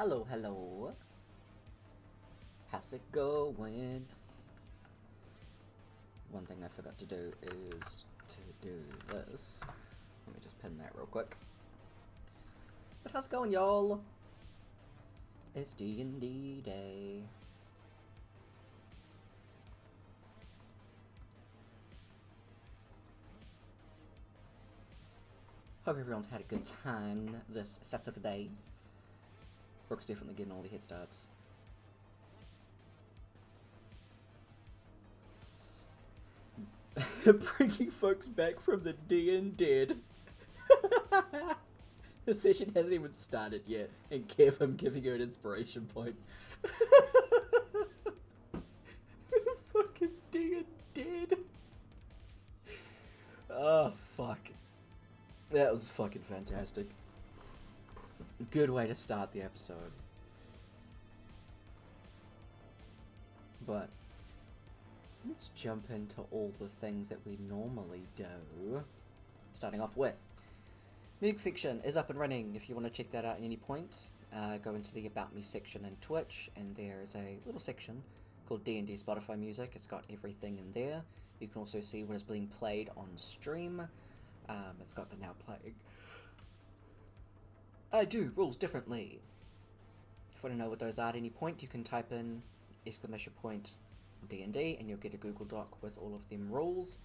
Hello, hello. How's it going? One thing I forgot to do is to do this. Let me just pin that real quick. But how's it going, y'all? It's D&D day. Hope everyone's had a good time this Saturday. Brooke's definitely getting all the head starts. Bringing folks back from the D&D. The session hasn't even started yet, and Kev, I'm giving you an inspiration point. Fucking D&D. Oh, fuck. That was fucking fantastic. Good way to start the episode. But let's jump into all the things that we normally do. Starting off with music section is up and running. If you want to check that out at any point, go into the About Me section in Twitch, and there is a little section called D&D Spotify Music. It's got everything in there. You can also see what is being played on stream. It's got the now playing. I do rules differently. If you want to know what those are at any point, you can type in !D&D and you'll get a Google Doc with all of them rules.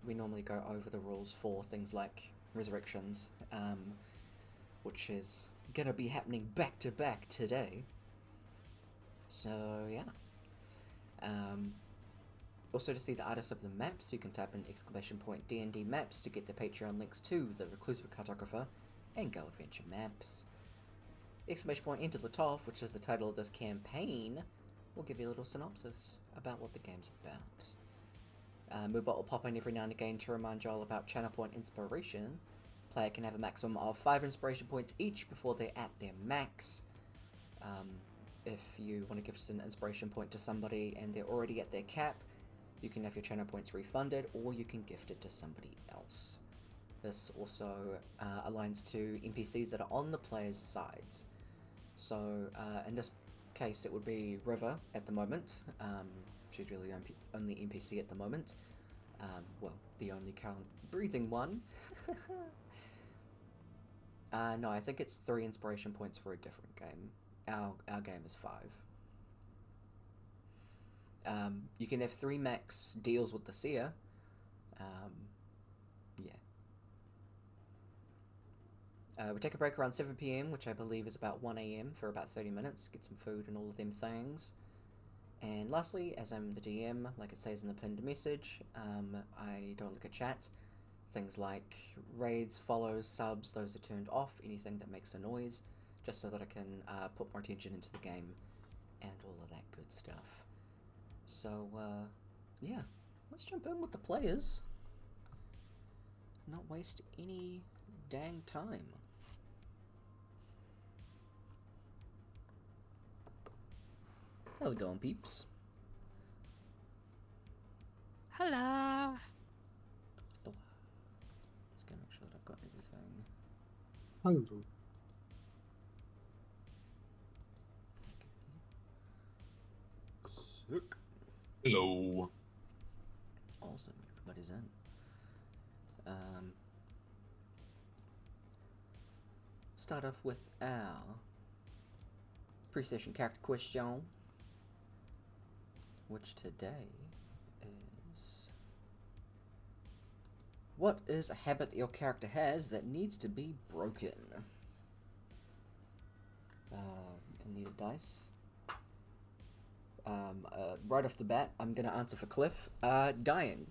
We normally go over the rules for things like resurrections, which is gonna be happening back to back today. So yeah. Also, to see the artists of the maps, you can type in !D&D maps to get the Patreon links to the Reclusive Cartographer and Go Adventure maps. End of Latov, which is the title of this campaign, will give you a little synopsis about what the game's about. Moobot will pop in every now and again to remind you all about channel point inspiration. Player can have a maximum of 5 inspiration points each before they're at their max. If you want to give an inspiration point to somebody and they're already at their cap, you can have your channel points refunded, or you can gift it to somebody else. This also aligns to NPCs that are on the player's sides. So in this case, it would be River at the moment. She's really only NPC at the moment. Well, the only current breathing one. No, I think it's 3 inspiration points for a different game. Our game is 5. You can have 3 max deals with the seer. Yeah. We take a break around 7 PM, which I believe is about 1 AM, for about 30 minutes. Get some food and all of them things. And lastly, as I'm the DM, like it says in the pinned message, I don't look at chat. Things like raids, follows, subs, those are turned off. Anything that makes a noise, just so that I can put more attention into the game and all of that good stuff. So, yeah, let's jump in with the players. Not waste any dang time. How's it going, peeps? Hello. Just gonna make sure that I've got everything. Hello. Sick. Hello. Awesome, everybody's in. Start off with our pre-session character question, which today is: what is a habit that your character has that needs to be broken? I need a dice. Right off the bat, I'm gonna answer for Cliff. Dying.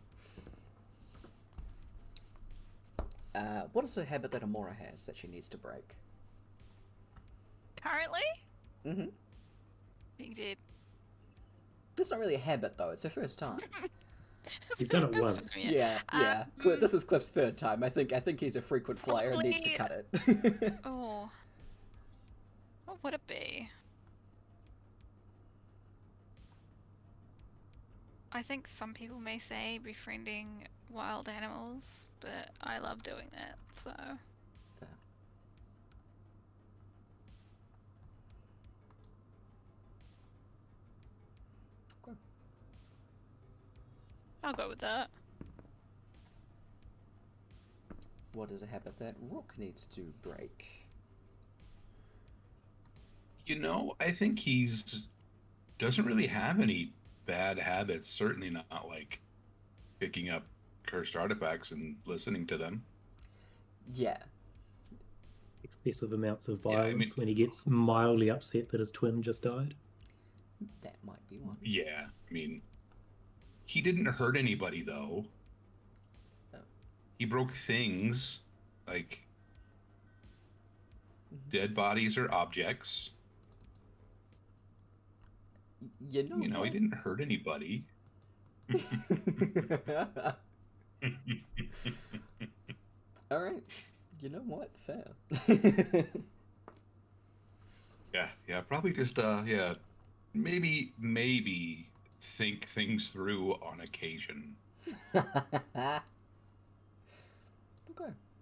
What is a habit that Amora has that she needs to break? Currently? Mm-hmm. Being dead. That's not really a habit, though. It's her first time. You've done it once. Yeah. This is Cliff's 3rd time. I think he's a frequent flyer and needs to cut it. Oh. What would it be? I think some people may say befriending wild animals, but I love doing that, so. I'll go with that. What is a habit that Rook needs to break? I think doesn't really have any bad habits. Certainly not like picking up cursed artifacts and listening to them. Yeah. Excessive amounts of Yeah, I violence mean- when he gets mildly upset that his twin just died. That might be one. Yeah, I mean, he didn't hurt anybody though. Oh. He broke things like dead bodies or objects. You know He didn't hurt anybody. All right. You know what? Fair. Yeah, probably just maybe think things through on occasion. Okay.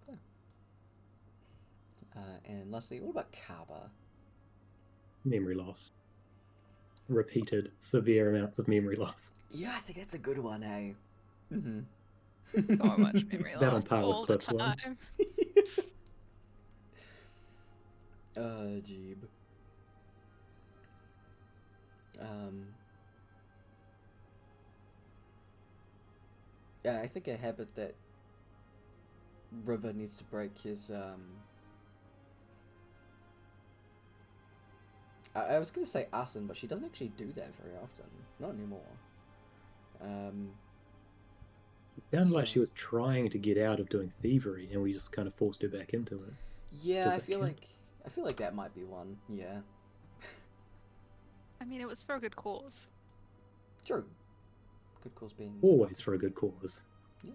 Fair. And lastly, what about Kaba? Memory loss. Repeated severe amounts of memory loss. Yeah, I think that's a good one, eh? Mm-hmm. So much memory That on loss par with all the Cliff's one. time. Jeeb. Yeah, I think a habit that River needs to break is, I was gonna say arson, but she doesn't actually do that very often. Not anymore. It sounded like So- she was trying to get out of doing thievery, and we just kind of forced her back into it. Yeah, Does I that feel count? like that might be one. Yeah. I mean, it was for a good cause. True. Good cause being Always for a good cause. Yeah,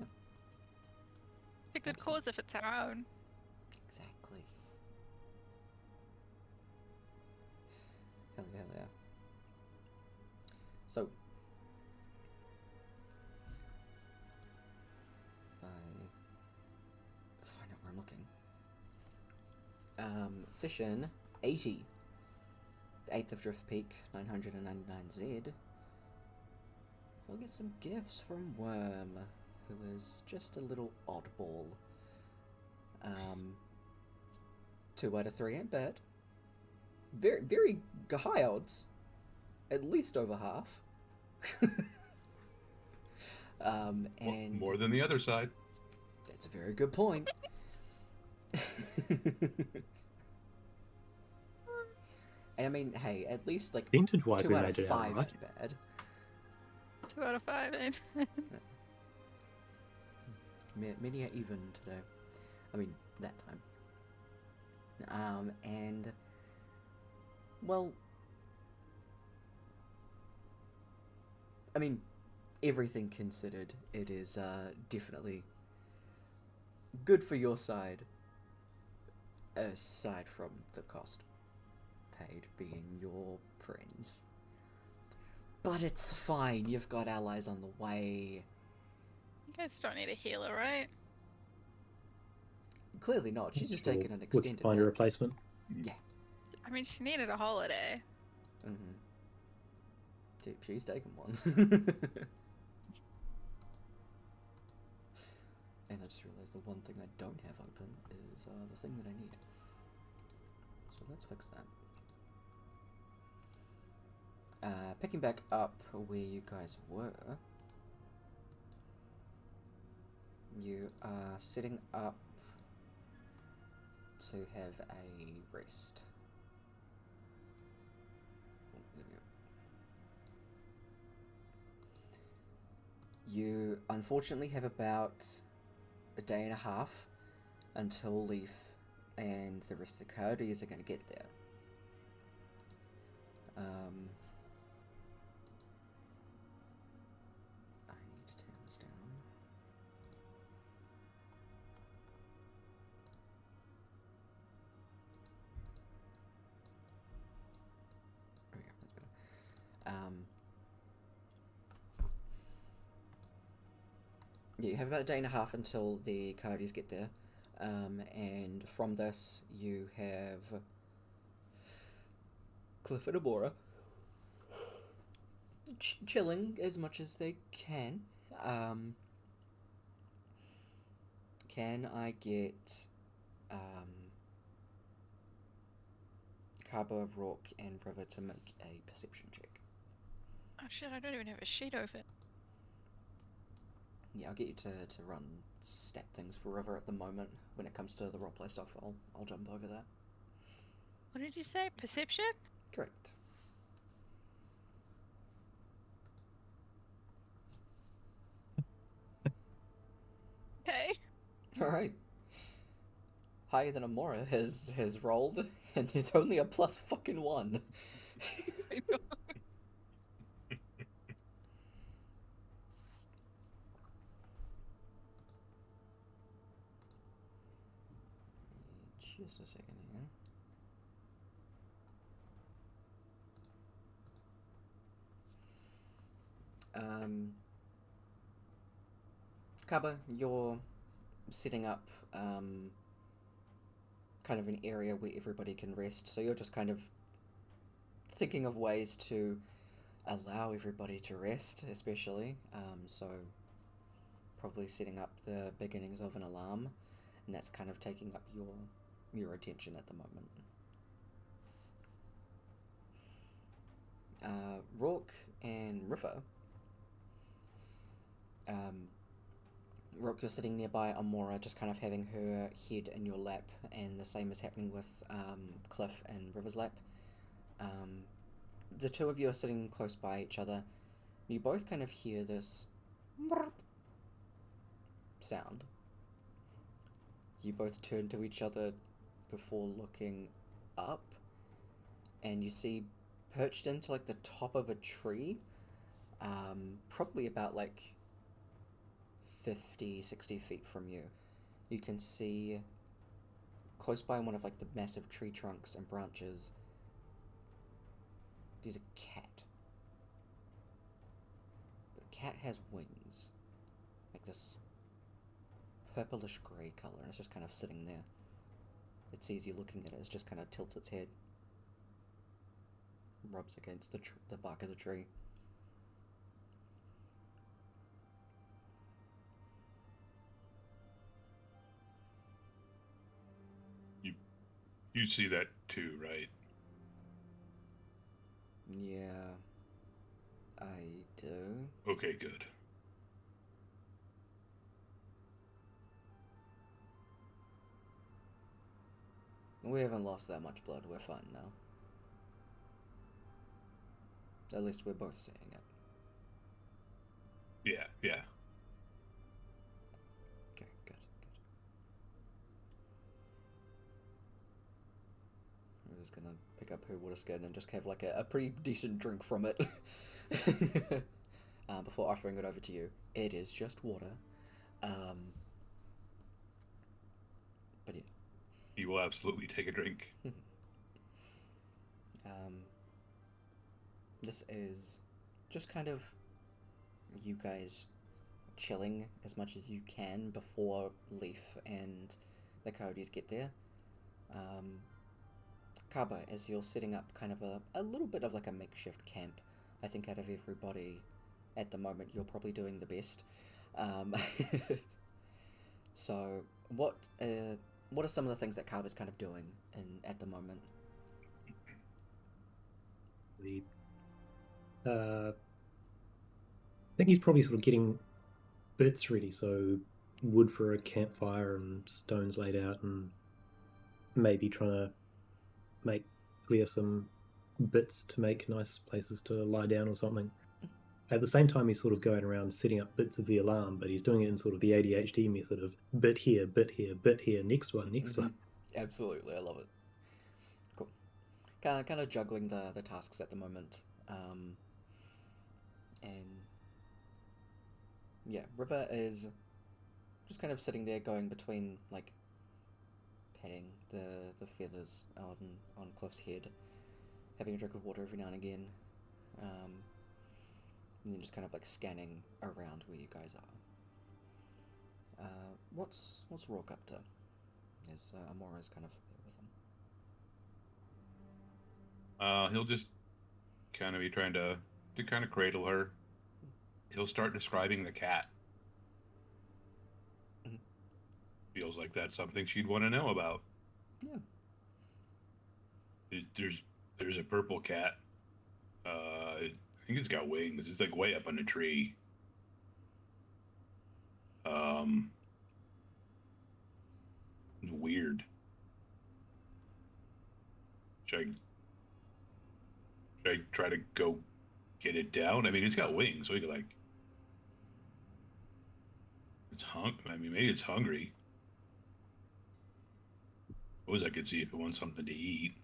A good Absolutely. cause if it's our own. exactly. Hell yeah. So, if I find out where I'm looking. Session 80. The 8th of Drift Peak, 999Z. We'll get some gifts from Worm, who is just a little oddball. 2 out of 3 ain't bad. Very, very high odds. At least over half. And More than the other side. that's a very good point. I mean, hey, at least like Percentage-wise, 2 we out made of it out 5 right. ain't bad. 2 out of 5, eh? Many are even today. I mean, that time. And well, I mean, everything considered, it is definitely good for your side. Aside from the cost paid being your friends. But it's fine, you've got allies on the way. You guys don't need a healer, right? Clearly not, she's just Sure, taken an we can extended find a nap. replacement. I mean, she needed a holiday. Mm-hmm. She's taken one. And I just realized the one thing I don't have open is the thing that I need. So let's fix that. Picking back up where you guys were. You are setting up to have a rest. There we go. You unfortunately have about a day and a half until Leaf and the rest of the coyotes are going to get there. I need to turn this down. Oh yeah, that's better. Yeah, you have about a day and a half until the coyotes get there. And from this, you have Cliff and Abora chilling as much as they can. Um, can I get Kaba, Rourke, and River to make a perception check? Oh shit, I don't even have a sheet open. Yeah, I'll get you to run stat things for River at the moment. When it comes to the roleplay stuff, I'll jump over that. What did you say? Perception? Correct. Okay. Alright. Higher than Amora has rolled, and there's only a plus fucking 1. Just a second here. Kaba, you're setting up kind of an area where everybody can rest, so you're just kind of thinking of ways to allow everybody to rest, especially. So probably setting up the beginnings of an alarm, and that's kind of taking up your attention at the moment. Rourke and River. Rourke, you're sitting nearby Amora, just kind of having her head in your lap, and the same is happening with Cliff and River's lap. The two of you are sitting close by each other. You both kind of hear this sound. You both turn to each other before looking up, and you see perched into like the top of a tree, probably about like 50, 60 feet from you. You can see close by one of like the massive tree trunks and branches, there's a cat. The cat has wings, like this purplish grey colour, and it's just kind of sitting there. It sees you looking at it, it's just kind of tilts its head, rubs against the bark of the tree. You see that too, right? Yeah, I do. Okay, good. We haven't lost that much blood, we're fine now. At least we're both seeing it. Yeah. Okay, good. We're just gonna pick up her water skin and just have like a pretty decent drink from it. Before offering it over to you. It is just water. But yeah. You will absolutely take a drink. This is just kind of you guys chilling as much as you can before Leaf and the coyotes get there. Kaba, as you're setting up kind of a little bit of like a makeshift camp, I think out of everybody at the moment, you're probably doing the best. So, what are some of the things that Kaba's kind of doing at the moment? I think he's probably sort of getting bits ready, so wood for a campfire and stones laid out, and maybe trying to clear some bits to make nice places to lie down or something. At the same time, he's sort of going around setting up bits of the alarm, but he's doing it in sort of the ADHD method of bit here, next one. Absolutely, I love it. Cool. Kind of juggling the tasks at the moment. And yeah, River is just kind of sitting there going between like patting the feathers on Cliff's head, having a drink of water every now and again, and then just kind of like scanning around where you guys are. What's Rourke up to? As Amora's kind of there with him. He'll just kind of be trying to kind of cradle her, he'll start describing the cat. Mhm. Feels like that's something she'd want to know about. Yeah. There's a purple cat. I think it's got wings. It's like way up in a tree. It's weird. Should I try to go get it down? I mean, it's got wings, so we could like. I mean, maybe it's hungry. Suppose I could see if it wants something to eat.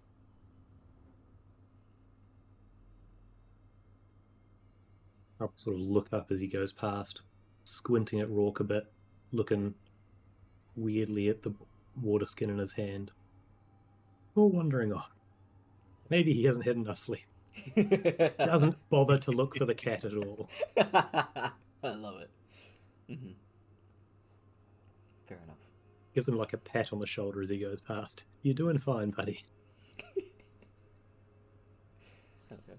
I'll sort of look up as he goes past, squinting at Rourke a bit, looking weirdly at the water skin in his hand. Or wandering off. Maybe he hasn't had enough sleep. Doesn't bother to look for the cat at all. I love it. Mm-hmm. Fair enough. Gives him like a pat on the shoulder as he goes past. You're doing fine, buddy. Okay.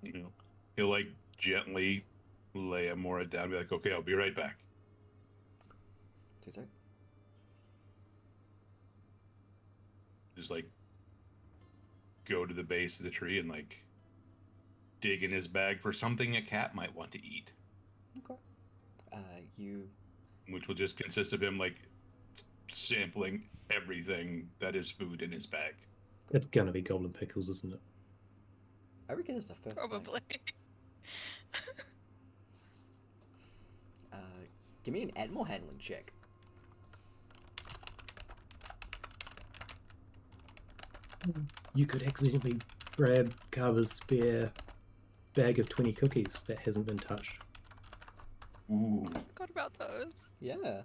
You know, he'll like gently lay Amora down, and be like, "Okay, I'll be right back." Two sec. Just like go to the base of the tree and like dig in his bag for something a cat might want to eat. Okay. You. Which will just consist of him like sampling everything that is food in his bag. It's gonna be goblin pickles, isn't it? I reckon it's the first thing. Probably. Give me an animal handling check. You could accidentally grab Carver's spare bag of 20 cookies that hasn't been touched. Ooh. Forgot about those. Yeah.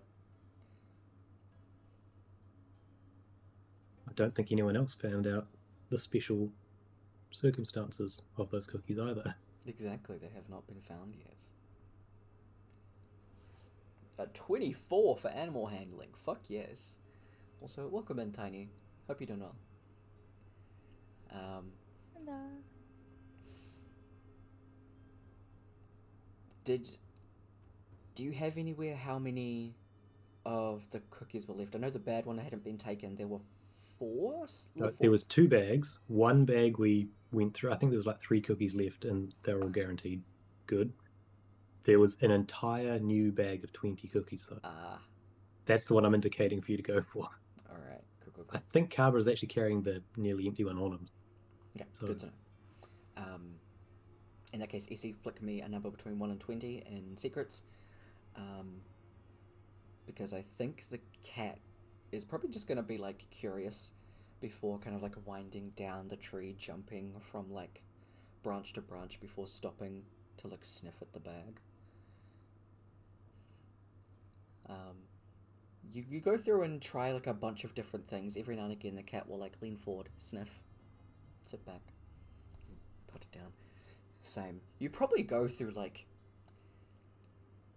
I don't think anyone else found out the special circumstances of those cookies either. Exactly, they have not been found yet. A 24 for animal handling. Fuck yes. Also, welcome in, Tiny. Hope you're doing well. Hello. Do you have anywhere how many of the cookies were left? I know the bad one hadn't been taken. There were four? There was 2 bags. One bag we went through. I think there was like 3 cookies left, and they were all guaranteed good. There was an entire new bag of 20 cookies, though. Ah. That's the one I'm indicating for you to go for. Alright, cool. I think Carver is actually carrying the nearly empty one on him. Okay, So- good to know. In that case, Essie, flick me a number between 1 and 20 in secrets. Because I think the cat is probably just going to be, like, curious before kind of, like, winding down the tree, jumping from, like, branch to branch before stopping to, like, sniff at the bag. You go through and try, like, a bunch of different things. Every now and again, the cat will, like, lean forward, sniff, sit back, put it down. Same. You probably go through, like,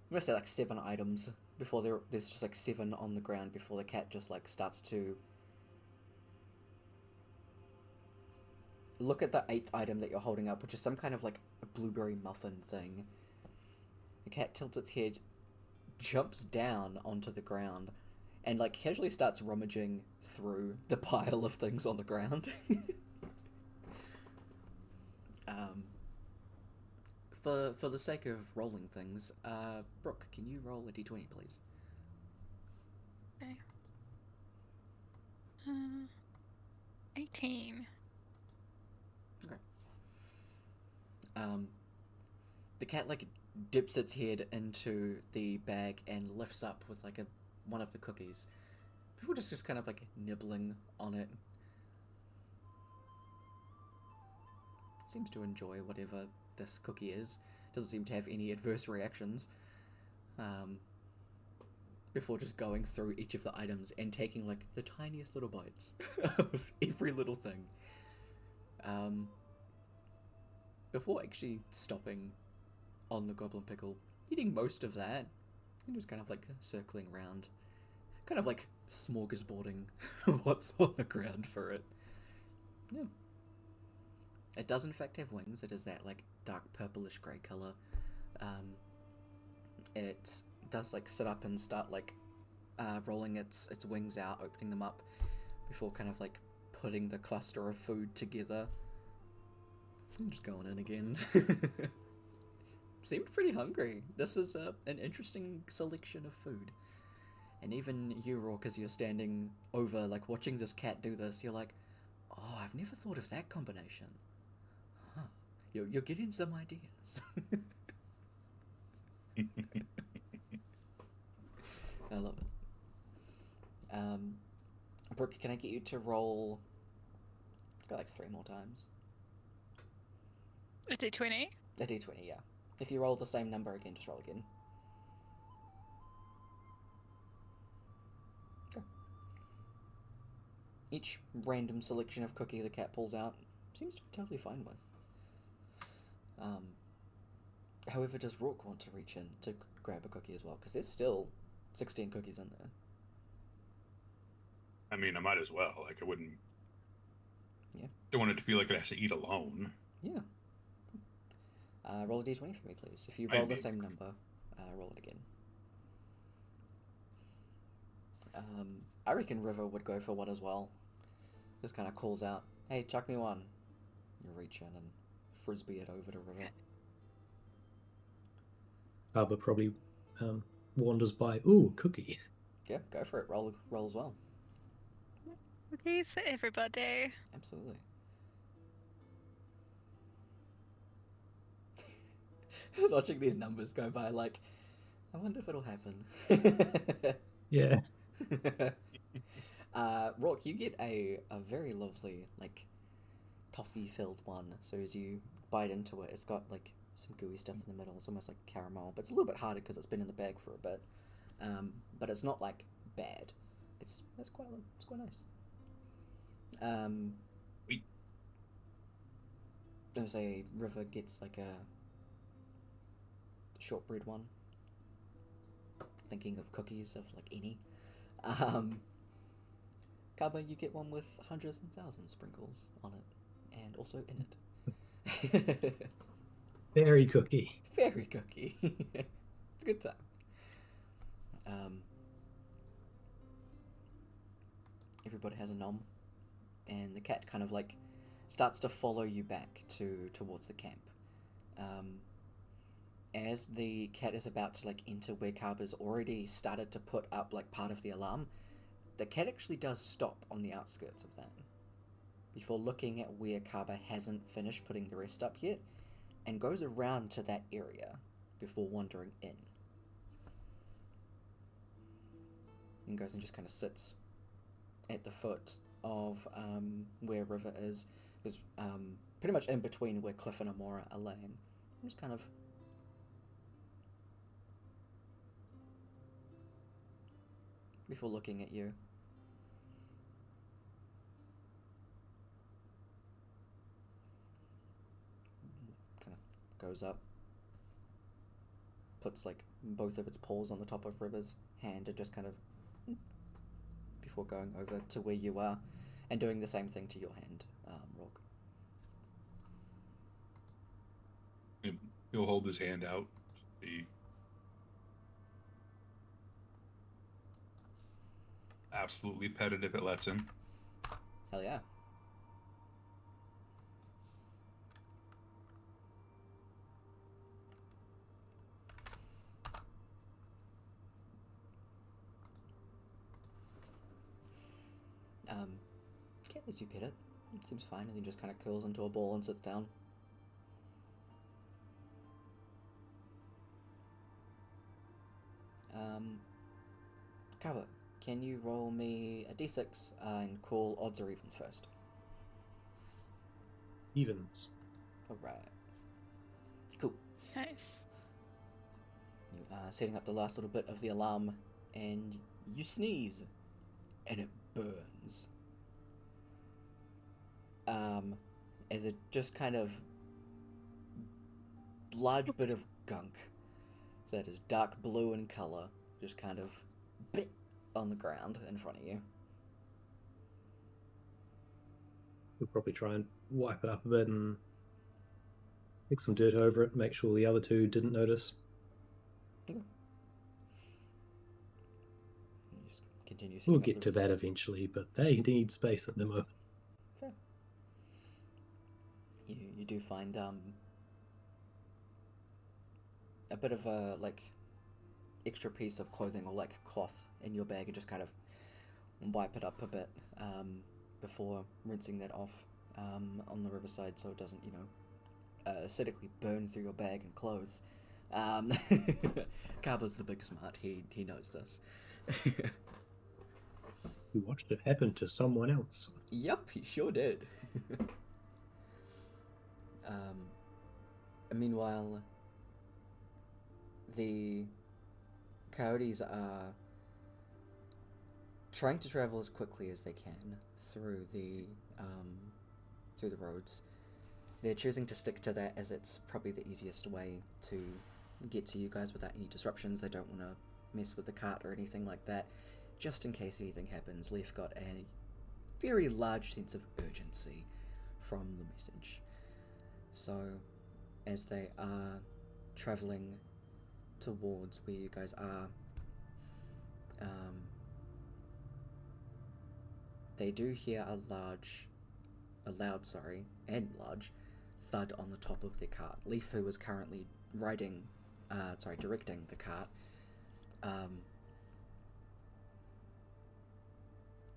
I'm gonna say, like, 7 items before there's just, like, 7 on the ground before the cat just, like, starts to look at the 8th item that you're holding up, which is some kind of, like, a blueberry muffin thing. The cat tilts its head, jumps down onto the ground, and, like, casually starts rummaging through the pile of things on the ground. For the sake of rolling things, Brooke, can you roll a d20, please? Okay. 18. Okay. The cat, like, dips its head into the bag and lifts up with, like, one of the cookies. People just kind of, like, nibbling on it. Seems to enjoy whatever this cookie is. Doesn't seem to have any adverse reactions. Before just going through each of the items and taking, like, the tiniest little bites of every little thing. Before actually stopping on the goblin pickle, eating most of that, and just kind of, like, circling around. Kind of, like, smorgasbording what's on the ground for it. Yeah. It does in fact have wings. It is that like dark purplish grey color. It does like sit up and start like rolling its wings out, opening them up before kind of like putting the cluster of food together. I'm just going in again. Seemed pretty hungry. This is an interesting selection of food. And even you, Rourke, as you're standing over, like, watching this cat do this, you're like, oh, I've never thought of that combination. Huh. You're getting some ideas. I love it. Brooke, can I get you to roll... Go like 3 more times. A D20? A D20, yeah. If you roll the same number again, just roll again. Okay. Each random selection of cookie the cat pulls out seems to be totally fine with. However, does Rourke want to reach in to grab a cookie as well? Because there's still 16 cookies in there. I mean, I might as well. Like, I wouldn't... Yeah. Don't want it to feel like it has to eat alone. Yeah. Roll a d20 for me, please. If you roll the same number, roll it again. I reckon River would go for one as well. Just kind of calls out, hey, chuck me one. You reach in and frisbee it over to River. Arbor probably wanders by. Ooh, cookie. Yeah, go for it. Roll as well. Cookies for everybody. Absolutely. I was watching these numbers go by like, I wonder if it'll happen. Yeah. Rourke, you get a very lovely, like, toffee-filled one. So as you bite into it, it's got, like, some gooey stuff in the middle. It's almost like caramel, but it's a little bit harder because it's been in the bag for a bit. But it's not, like, bad. It's quite nice. There's a River gets, like, a shortbread one. Thinking of cookies of like any. Kaba, you get one with hundreds and thousands sprinkles on it, and also in it. Fairy cookie. Fairy cookie. It's a good time. Everybody has a nom, and the cat kind of like starts to follow you back towards the camp. As the cat is about to like enter where Kaba's already started to put up like part of the alarm, the cat actually does stop on the outskirts of that before looking at where Kaba hasn't finished putting the rest up yet, and goes around to that area before wandering in. And goes and just kind of sits at the foot of where River is pretty much in between where Cliff and Amora are laying. Just kind of before looking at you. Kind of goes up, puts like both of its paws on the top of River's hand and just kind of before going over to where you are and doing the same thing to your hand, Rourke. He'll hold his hand out. He absolutely pet it if it lets him. Hell yeah. Cat lets you pet it. It seems fine, and then just kind of curls into a ball and sits down. Kaba, can you roll me a d6 and call odds or evens first? Evens. Alright. Cool. Nice. You are setting up the last little bit of the alarm, and you sneeze, and it burns. As it just kind of large bit of gunk that is dark blue in colour just kind of bit on the ground in front of you. We'll probably try and wipe it up a bit and Pick some dirt over it, make sure the other two didn't notice. Okay. You just continue We'll setting up get the to that eventually, but they need space at the moment. Fair. You do find a bit of a extra piece of clothing or cloth in your bag and just kind of wipe it up a bit before rinsing that off on the riverside so it doesn't acidically burn through your bag and clothes. Carbo's the big smart. He knows this. We watched it happen to someone else. Yep, he sure did. Meanwhile, the coyotes are trying to travel as quickly as they can through the roads. They're choosing to stick to that as it's probably the easiest way to get to you guys without any disruptions. They don't want to mess with the cart or anything like that, just in case anything happens. Leaf got a very large sense of urgency from the message. So, as they are traveling towards where you guys are, they do hear a loud thud on the top of their cart. Leaf, who was currently directing the cart,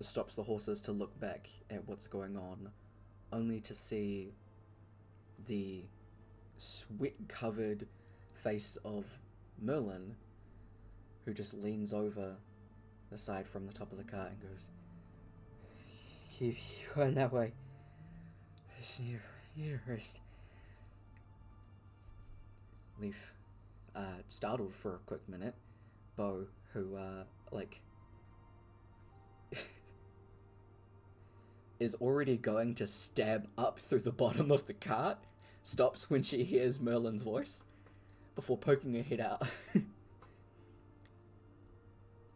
stops the horses to look back at what's going on, only to see the sweat-covered face of Merlin, who just leans over the side from the top of the cart and goes, You went that way. You rest. Leaf, startled for a quick minute. Bo, who, is already going to stab up through the bottom of the cart, stops when she hears Merlin's voice, before poking her head out.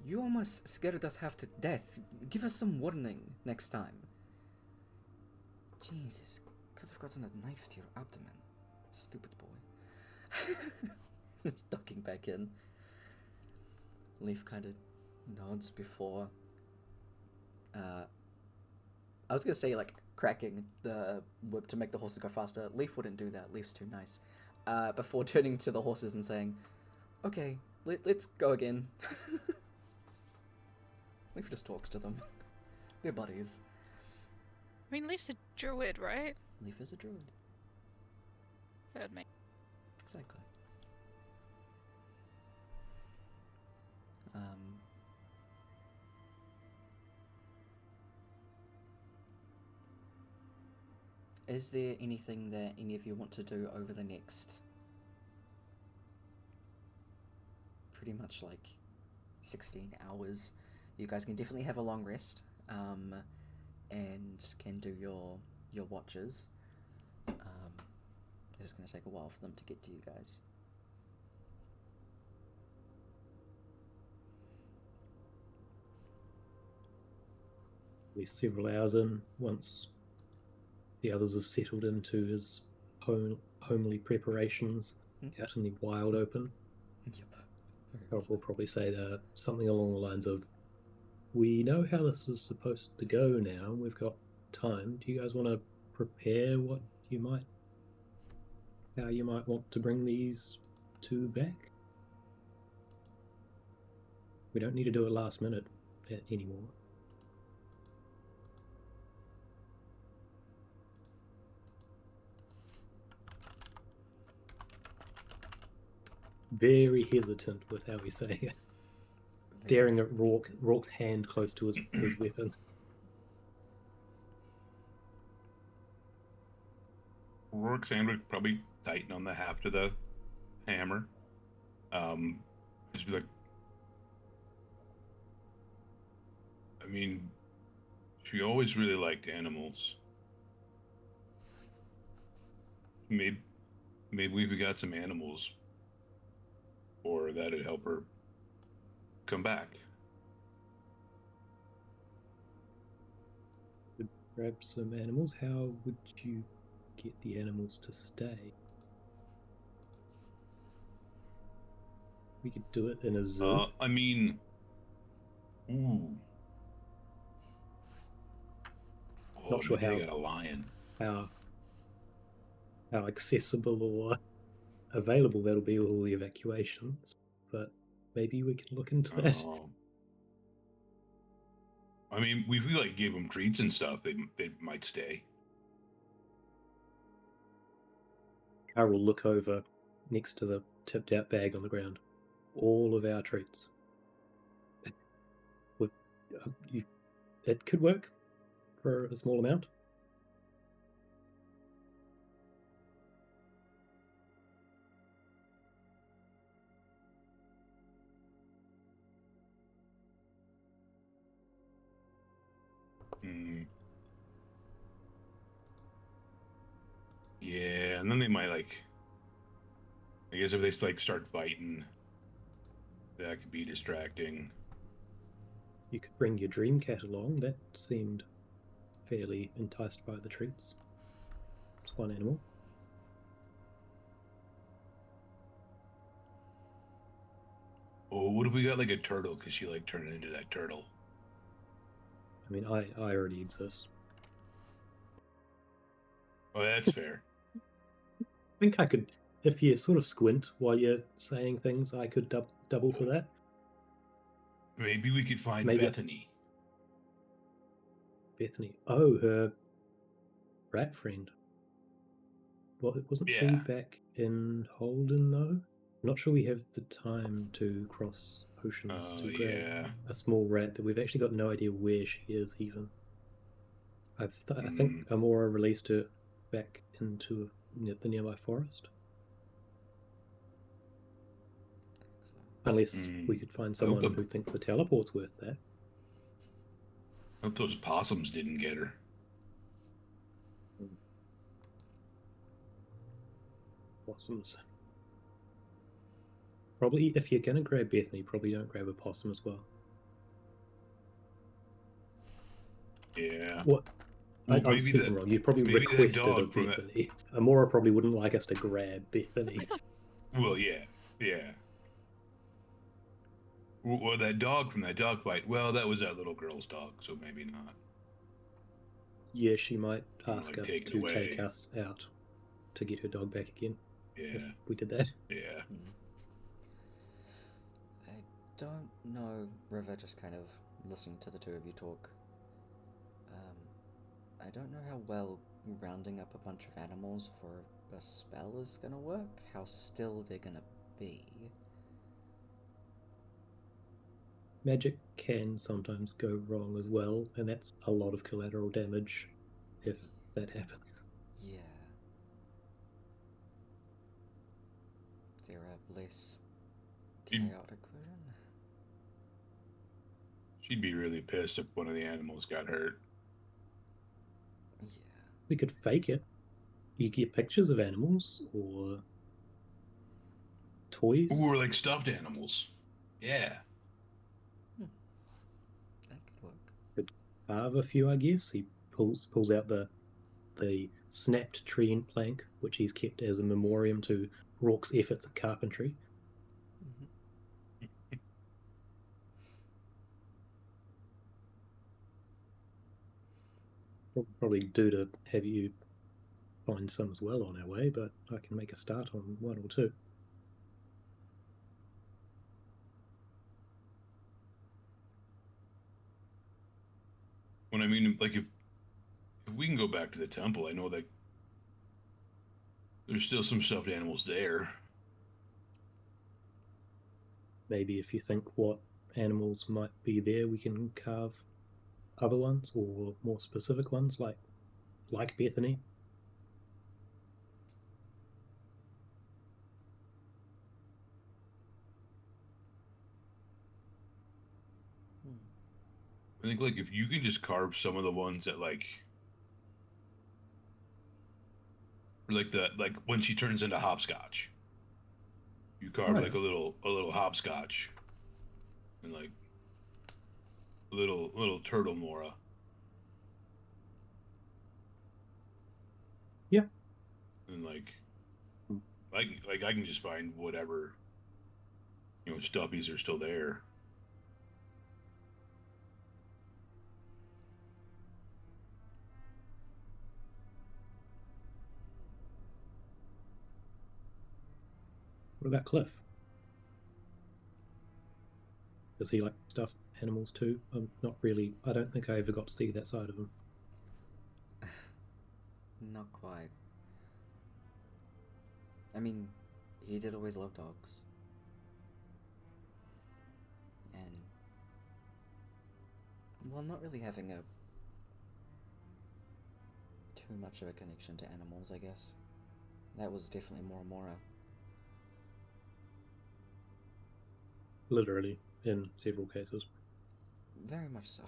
You almost scared us half to death. Give us some warning next time. Jesus, could have gotten a knife to your abdomen. Stupid boy. It's ducking back in. Leaf kind of nods before... I was gonna say, cracking the whip to make the horses go faster. Leaf wouldn't do that. Leaf's too nice. Before turning to the horses and saying, Okay, let's go again. Leaf just talks to them. They're buddies. I mean, Leaf's a druid, right? Leaf is a druid. That would make... Exactly. Is there anything that any of you want to do over the next pretty much 16 hours? You guys can definitely have a long rest, and can do your watches. It's going to take a while for them to get to you guys. At least several hours in, once the others have settled into his homely preparations out in the wild open. Yep. We'll probably say that something along the lines of, we know how this is supposed to go now. We've got time. Do you guys want to prepare how you might want to bring these two back? We don't need to do it last minute anymore. Very hesitant with how we say it. Staring at Rourke's hand close to his weapon. Rourke's hand would probably tighten on the haft of the hammer. Just be like, I mean, she always really liked animals. Maybe we got some animals, or that'd help her come back. Grab some animals. How would you get the animals to stay? We could do it in a zoo. I mean, ooh. Oh, Not sure maybe they got a lion. how accessible or available that'll be with all the evacuations, but maybe we can look into that. Oh. I mean, if we like gave them treats and stuff, they might stay. I will look over next to the tipped out bag on the ground. All of our treats. With it could work for a small amount. Yeah, and then they might like. I guess if they like start fighting, that could be distracting. You could bring your dream cat along. That seemed fairly enticed by the treats. It's one animal. Oh, what if we got like a turtle? Because she like turned into that turtle. I mean, I already exist. Oh, that's fair. I think I could, if you sort of squint while you're saying things, I could double for that. Maybe we could find Maybe. Bethany. Bethany. Oh, her rat friend. Well, wasn't she Yeah. back in Holden, though? I'm not sure we have the time to cross oceans to grab Yeah. a small rat that we've actually got no idea where she is, even. I think Amora released her back into the nearby forest. Unless we could find someone who thinks the teleport's worth that. I hope those possums didn't get her. Possums. Probably, if you're going to grab Bethany, probably don't grab a possum as well. Yeah. What? Well, I'm speaking wrong. You probably requested of Bethany. Amora probably wouldn't like us to grab Bethany. Well, yeah. Well, that dog from that dog fight, well, that was that little girl's dog, so maybe not. Yeah, she might ask us take to take us out to get her dog back again. Yeah. If we did that. Yeah. I don't know, River, just kind of listening to the two of you talk. I don't know how well rounding up a bunch of animals for a spell is gonna work, how still they're gonna be. Magic can sometimes go wrong as well, and that's a lot of collateral damage if that happens. Yeah. They're a less chaotic version. She'd be really pissed if one of the animals got hurt. Yeah. We could fake it. You get pictures of animals or toys. Or like stuffed animals. Yeah. That could work. Could carve a few, I guess. He pulls out the snapped tree plank, which he's kept as a memoriam to Rourke's efforts at carpentry. Probably due to have you find some as well on our way, but I can make a start on one or two. When I mean, like, if we can go back to the temple, I know that there's still some stuffed animals there. Maybe if you think what animals might be there, we can carve other ones or more specific ones, like Bethany. I think, like, if you can just carve some of the ones that, like when she turns into hopscotch, you carve like a little hopscotch, and like a little turtle Mora. Yeah. And like I can just find whatever stuffies are still there. What about Cliff? Does he like stuffed animals too? I'm not really. I don't think I ever got to see that side of him. Not quite. I mean, he did always love dogs. And, well, not really having too much of a connection to animals, I guess. That was definitely more Mora. Literally, in several cases. Very much so.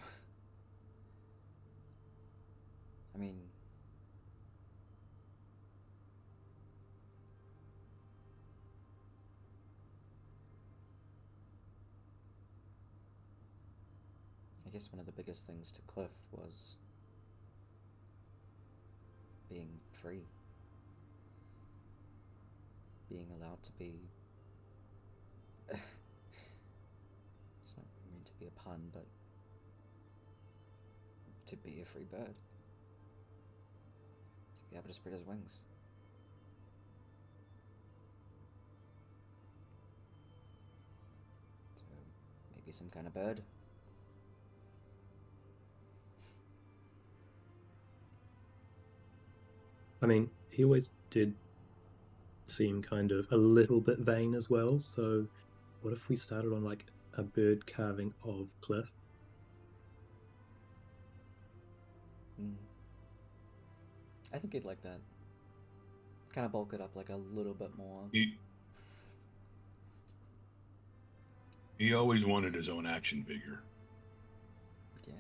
I mean, I guess one of the biggest things to Cliff was being free. Being allowed to be... It's not meant to be a pun, but to be a free bird. To be able to spread his wings. So, maybe some kind of bird. I mean, he always did seem kind of a little bit vain as well, so what if we started on like a bird carving of Cliff? I think he'd like that. Kind of bulk it up like a little bit more. He always wanted his own action figure. Yeah.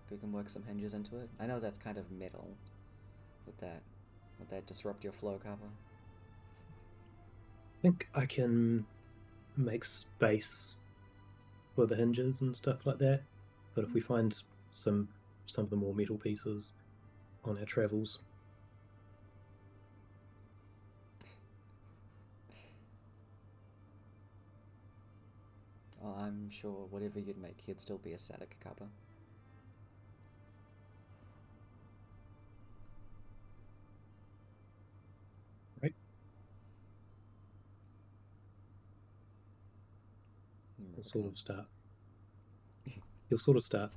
We can work some hinges into it. I know that's kind of metal. Would that disrupt your flow, Kappa? I think I can make space for the hinges and stuff like that. But if we find some of the more metal pieces on our travels, Oh, I'm sure whatever you'd make, he'd still be a static, Kappa. right? He'll sort of start. He'll sort of start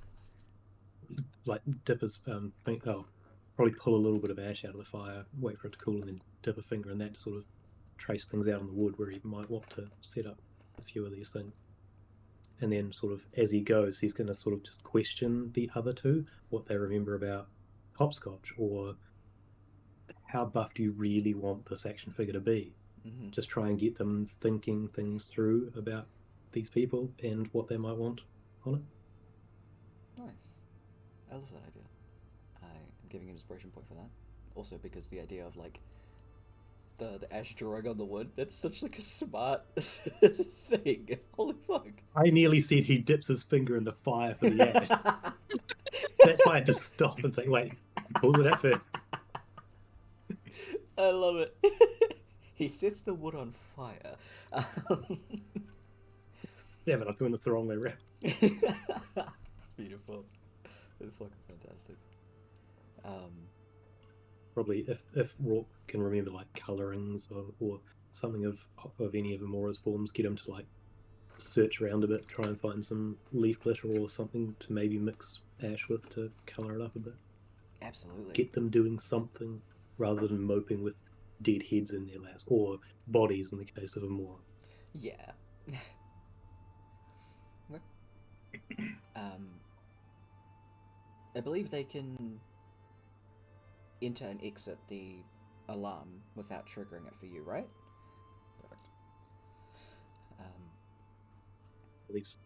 like dip his probably pull a little bit of ash out of the fire, wait for it to cool, and then dip a finger in that to sort of trace things out on the wood where he might want to set up a few of these things. And then sort of as he goes, he's going to sort of just question the other two, what they remember about hopscotch, or how buff do you really want this action figure to be? Mm-hmm. Just try and get them thinking things through about these people and what they might want on it. Nice. I love that idea. I'm giving an inspiration point for that. Also because the idea of like the ash drawing on the wood, that's such like a smart thing. Holy fuck. I nearly said he dips his finger in the fire for the ash. That's why I had to stop and say, wait, pause it at first. I love it. He sets the wood on fire. Yeah, but I'm doing this the wrong way around. Beautiful. It's fucking fantastic. Probably if Rourke can remember like colorings or something of any of Amora's forms, get him to like search around a bit, try and find some leaf glitter or something to maybe mix ash with to color it up a bit. Absolutely. Get them doing something rather than moping with dead heads in their laps or bodies in the case of Amora. Yeah. I believe they can enter and exit the alarm without triggering it for you, right? Perfect. At least.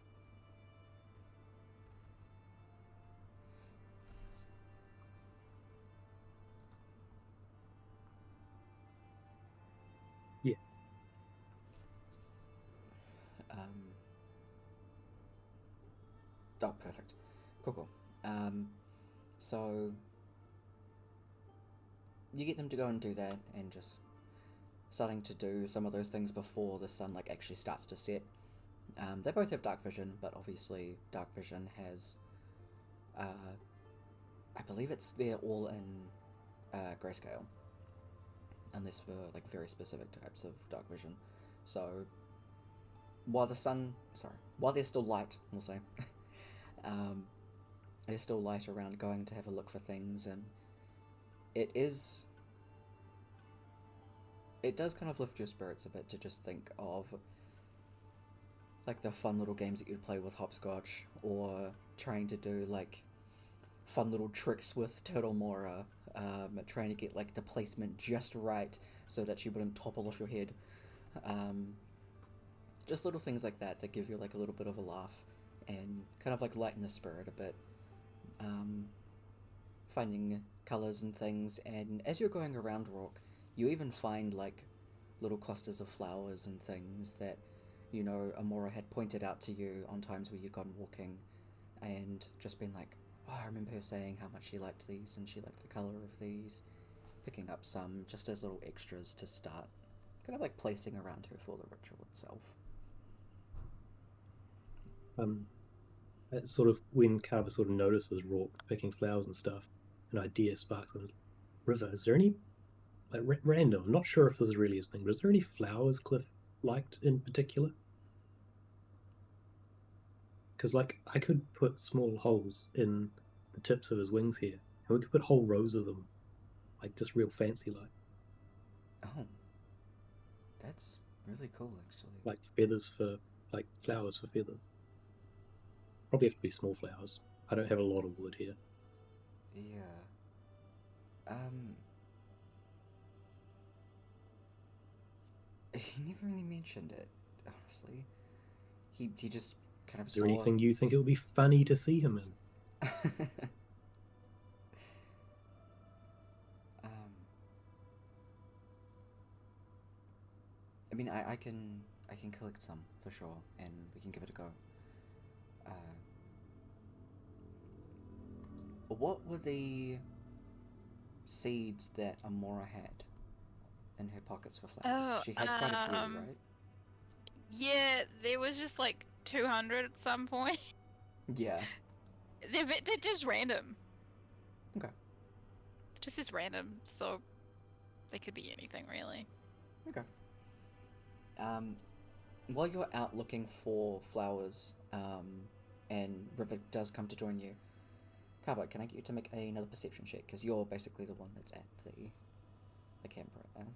Yeah. Oh, perfect. Cool. So you get them to go and do that and just starting to do some of those things before the sun like actually starts to set. They both have dark vision, but obviously dark vision has, I believe they're all in grayscale, unless for like very specific types of dark vision. So while while there's still light, we'll say, there's still light around going to have a look for things, and it does kind of lift your spirits a bit to just think of like the fun little games that you'd play with hopscotch, or trying to do like fun little tricks with Turtle Mora, trying to get like the placement just right so that she wouldn't topple off your head. Just little things like that that give you like a little bit of a laugh and kind of like lighten the spirit a bit. Finding colours and things, and as you're going around Rock, you even find like little clusters of flowers and things that, you know, Amora had pointed out to you on times where you'd gone walking and just been like, oh, I remember her saying how much she liked these and she liked the colour of these, picking up some just as little extras to start kind of like placing around her for the ritual itself. Sort of when Carver sort of notices Rourke picking flowers and stuff, an idea sparks on his River. Is there any like random? I'm not sure if this is really his thing, but is there any flowers Cliff liked in particular? Because like I could put small holes in the tips of his wings here, and we could put whole rows of them, like just real fancy, like Oh, that's really cool, actually. like feathers for like flowers for feathers. Probably have to be small flowers. I don't have a lot of wood here. Yeah. He never really mentioned it, honestly. He just kind of Is there saw. anything you think it would be funny to see him in? I mean, I can collect some for sure, and we can give it a go. What were the seeds that Amora had in her pockets for flowers? Oh, She had quite a few, right? Yeah, there was just like 200 at some point. Yeah. They're just random. Okay. Just as random, so they could be anything really. Okay. While you're out looking for flowers, and River does come to join you, Carbo, can I get you to make another perception check? Because you're basically the one that's at the camp right now.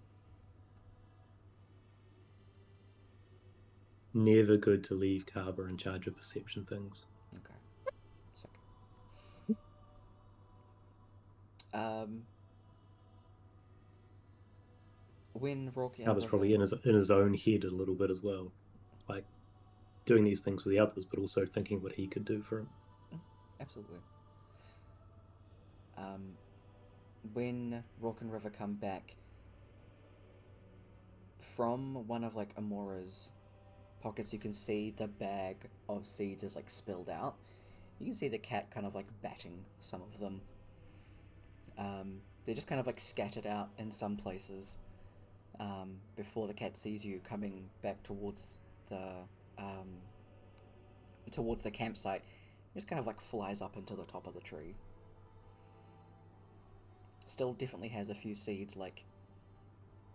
Never good to leave Carver in charge of perception things. Okay. Sick. When Rocky and Carver's River... probably in his own head a little bit as well, like doing these things for the others, but also thinking what he could do for him. Absolutely. When Rock and River come back, from one of like Amora's pockets, you can see the bag of seeds is like spilled out. You can see the cat kind of like batting some of them. They're just kind of like scattered out in some places. Before the cat sees you coming back towards the campsite, it just kind of like flies up into the top of the tree. Still definitely has a few seeds like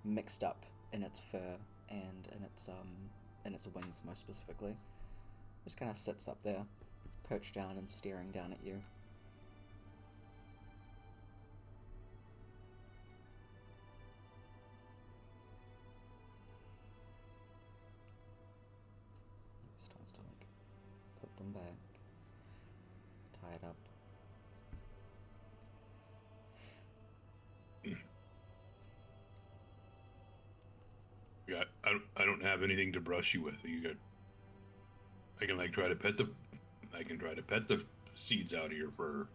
mixed up in its fur and in its wings most specifically. Just kind of sits up there, perched down and staring down at you. Starts to like put them back, tie it up. Yeah, I don't have anything to brush you with. I can try to pet the seeds out of your fur.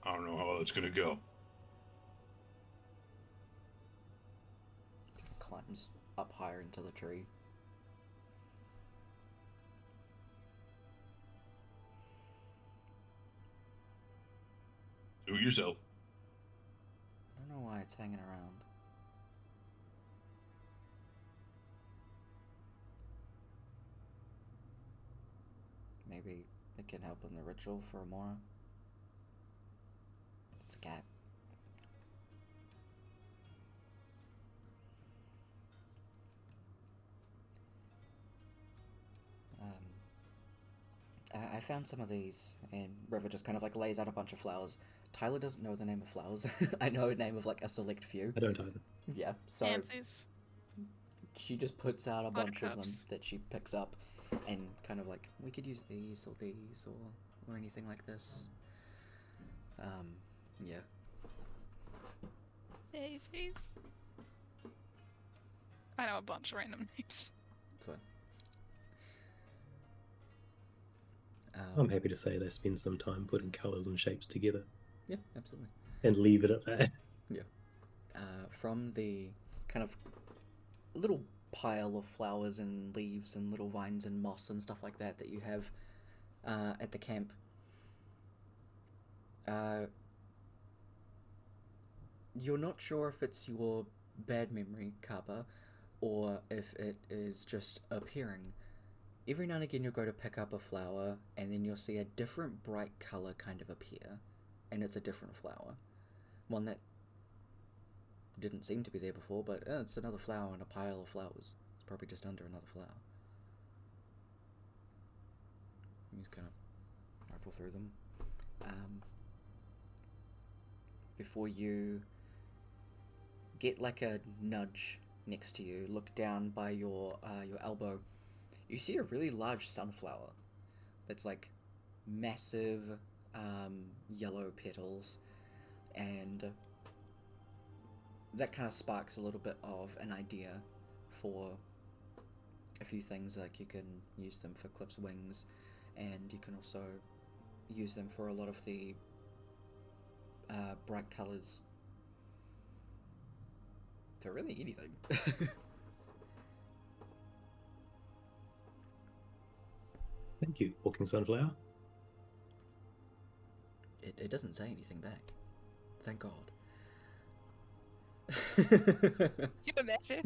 I don't know how that's gonna go. Climbs up higher into the tree. Do it yourself. I don't know why it's hanging around. It can help in the ritual for Amora. It's a cat. I found some of these, and River just kind of like lays out a bunch of flowers. Tyler doesn't know the name of flowers. I know the name of like a select few. I don't either. Yeah, so Pansies. she just puts out a bunch of them Buttercups. that she picks up, and kind of like, we could use these or anything like this. Yeah. Daisies. I know a bunch of random names. So. I'm happy to say they spend some time putting colours and shapes together Yeah, absolutely. and leave it at that. From the kind of little pile of flowers and leaves and little vines and moss and stuff like that that you have at the camp, you're not sure if it's your bad memory, Kappa, or if it is just appearing. Every now and again you'll go to pick up a flower and then you'll see a different bright colour kind of appear, and it's a different flower. One that didn't seem to be there before, but it's another flower in a pile of flowers. It's probably just under another flower. You just kind of rifle through them. Before you get like a nudge next to you, look down by your elbow, you see a really large sunflower that's like massive yellow petals, and that kind of sparks a little bit of an idea for a few things. Like you can use them for Cliff's wings, and you can also use them for a lot of the bright colours for really anything. Thank you, Walking Sunflower. It doesn't say anything back. Thank God. Do you imagine?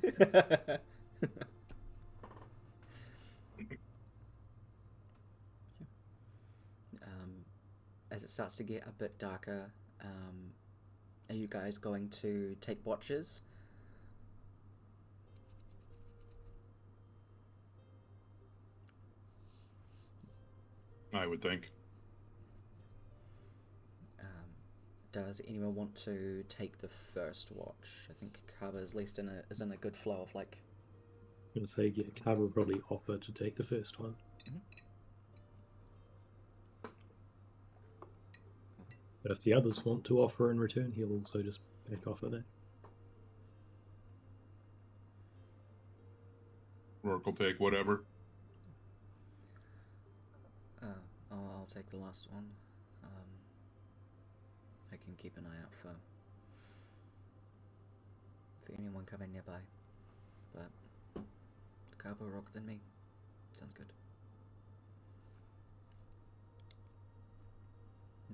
As it starts to get a bit darker, are you guys going to take watches? I would think. Does anyone want to take the first watch? I think Kaba is is in a good flow of like. I'm going to say, yeah, Carver will probably offer to take the first one. Mhm. But if the others want to offer in return, he'll also just back off of that. Rourke will take whatever. I'll take the last one. I can keep an eye out for anyone coming nearby. But Carbo Rock than me. Sounds good.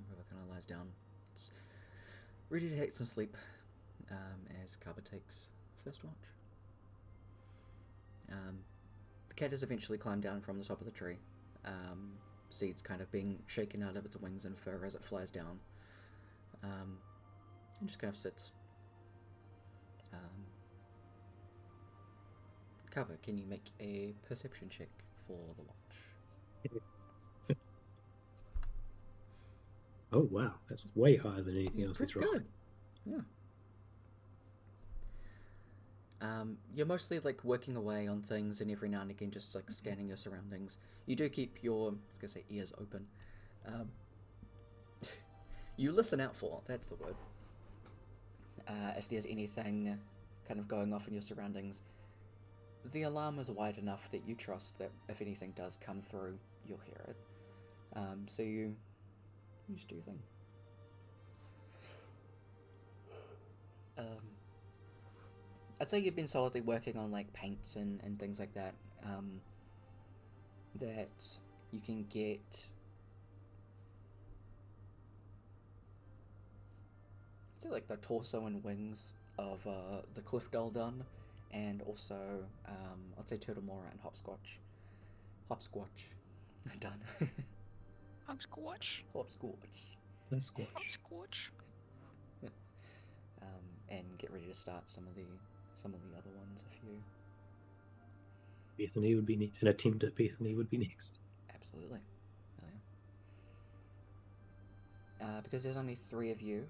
River kind of lies down. It's ready to take some sleep as Carbo takes first watch. The cat has eventually climbed down from the top of the tree. Seeds kind of being shaken out of its wings and fur as it flies down. And just kind of sits. Kaba, can you make a perception check for the watch? Oh wow, that's way higher than anything else he's Pretty rolled. good. Yeah. You're mostly like working away on things, and every now and again just like scanning your surroundings. You do keep your, I was gonna say, ears open. You listen out for, that's the word. If there's anything kind of going off in your surroundings, the alarm is wide enough that you trust that if anything does come through, you'll hear it. So you just do your thing. I'd say you've been solidly working on like paints and things like that. That you can get. I'd say like the torso and wings of the cliff doll done, and also I'd say Turtle Mora and Hopsquatch. Hopsquatch done. Hopscotch. Hopscotch. That's squash. Hopscotch. And get ready to start some of the other ones if you Bethany would be an attempt at Bethany would be next. absolutely. Oh, yeah. Because there's only 3 of you,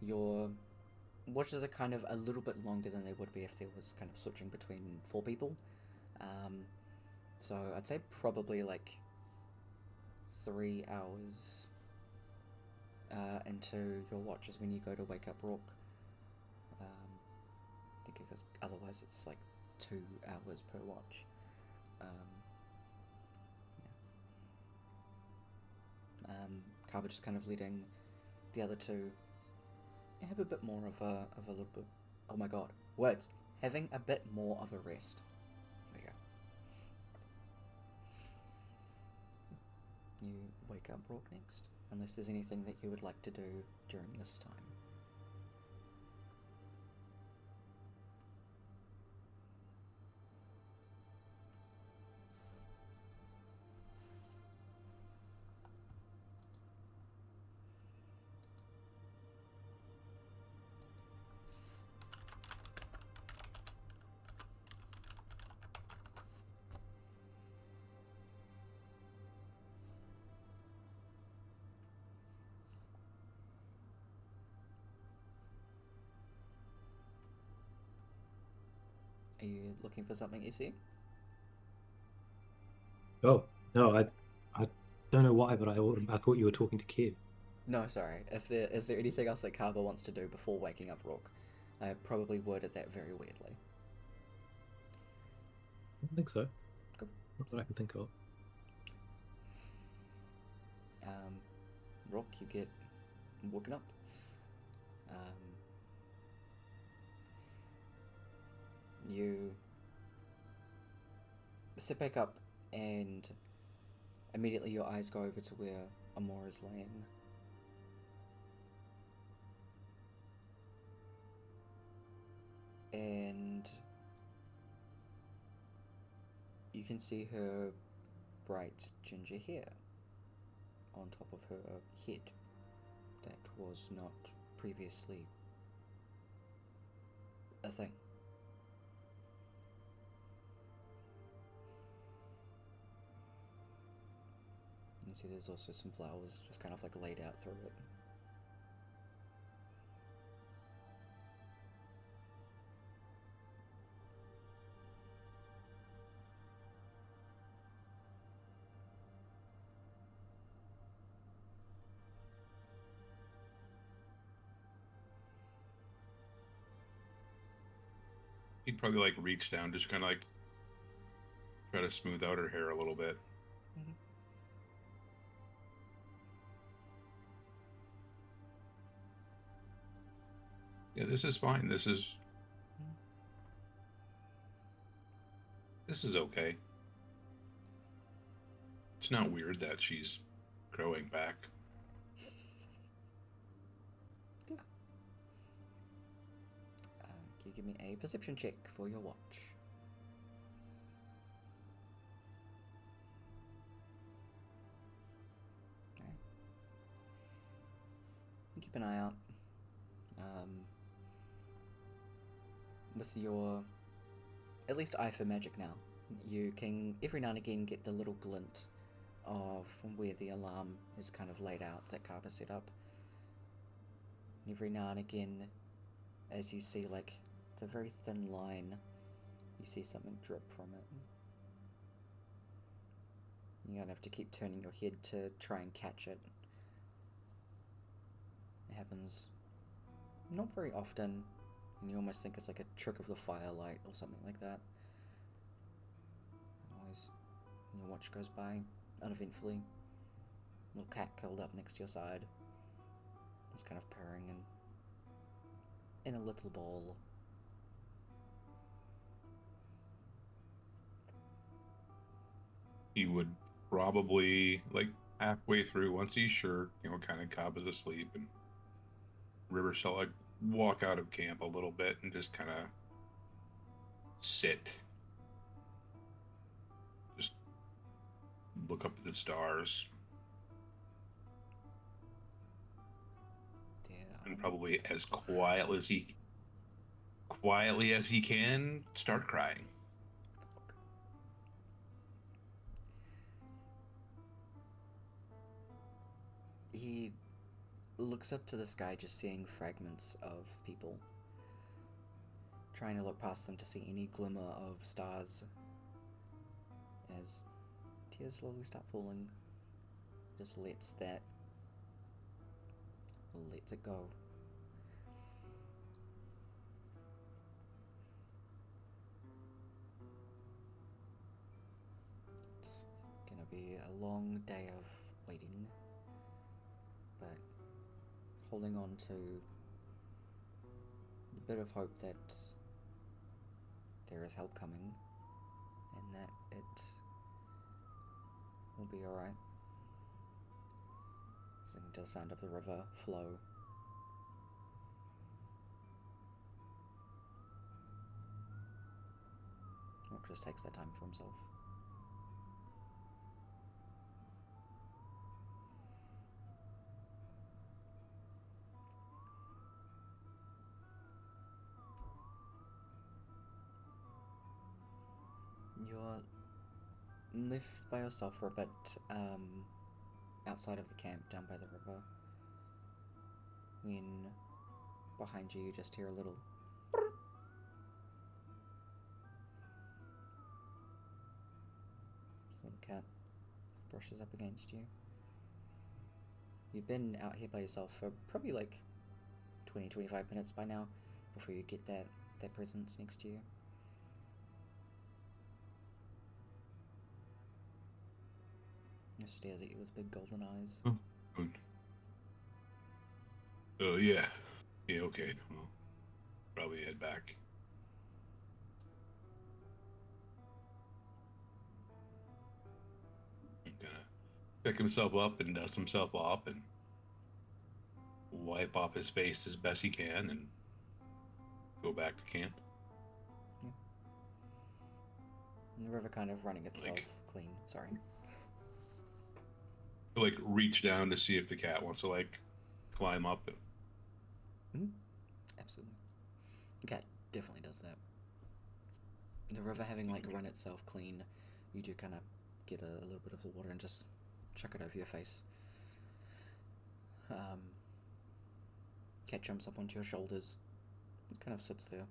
your watches are kind of a little bit longer than they would be if there was kind of switching between 4 people. So I'd say probably like 3 hours into your watches when you go to wake up Rourke. I think because otherwise it's like 2 hours per watch. Carver just kind of letting the other 2 have a bit more of a little bit. Oh my god, words! Having a bit more of a rest. There we go. You wake up Rourke next, unless there's anything that you would like to do during this time. Are you looking for something, Izzy? Oh no, I don't know why, but I thought you were talking to Kev. No, sorry. Is there anything else that Carver wants to do before waking up Rourke? I probably worded that very weirdly. I don't think so. Cool. Not that I can think of. Rourke, you get woken up. You sit back up and immediately your eyes go over to where Amor is laying. And you can see her bright ginger hair on top of her head that was not previously a thing. You see there's also some flowers just kind of like laid out through it. He'd probably like reach down, just kind of like try to smooth out her hair a little bit. Mm-hmm. Yeah, this is fine. This is okay. It's not weird that she's growing back. Yeah. Can you give me a perception check for your watch? Okay. Keep an eye out. With your at least eye for magic now, you can every now and again get the little glint of where the alarm is kind of laid out that Carver set up. And every now and again, as you see like the very thin line, you see something drip from it. You're gonna have to keep turning your head to try and catch it. It happens not very often, and you almost think it's like a trick of the firelight or something like that. Always, your watch goes by uneventfully. Little cat curled up next to your side. It's kind of purring and in a little ball. He would probably, like, halfway through, once he's sure, kind of Cobb is asleep, and River shall, like, walk out of camp a little bit and just kind of sit. Just look up at the stars, There and are probably no as stars. quietly as he can, start crying. He looks up to the sky, just seeing fragments of people, trying to look past them to see any glimmer of stars as tears slowly start falling. Just lets it go. It's gonna be a long day of waiting, but holding on to the bit of hope that there is help coming and that it will be alright. Listening to the sound of the river flow. Rock just takes that time for himself. You're left by yourself for a bit, outside of the camp, down by the river, when behind you just hear a little this little cat brushes up against you. You've been out here by yourself for probably like 20-25 minutes by now before you get that presence next to you. It stares at you with big golden eyes. Good. Oh, yeah. Yeah, okay. Well, probably head back. Gonna pick himself up and dust himself off and wipe off his face as best he can and go back to camp. And the river kind of running itself clean. Sorry. Like, reach down to see if the cat wants to, like, climb up. Absolutely. The cat definitely does that. The river having like run itself clean, you do kind of get a little bit of the water and just chuck it over your face. Cat jumps up onto your shoulders. It kind of sits there.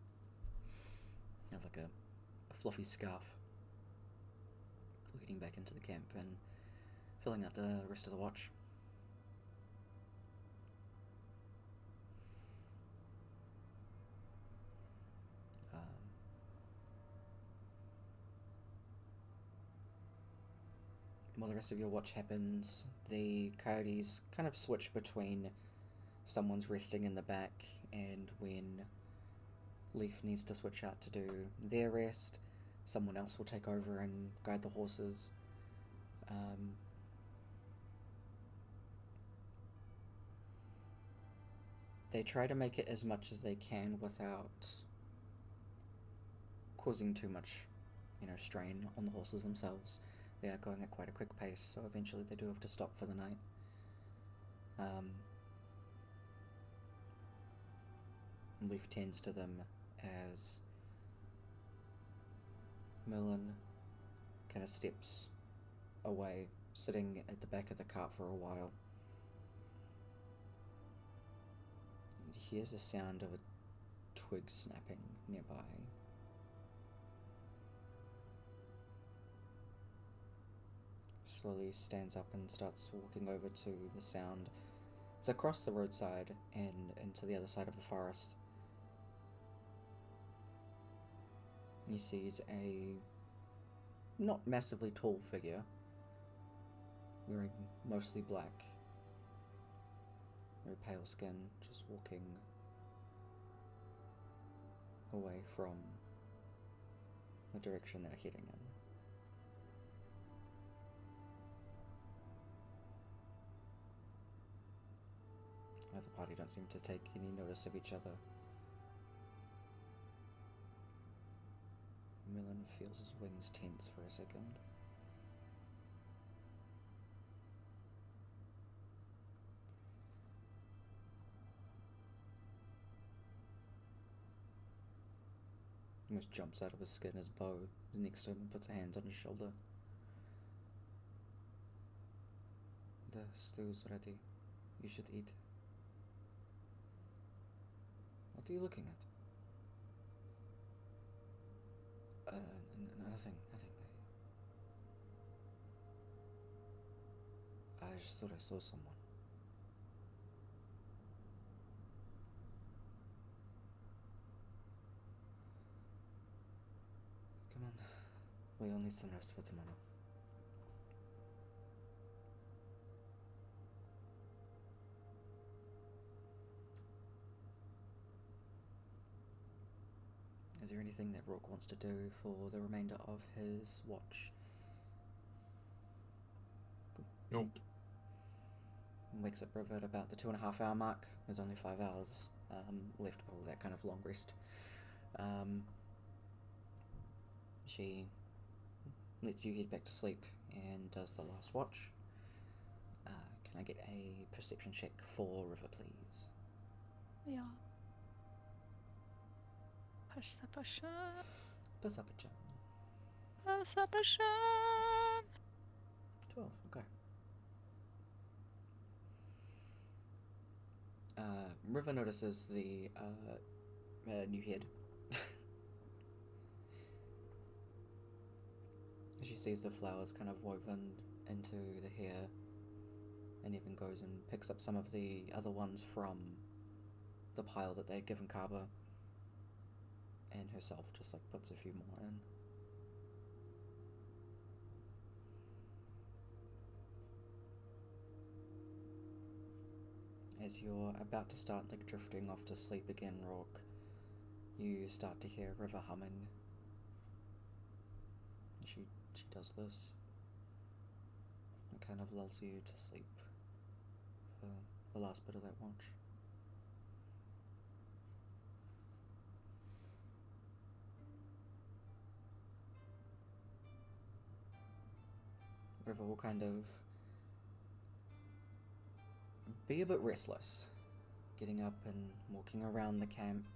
You have like a fluffy scarf. Leading back into the camp and filling out the rest of the watch. While the rest of your watch happens, the coyotes kind of switch between someone's resting in the back and when Leaf needs to switch out to do their rest, someone else will take over and guide the horses. They try to make it as much as they can without causing too much, strain on the horses themselves. They are going at quite a quick pace, so eventually they do have to stop for the night. Leaf tends to them as Merlin kind of steps away, sitting at the back of the cart for a while. And he hears the sound of a twig snapping nearby. Slowly stands up and starts walking over to the sound. It's across the roadside and into the other side of the forest. He sees a not massively tall figure, wearing mostly black, very pale skin, just walking away from the direction they're heading in. The party don't seem to take any notice of each other. Millen feels his wings tense for a second. Almost jumps out of his skin as Bo is next to him and puts a hand on his shoulder. The stew's ready. You should eat. What are you looking at? Nothing. I just thought I saw someone. Come on. We all need some rest for tomorrow. Is there anything that Rourke wants to do for the remainder of his watch? Nope. Wakes up River at about the 2.5 hour mark. There's only 5 hours left of all that kind of long rest. She lets you head back to sleep and does the last watch. Can I get a perception check for River, please? Yeah. Perception. Perception. 12, okay. River notices the new head. She sees the flowers kind of woven into the hair, and even goes and picks up some of the other ones from the pile that they'd given Kaba, and herself just like puts a few more in. As you're about to start like drifting off to sleep again, Rourke, you start to hear River humming. She does this. It kind of lulls you to sleep for the last bit of that watch. River will kind of be a bit restless, getting up and walking around the camp,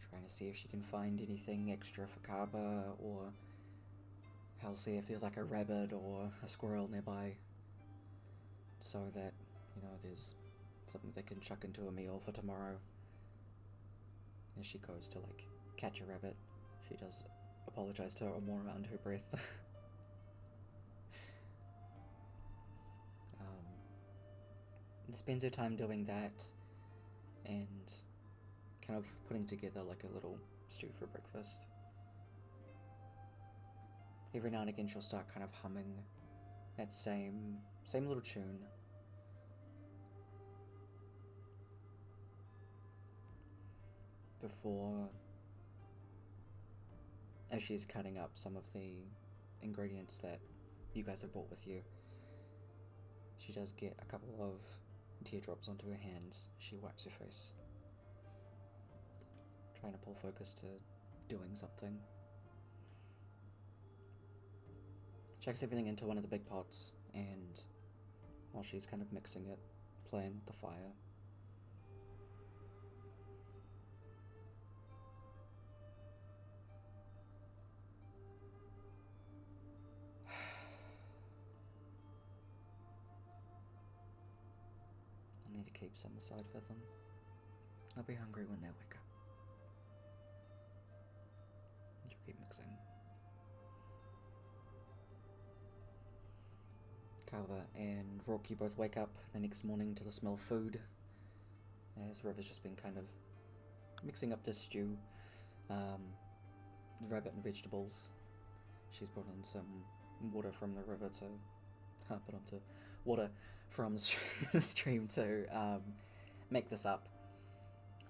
trying to see if she can find anything extra for Kaba, or hell, see if there's like a rabbit or a squirrel nearby, so that, you know, there's something they can chuck into a meal for tomorrow. As she goes to like catch a rabbit, she does apologize to Amora under her breath. Spends her time doing that and kind of putting together like a little stew for breakfast. Every now and again she'll start kind of humming that same little tune. Before, as she's cutting up some of the ingredients that you guys have brought with you, she does get a couple of teardrops onto her hands. She wipes her face, trying to pull focus to doing something. Checks everything into one of the big pots, and while she's kind of mixing it, playing with the fire, I need to keep some aside for them. I'll be hungry when they wake up. You keep mixing. Kava and Rourke, you both wake up the next morning to the smell of food, as River's just been kind of mixing up this stew. Rabbit and vegetables. She's brought in some water from the river to put onto water from the stream to make this up.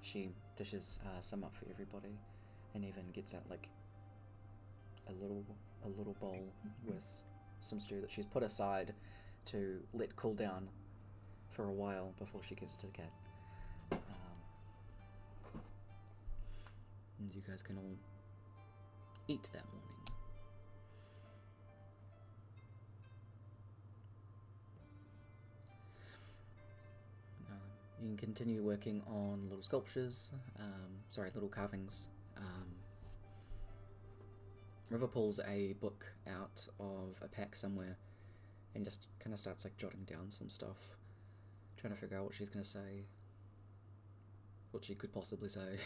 She dishes some up for everybody, and even gets out like a little bowl with some stew that she's put aside to let cool down for a while before she gives it to the cat. And you guys can all eat that morning. You can continue working on little sculptures, little carvings, River pulls a book out of a pack somewhere and just kind of starts like jotting down some stuff, trying to figure out what she's going to say, what she could possibly say.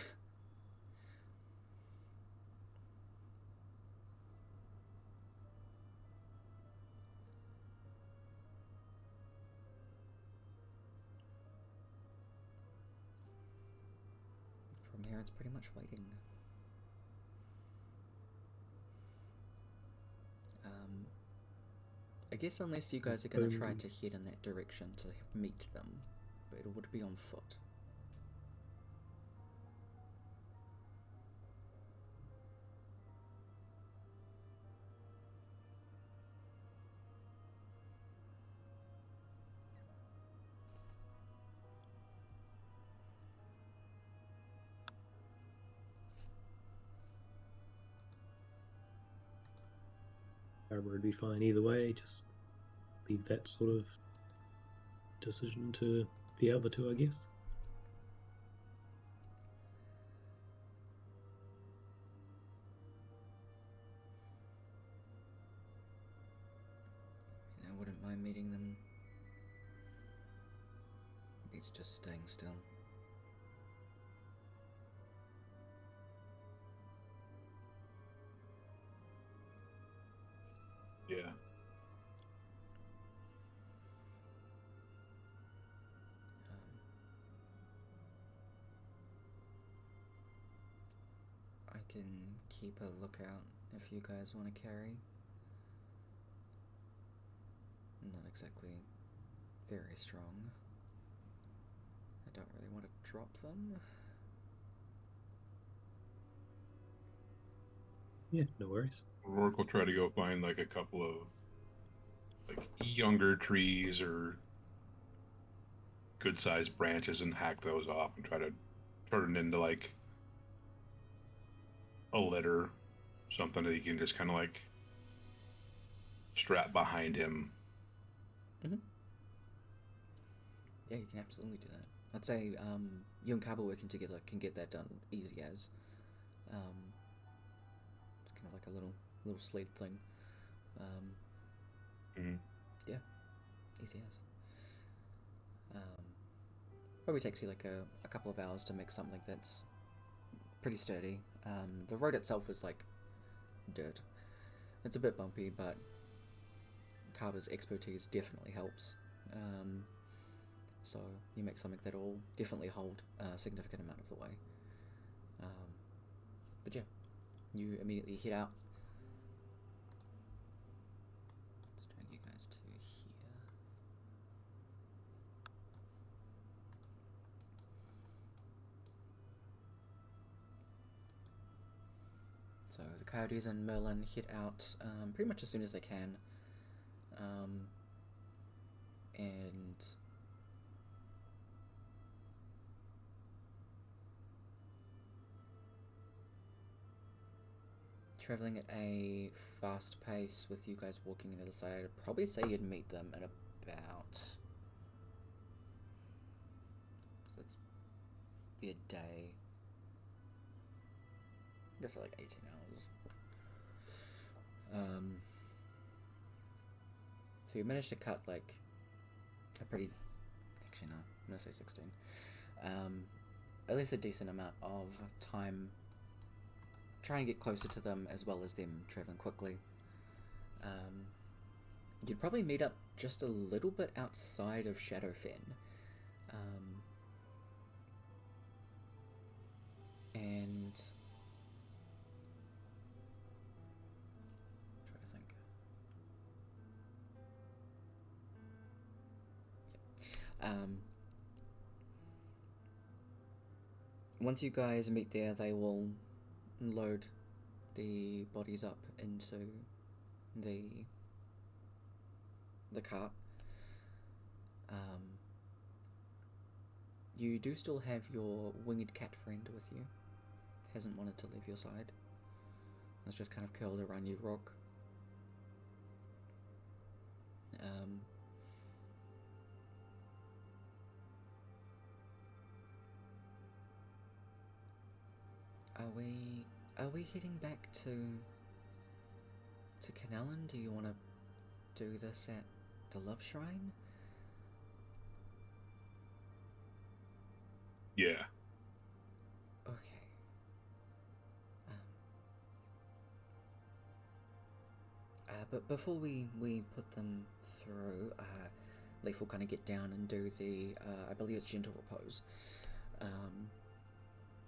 From here, it's pretty much waiting. I guess unless you guys are going to try to head in that direction to meet them, but it would be on foot. Would be fine either way, just leave that sort of decision to the other two, I guess. I wouldn't mind meeting them. He's just staying still. Yeah. I can keep a lookout if you guys want to carry. Not exactly very strong. I don't really want to drop them. Yeah, no worries. Rourke will try to go find like a couple of like younger trees or good sized branches and hack those off and try to turn it into like a litter, something that he can just kind of like strap behind him. Mm-hmm. Yeah, you can absolutely do that. I'd say you and Cabo working together can get that done easy as. It's kind of like a little sled thing. Yeah, easy as. Probably takes you like a couple of hours to make something that's pretty sturdy. The road itself is like dirt. It's a bit bumpy, but Carver's expertise definitely helps. So you make something that'll definitely hold a significant amount of the way. But yeah, you immediately head out. Let's drag you guys to here. So the Coyotes and Merlin head out pretty much as soon as they can. And traveling at a fast pace with you guys walking on the other side, I'd probably say you'd meet them in about... So it's be a day. I guess like 18 hours. So you managed to cut like a pretty... Actually no, I'm gonna say 16. At least a decent amount of time trying to get closer to them as well as them traveling quickly. You'd probably meet up just a little bit outside of Shadowfen. And try to think. Once you guys meet there, they will load the bodies up into the cart. You do still have your winged cat friend with you. Hasn't wanted to leave your side. It's just kind of curled around you, Rock. Are we heading back to To Canellan, do you want to do this at the Love Shrine? Yeah. Okay. But before we put them through, Leaf will kind of get down and do the, I believe it's gentle repose.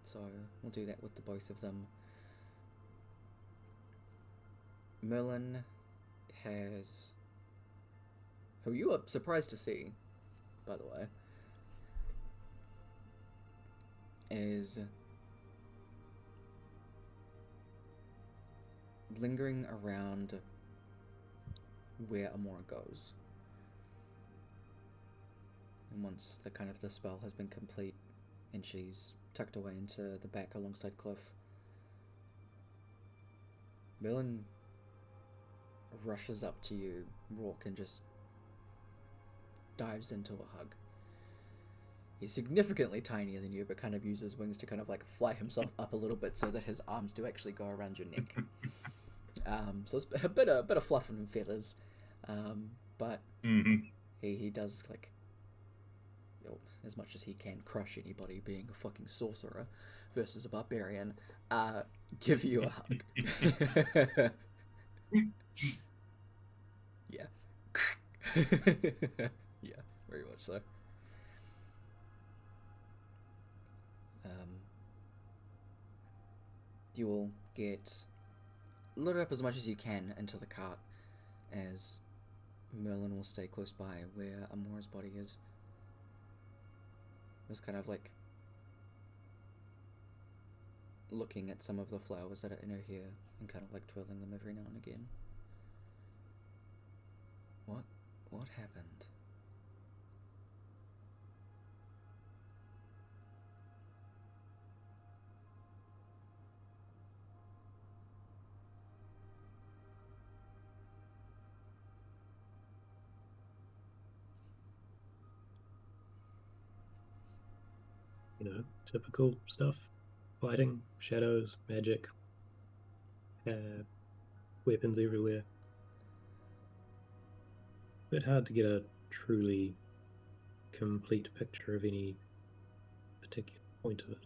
So we'll do that with the both of them. Merlin has, who you are surprised to see, by the way, is lingering around where Amora goes. And once the spell has been complete and she's tucked away into the back alongside Cliff, Merlin rushes up to you, Rourke, and just dives into a hug. He's significantly tinier than you, but kind of uses wings to kind of like fly himself up a little bit so that his arms do actually go around your neck. So it's a bit of fluff and feathers, but he does, like, you know, as much as he can crush anybody, being a fucking sorcerer versus a barbarian, give you a hug. Yeah. Yeah, very much so. You will get loaded up as much as you can into the cart, as Merlin will stay close by where Amora's body is. Just kind of like looking at some of the flowers that are in her hair and kind of like twirling them every now and again. What happened? You know, typical stuff. Fighting, shadows, magic, weapons everywhere. Bit hard to get a truly complete picture of any particular point of it.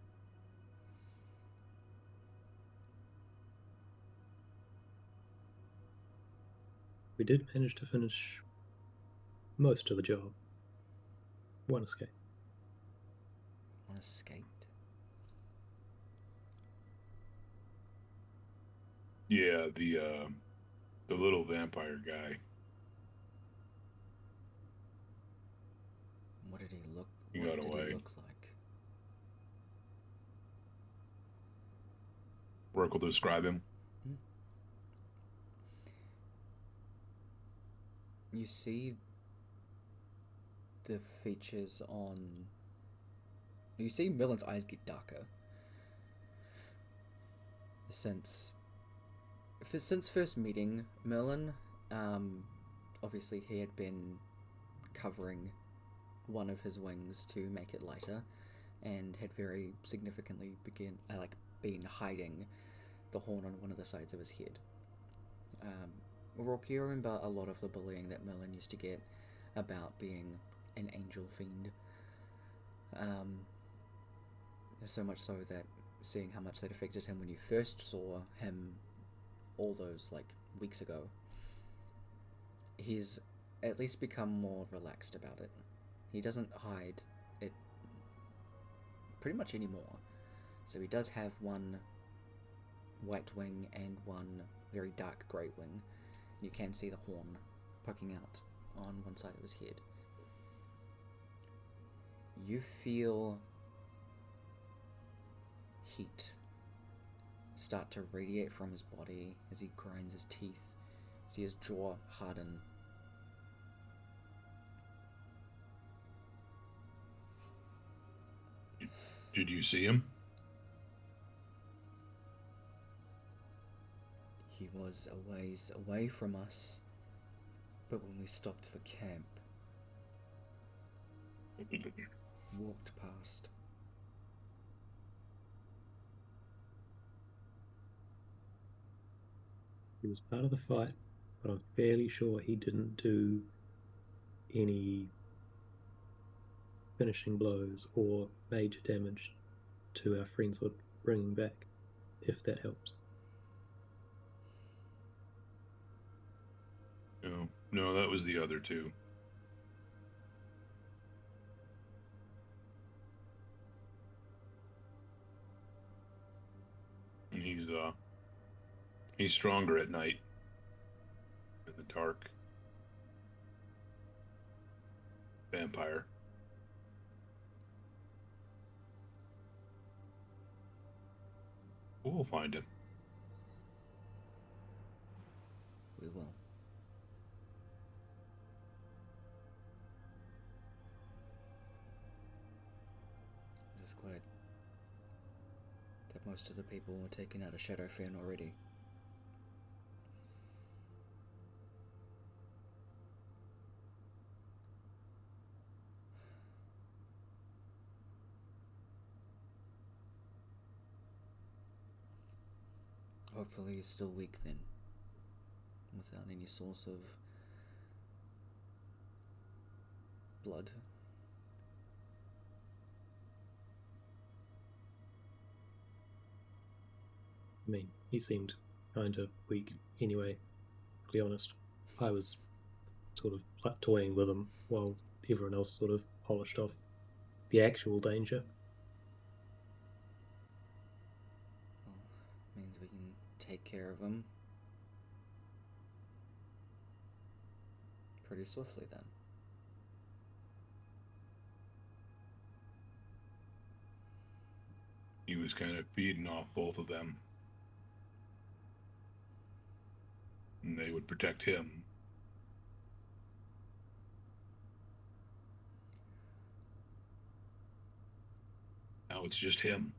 We did manage to finish most of the job. One escape. One escaped? Yeah, the little vampire guy. What did he look? He What got did away. he look like? Rourke will describe him. You see the features on... You see Merlin's eyes get darker. Since first meeting Merlin, obviously he had been covering one of his wings to make it lighter, and had very significantly been hiding the horn on one of the sides of his head. Rourke, you remember a lot of the bullying that Merlin used to get about being an angel fiend. So much so that, seeing how much that affected him when you first saw him all those, like, weeks ago, he's at least become more relaxed about it. He doesn't hide it pretty much anymore. So he does have one white wing and one very dark grey wing. You can see the horn poking out on one side of his head. You feel heat start to radiate from his body as he grinds his teeth, see his jaw harden. Did you see him? He was a ways away from us, but when we stopped for camp, walked past. He was part of the fight, but I'm fairly sure he didn't do any finishing blows or major damage to our friends we're bringing back, if that helps. No, that was the other two. And he's stronger at night, in the dark. Vampire. We'll find him. We will. I'm just glad that most of the people were taken out of Shadowfen already. Hopefully he's still weak then, without any source of blood. I mean, he seemed kind of weak anyway, to be honest. I was sort of like toying with him while everyone else sort of polished off the actual danger. Well, means we can take care of him pretty swiftly then. He was kind of feeding off both of them. And they would protect him. Now it's just him.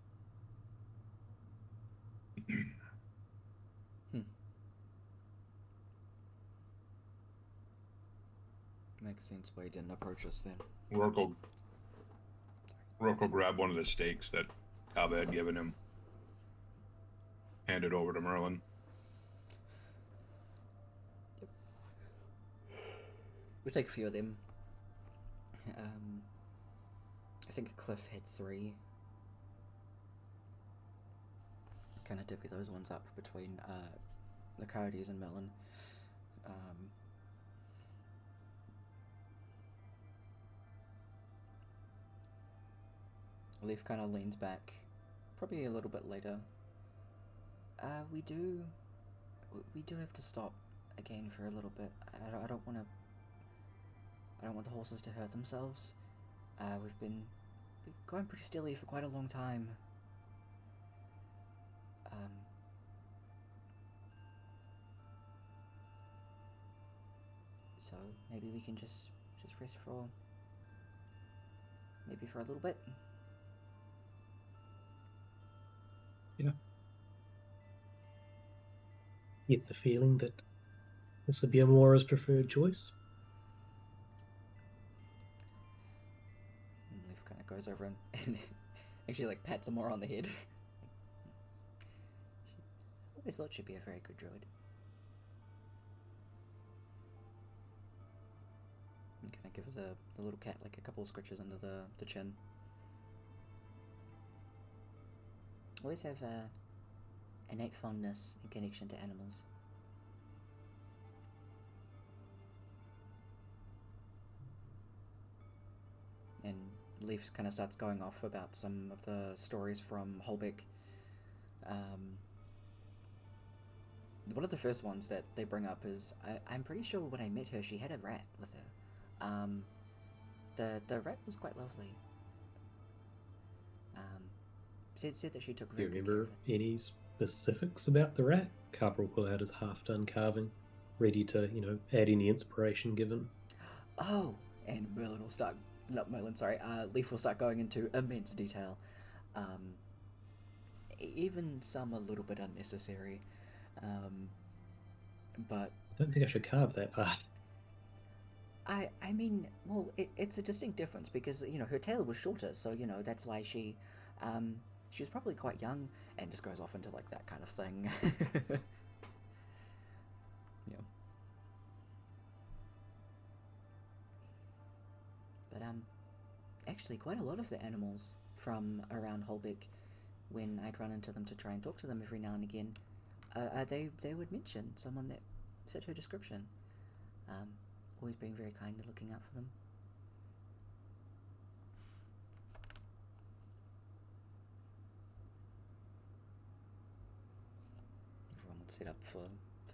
Makes sense why he didn't approach us then. Rourke will grab one of the stakes that Kava had given him. Hand it over to Merlin. Yep. We'll take a few of them. I think Cliff had 3. Kind of divvy those ones up between the Coyotes and Merlin. Leaf kind of leans back, probably a little bit later. We do have to stop again for a little bit. I don't want the horses to hurt themselves. We've been going pretty steadily for quite a long time. So maybe we can just rest for maybe for a little bit. Yeah. Get the feeling that this would be Amora's preferred choice. And Leaf kind of goes over and actually like pats Amora on the head. Always thought she'd be a very good druid. And kind of gives the little cat like a couple of scratches under the chin. Always have innate fondness and connection to animals. And Leaf kind of starts going off about some of the stories from Holbeck. One of the first ones that they bring up is, I'm pretty sure when I met her, she had a rat with her. The rat was quite lovely. Said that she took Do you very good care remember of it. any specifics about the rat? Carper will pull out his half-done carving, ready to, add any inspiration given. Oh, and Merlin will start. Not Merlin, sorry. Leaf will start going into immense detail. Even some a little bit unnecessary. But I don't think I should carve that part. I mean, well, it's a distinct difference because her tail was shorter, so that's why she was probably quite young, and just goes off into like that kind of thing. But actually, quite a lot of the animals from around Holbeck, when I'd run into them to try and talk to them every now and again, they would mention someone that fit her description. Always being very kind and looking out for them. Everyone would set up for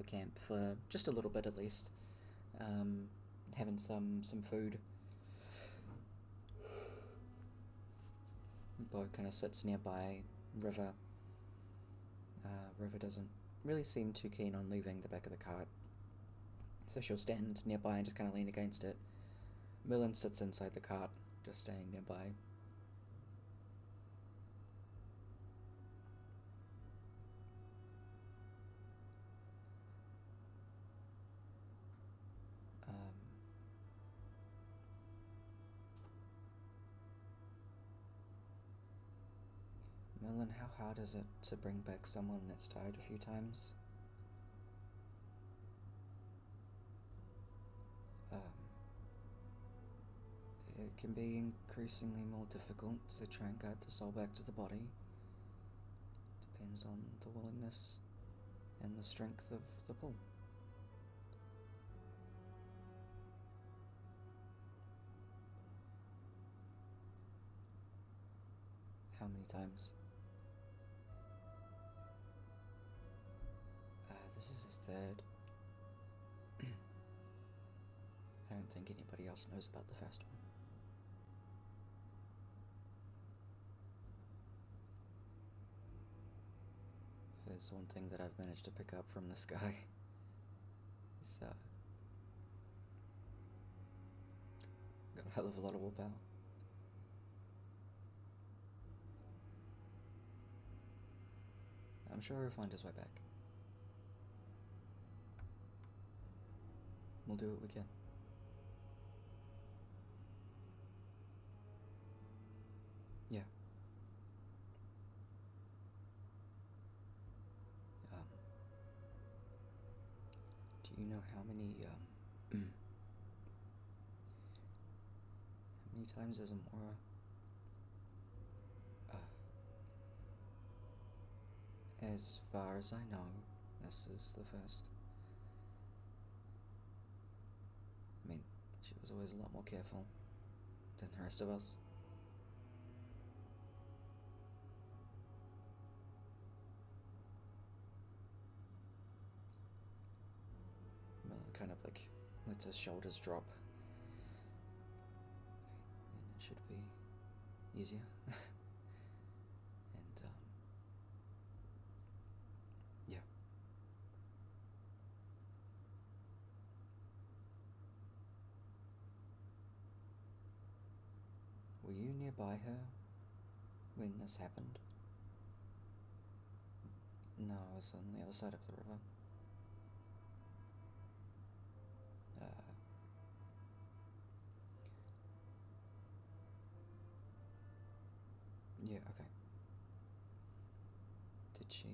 camp for just a little bit at least. Having some food. Bo kind of sits nearby River. River doesn't really seem too keen on leaving the back of the cart, so she'll stand nearby and just kind of lean against it. Merlin sits inside the cart, just staying nearby. Merlin, how hard is it to bring back someone that's died a few times? It can be increasingly more difficult to try and guide the soul back to the body. Depends on the willingness and the strength of the pull. How many times? This is his third. I don't think anybody else knows about the first one. If there's one thing that I've managed to pick up from this guy, he's got a hell of a lot of willpower. I'm sure he'll find his way back. We'll do what we can. Yeah. Do you know how many times is Amora as far as I know, this is the first. I mean, she was always a lot more careful than the rest of us. Melon kind of like lets his shoulders drop. Okay, then it should be easier. And yeah. Were you nearby her when this happened? No, I was on the other side of the river. Yeah, okay. Did she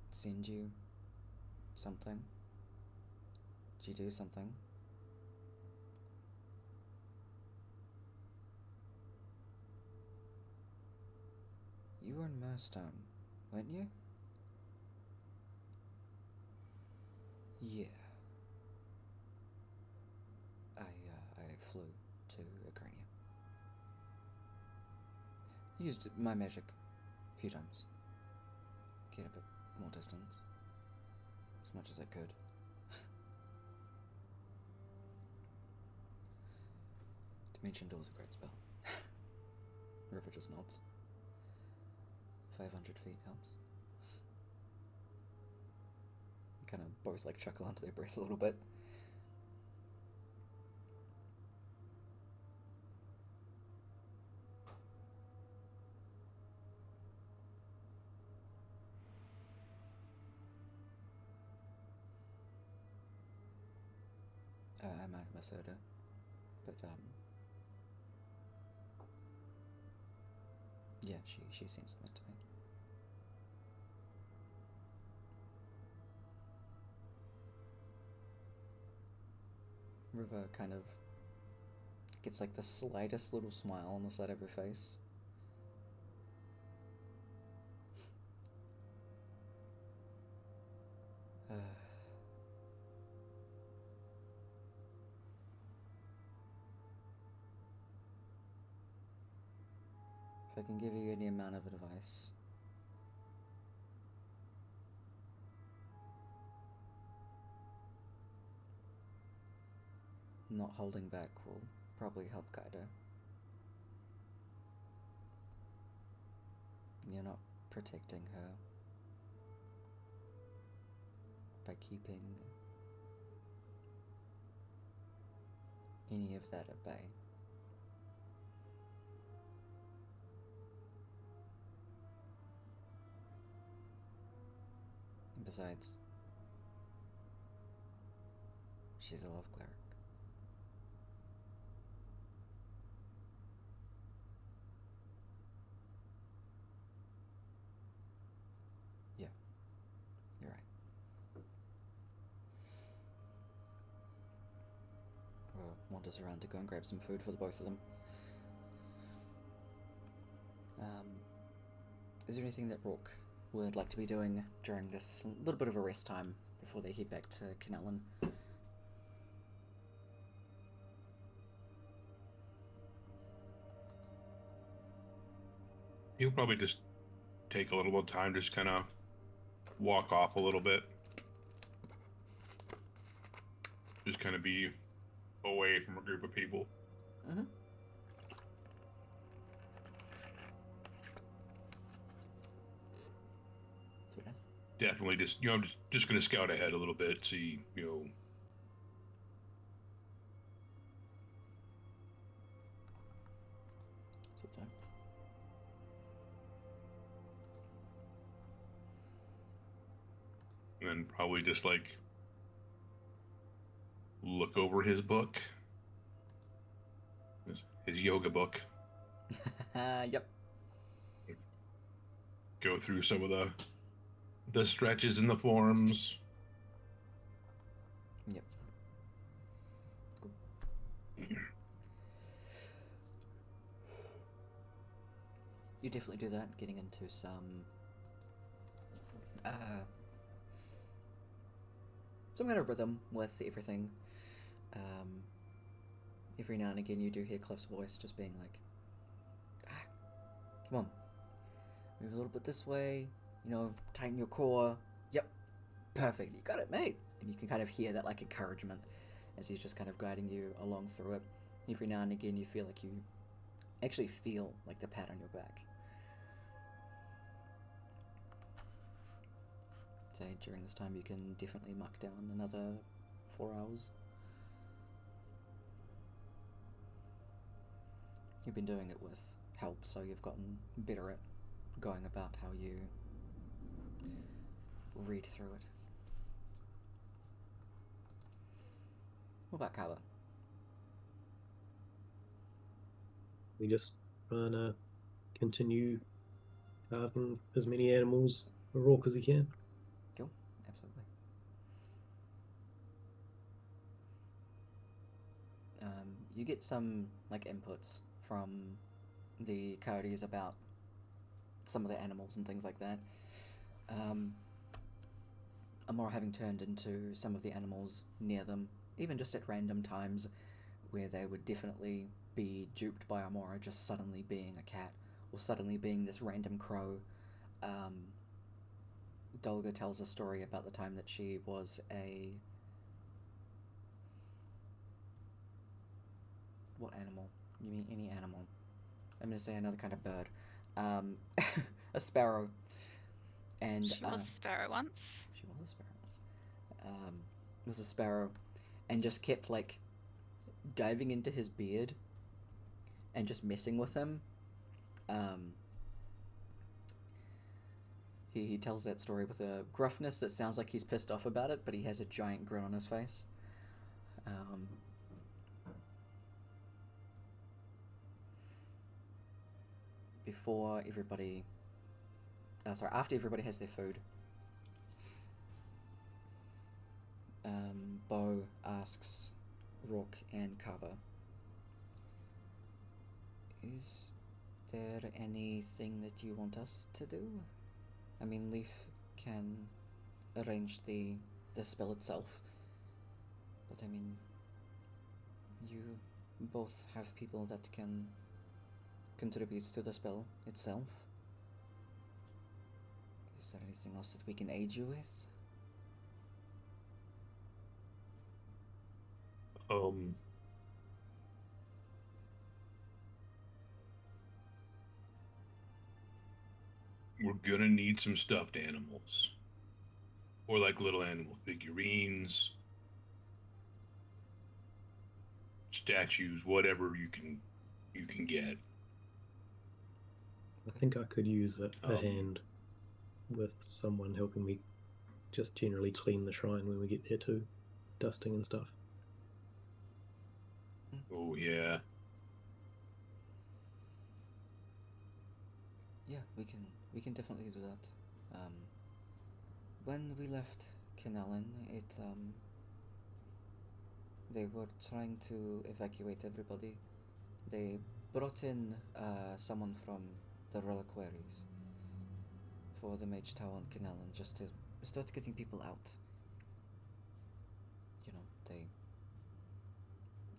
send you something? Did she do something? You were in Murstone, weren't you? Yeah. I flew to Ukraine. Used my magic a few times. Get a bit more distance. As much as I could. Dimension Door's a great spell. River just nods. 500 feet helps. Kind of both like chuckle onto their breath a little bit. I might have misheard her, but yeah, she sent something to me. River kind of gets like the slightest little smile on the side of her face. If I can give you any amount of advice, not holding back will probably help guide her. You're not protecting her by keeping any of that at bay. And besides, she's a love cleric. Yeah, you're right. Wanders around to go and grab some food for the both of them. Is there anything that Rourke would like to be doing during this little bit of a rest time before they head back to Canellan? He'll probably just take a little bit of time, just kind of walk off a little bit. Just kind of be away from a group of people. Mm-hmm. Definitely just, just going to scout ahead a little bit, see, and then probably just like look over his book, his yoga book. Yep. Go through some of the stretches and the forms. Yep. Cool. You definitely do that, getting into some kind of rhythm with everything. Every now and again you do hear Cliff's voice just being like, come on, move a little bit this way, tighten your core. Yep, perfect, you got it, mate. And you can kind of hear that like encouragement as he's just kind of guiding you along through it. Every now and again you feel like you actually feel like the pat on your back. Say during this time you can definitely mark down another 4 hours. You've been doing it with help, so you've gotten better at going about how you read through it. What about Kava? We just trying to continue carving as many animals for Rourke as he can. Cool, absolutely. You get some like inputs from the coyotes about some of the animals and things like that. Amora having turned into some of the animals near them, even just at random times where they would definitely be duped by Amora just suddenly being a cat or suddenly being this random crow. Dolga tells a story about the time that she was a... What animal? Give me any animal. I'm going to say another kind of bird. A sparrow. And she was a sparrow once. She was a sparrow once. Was a sparrow, and just kept like diving into his beard and just messing with him. He tells that story with a gruffness that sounds like he's pissed off about it, but he has a giant grin on his face. Before everybody... after everybody has their food, Bo asks Rourke and Kava, Is there anything that you want us to do? I mean, Leaf can arrange the spell itself, but I mean, you both have people that can contribute to the spell itself. Is there anything else that we can aid you with? We're gonna need some stuffed animals. Or like little animal figurines, statues, whatever you can get. I think I could use a Um, hand with someone helping me just generally clean the shrine when we get there too. Dusting and stuff. Oh yeah. Yeah, we can definitely do that. When we left Kenallen, they were trying to evacuate everybody. They brought in someone from the reliquaries for the Mage Tower in Kenallen just to start getting people out. You know, they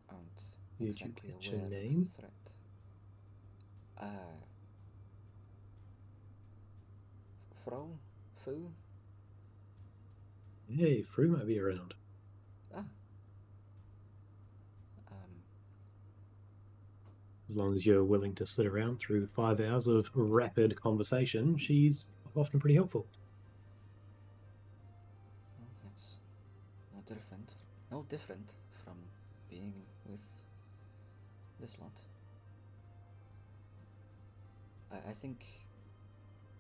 aren't Did you exactly catch aware a of name? the threat. Fro? Fu? Hey, Fru might be around. Ah. Um, As long as you're willing to sit around through 5 hours of rapid conversation, she's often pretty helpful. well, that's no different from being with this lot. I think,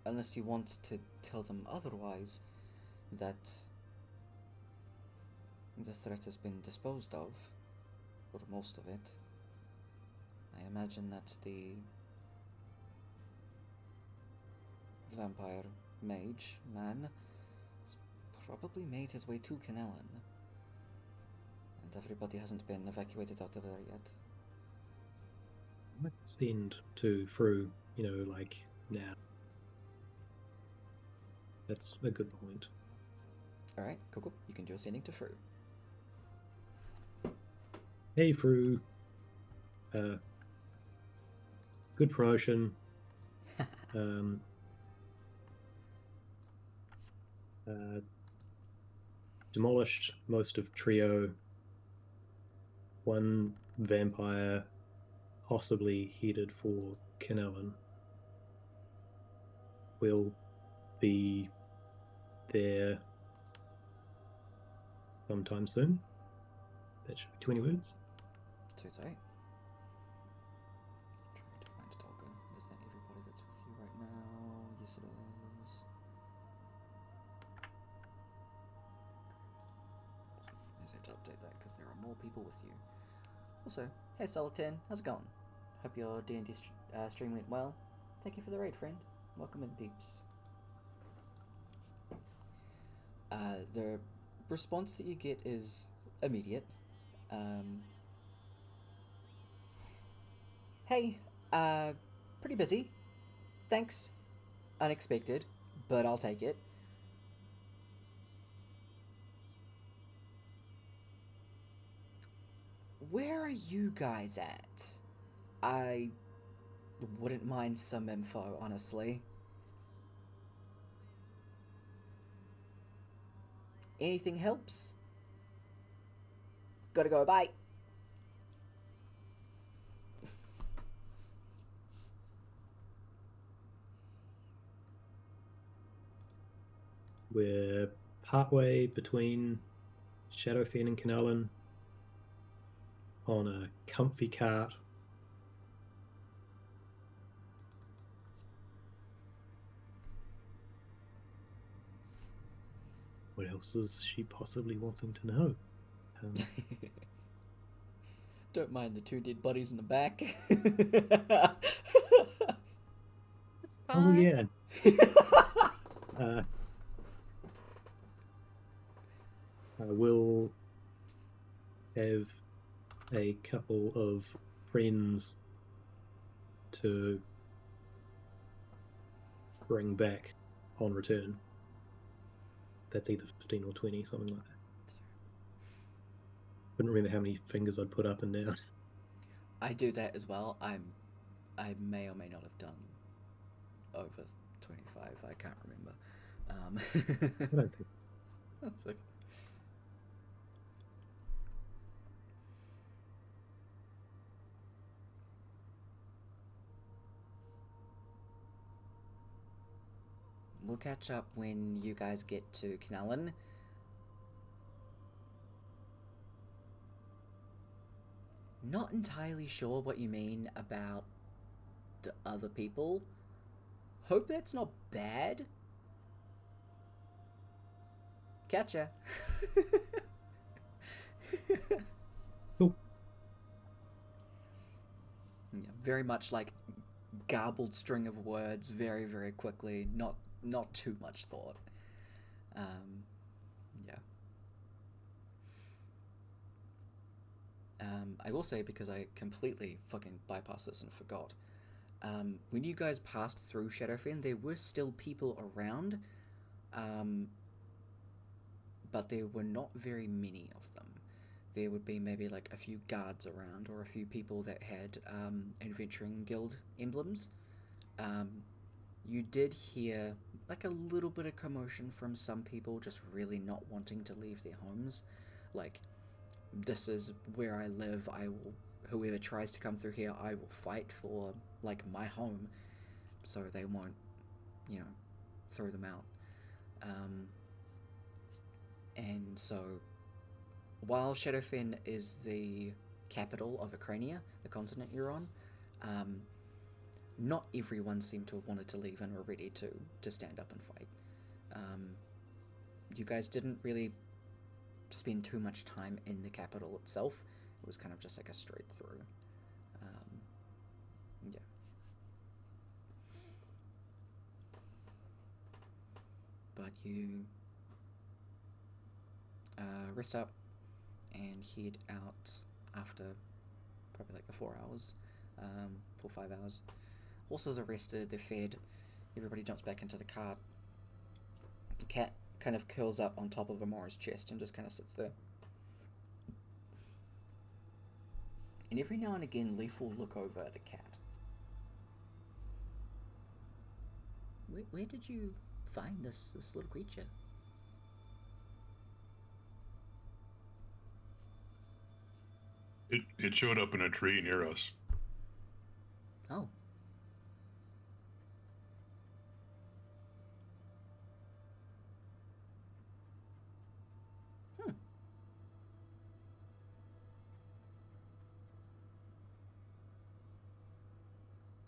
unless you want to tell them otherwise, that the threat has been disposed of, or most of it. I imagine that the vampire mage man has probably made his way to Kenallen, and everybody hasn't been evacuated out of there yet. I might send to Fru, like now. That's a good point. Alright, cool. You can do a sending to Fru. Hey, Fru. Good promotion. Demolished most of Trio. One vampire possibly headed for Kenallen. We'll be there sometime soon. That should be 20 words. Too tight. Trying to find a Tolga. Is that everybody that's with you right now? Yes, it is. I just have to update that because there are more people with you. Also, hey Solid10, how's it going? Hope your D&D stream went well. Thank you for the raid, friend. Welcome in, peeps. The response that you get is immediate. Hey, pretty busy. Thanks. Unexpected, but I'll take it. Where are you guys at? I wouldn't mind some info, honestly. Anything helps? Gotta go, bye. We're partway between Shadowfen and Kenallen on a comfy cart. What else is she possibly wanting to know? Don't mind the two dead bodies in the back. It's Oh fine. yeah. I will have a couple of friends to bring back on return. That's either 15 or 20, something like that. Couldn't remember how many fingers I'd put up and down. I do that as well. I may or may not have done over 25. I can't remember. I don't think. That's like, we'll catch up when you guys get to Canallan. Not entirely sure what you mean about the other people. Hope that's not bad. Catcha. Cool. Yeah, very much like garbled string of words, very, very quickly. Not too much thought. Yeah. I will say, because I completely fucking bypassed this and forgot, when you guys passed through Shadowfen, there were still people around, but there were not very many of them. There would be maybe like a few guards around, or a few people that had adventuring guild emblems. You did hear like a little bit of commotion from some people just really not wanting to leave their homes. Like, this is where I live, whoever tries to come through here, I will fight for, like, my home, so they won't, throw them out. And so, while Shadowfen is the capital of Acrania, the continent you're on, not everyone seemed to have wanted to leave and were ready to stand up and fight. You guys didn't really spend too much time in the capital itself. It was kind of just like a straight through. Yeah. But you rest up and head out after probably like the 4 hours, 4-5 hours. Horses are rested, they're fed, everybody jumps back into the cart. The cat kind of curls up on top of Amora's chest and just kind of sits there. And every now and again, Leaf will look over at the cat. Where did you find this little creature? It showed up in a tree near us. Oh.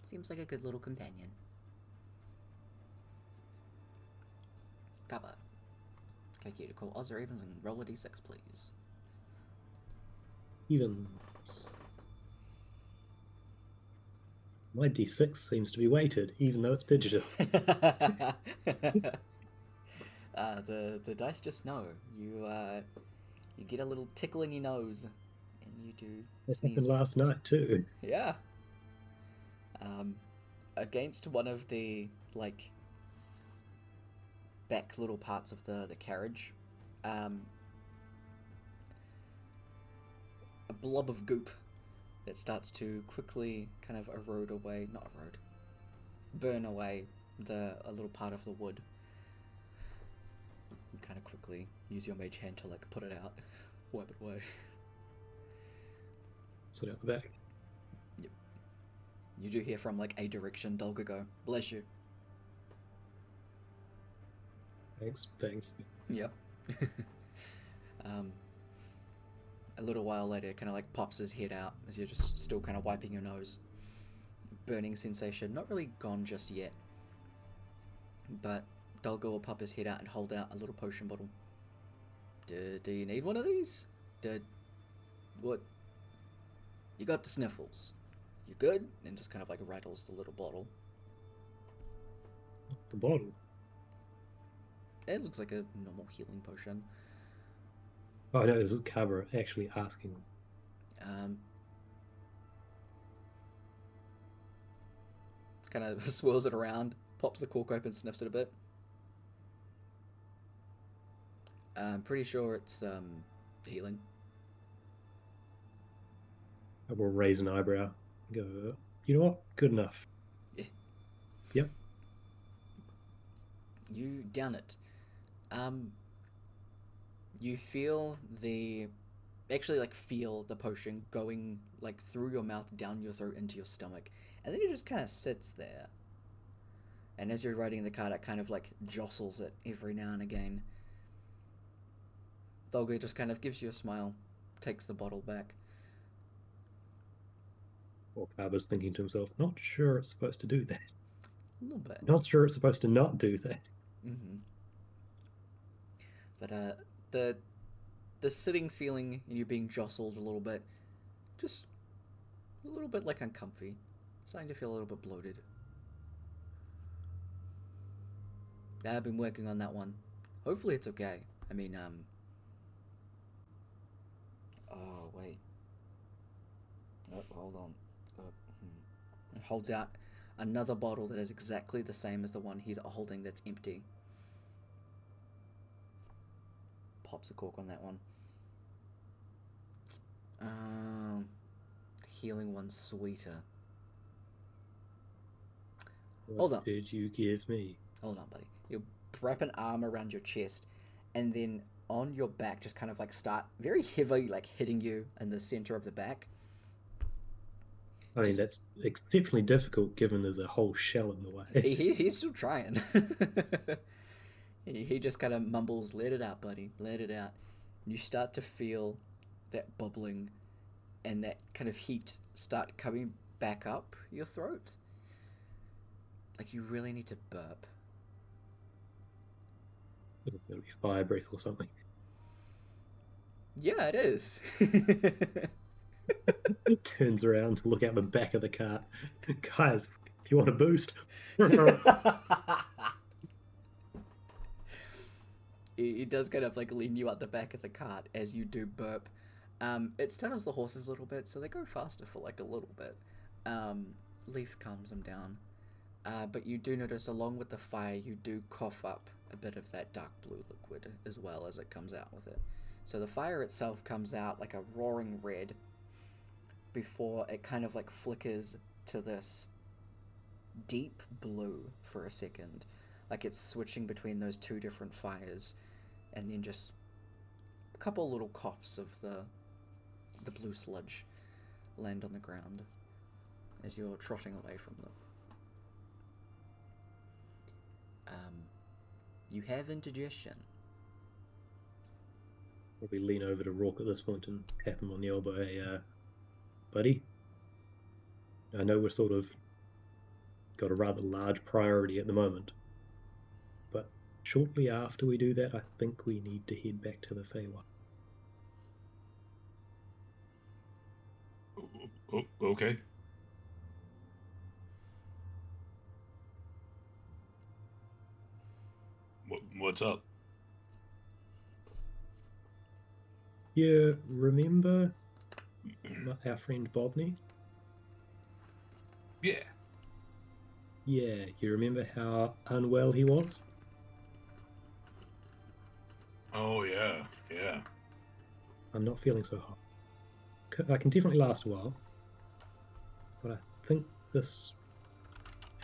Seems like a good little companion. Kappa. Click here to call odds or evens and roll a d6, please. Even my d6 seems to be weighted, even though it's digital. The dice just know. You get a little tickle in your nose, and you do It sneeze. happened last night too. Yeah. Against one of the, like, back little parts of the carriage, a blob of goop that starts to quickly kind of burn away a little part of the wood. You kind of quickly use your mage hand to, like, put it out, wipe it away. Sit out the back. You do hear from, like, a direction, Dolga go, bless you. Thanks. Yep. A little while later, kind of like pops his head out as you're just still kind of wiping your nose. Burning sensation, not really gone just yet. But Dolga will pop his head out and hold out a little potion bottle. Do you need one of these? What? You got the sniffles. You good? And just kind of like rattles the little bottle. What's the bottle? It looks like a normal healing potion. Oh no, this is cover actually asking. kind of swirls it around, pops the cork open, sniffs it a bit. I'm pretty sure it's healing. I will raise an eyebrow. Go, you know what? Good enough. Yeah. Yep. You down it. You feel feel the potion going like through your mouth, down your throat, into your stomach, and then it just kind of sits there. And as you're writing the card, it kind of like jostles it every now and again. Dolga just kind of gives you a smile, takes the bottle back. Orkaba's thinking to himself, not sure it's supposed to do that. A little bit. Not sure it's supposed to not do that. Mm-hmm. But the sitting feeling and you being jostled a little bit, just a little bit like uncomfy, starting to feel a little bit bloated. I've been working on that one. Hopefully it's okay. I mean, oh wait. Oh, hold on. It holds out another bottle that is exactly the same as the one he's holding that's empty. Pops a cork on that one. The healing one's sweeter. Hold on. What did you give me? Hold on, buddy. You wrap an arm around your chest, and then on your back, just kind of like start very heavily, like hitting you in the center of the back. I mean, that's exceptionally difficult given there's a whole shell in the way. He's still trying. He just kind of mumbles, "Let it out, buddy. Let it out." And you start to feel that bubbling and that kind of heat start coming back up your throat. Like you really need to burp. It's going to be fire breath or something. Yeah, it is. Turns around to look out the back of the cart. Guys, if you want a boost. He does kind of like lean you out the back of the cart as you do burp. It stutters the horses a little bit, so they go faster for like a little bit. Leaf calms them down. But you do notice along with the fire, you do cough up a bit of that dark blue liquid as well as it comes out with it. So the fire itself comes out like a roaring red before it kind of like flickers to this deep blue for a second. Like it's switching between those two different fires, and then just a couple little coughs of the blue sludge land on the ground as you're trotting away from them. You have indigestion. Probably lean over to Rourke at this point and tap him on the elbow. Hey, buddy, I know we're sort of got a rather large priority at the moment, but shortly after we do that, I think we need to head back to the Feywild. Okay. What's up? You remember our friend Bobney? Yeah. Yeah, you remember how unwell he was? Oh, yeah. Yeah. I'm not feeling so hot. I can definitely last a while, but I think this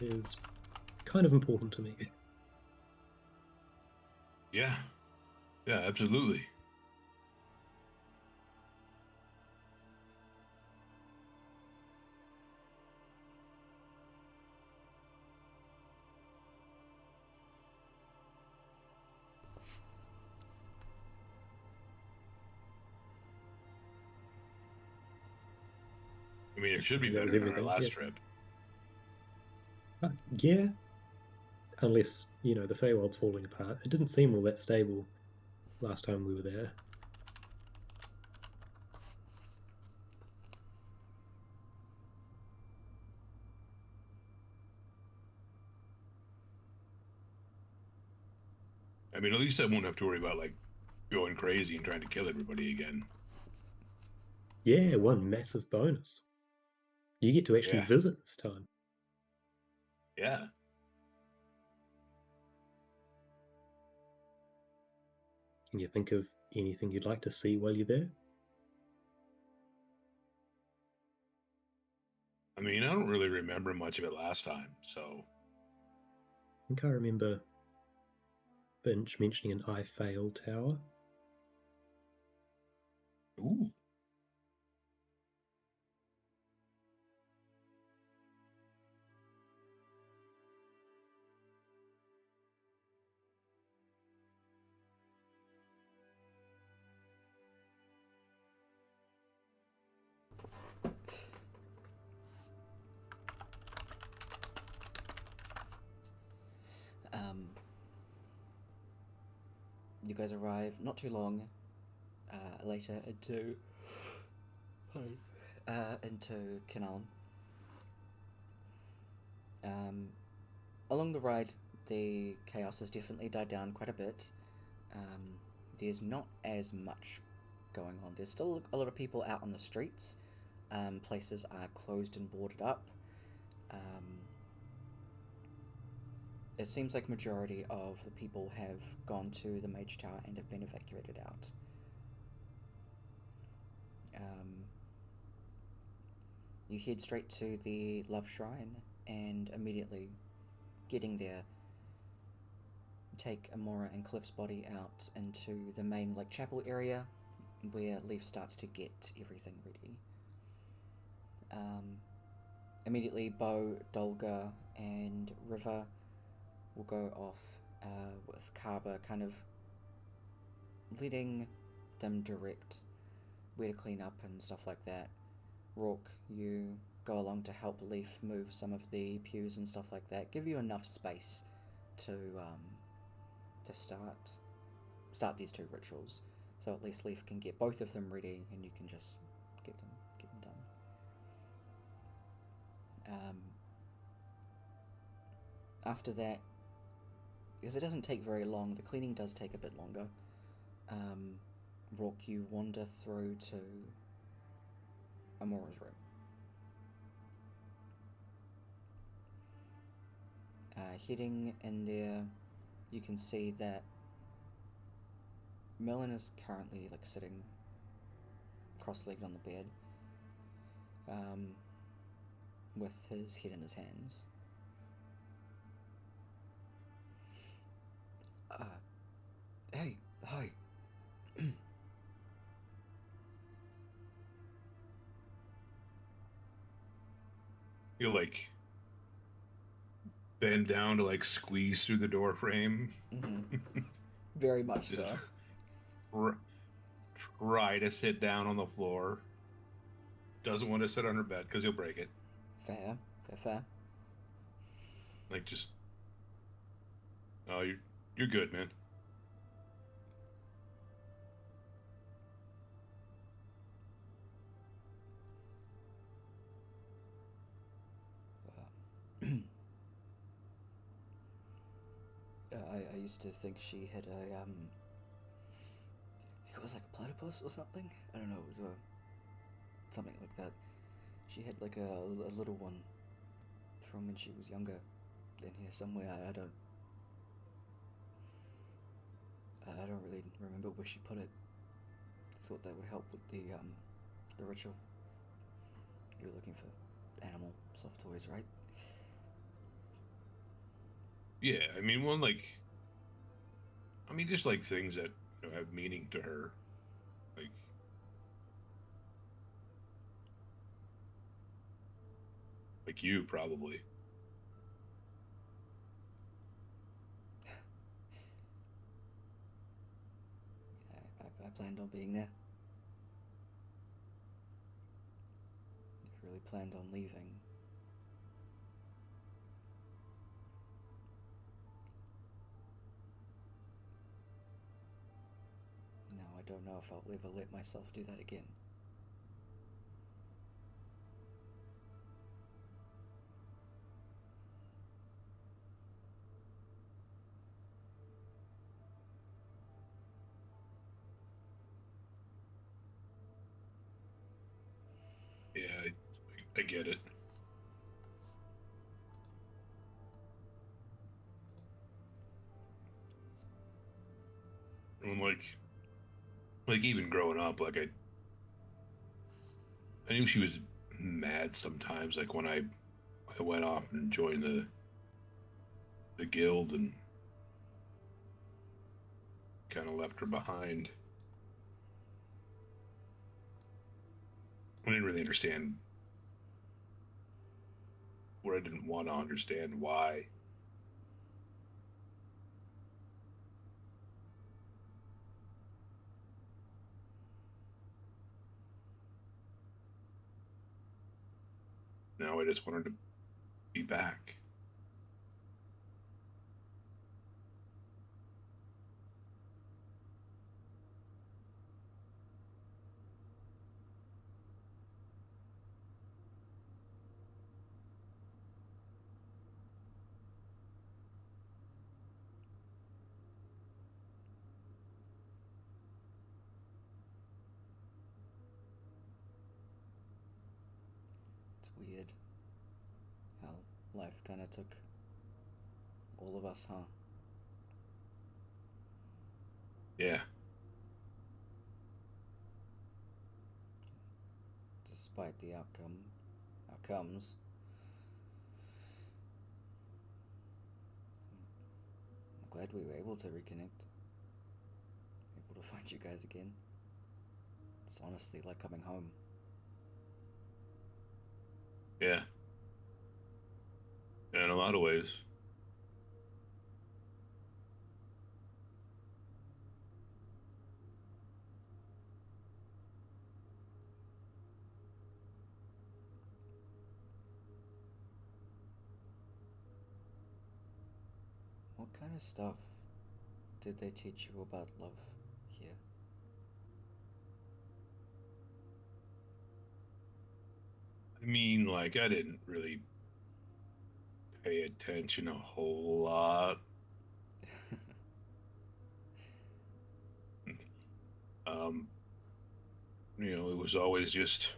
is kind of important to me. Yeah. Yeah, absolutely. I mean, it should be That was better than our everything, last yeah. trip. Yeah, unless, you know, the Feywild's falling apart. It didn't seem all that stable last time we were there. I mean, at least I won't have to worry about, like, going crazy and trying to kill everybody again. Yeah, one massive bonus. You get to actually Yeah. visit this time. Yeah. Can you think of anything you'd like to see while you're there? I mean, I don't really remember much of it last time, so I think I remember Finch mentioning an I fail tower. ooh. You guys arrive not too long later into Canal. Along the ride, the chaos has definitely died down quite a bit. There's not as much going on. There's still a lot of people out on the streets. Places are closed and boarded up. It seems like majority of the people have gone to the Mage Tower and have been evacuated out. You head straight to the Love Shrine, and immediately getting there, take Amora and Cliff's body out into the main chapel area, where Leaf starts to get everything ready. Immediately, Bo, Dolga, and River will go off with Kaba kind of letting them direct where to clean up and stuff like that. Rourke, you go along to help Leaf move some of the pews and stuff like that. Give you enough space to start these two rituals, so at least Leaf can get both of them ready, and you can just get them done. After that, because it doesn't take very long, the cleaning does take a bit longer. Rourke, you wander through to Amora's room. Heading in there, you can see that Merlin is currently sitting cross-legged on the bed, with his head in his hands. Hey, hi. You bend down to squeeze through the door frame. Mm-hmm. Very much so. Try to sit down on the floor. Doesn't want to sit on her bed because you'll break it. Fair. Just, oh, you're good, man. I used to think she had a I think it was a platypus or something. I don't know. It was something like that. She had a little one from when she was younger. In here somewhere. I don't really remember where she put it. I thought that would help with the ritual. You were looking for animal soft toys, right? Yeah, I mean, just things that have meaning to her, like you probably. I planned on being there. I've really planned on leaving. No, I don't know if I'll ever let myself do that again. Yeah, I get it. And like even growing up, like I knew she was mad sometimes. Like when I went off and joined the guild and kind of left her behind. I didn't really understand, or I didn't want to understand why. Now I just wanted to be back. It's weird how life kind of took all of us, huh? Yeah. Despite the outcomes. I'm glad we were able to reconnect. Able to find you guys again. It's honestly like coming home. Yeah. In a lot of ways. What kind of stuff did they teach you about love here? I mean, like, I didn't really pay attention a whole lot. Um, it was always just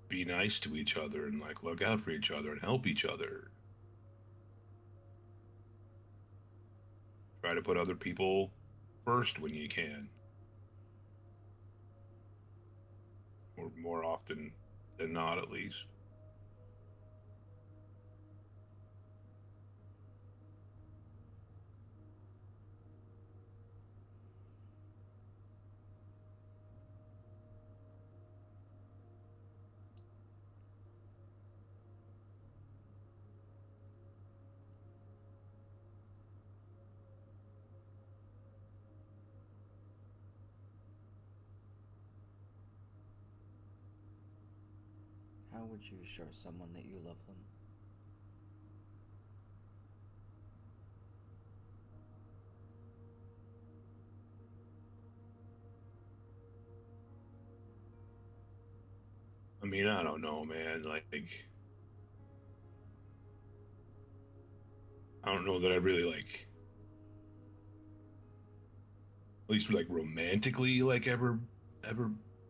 be nice to each other and like look out for each other and help each other. Try to put other people first when you can, or more often than not, at least. How would you show someone that you love them? I mean, I don't know, man. Like, I don't know that I really like, at least like romantically, like ever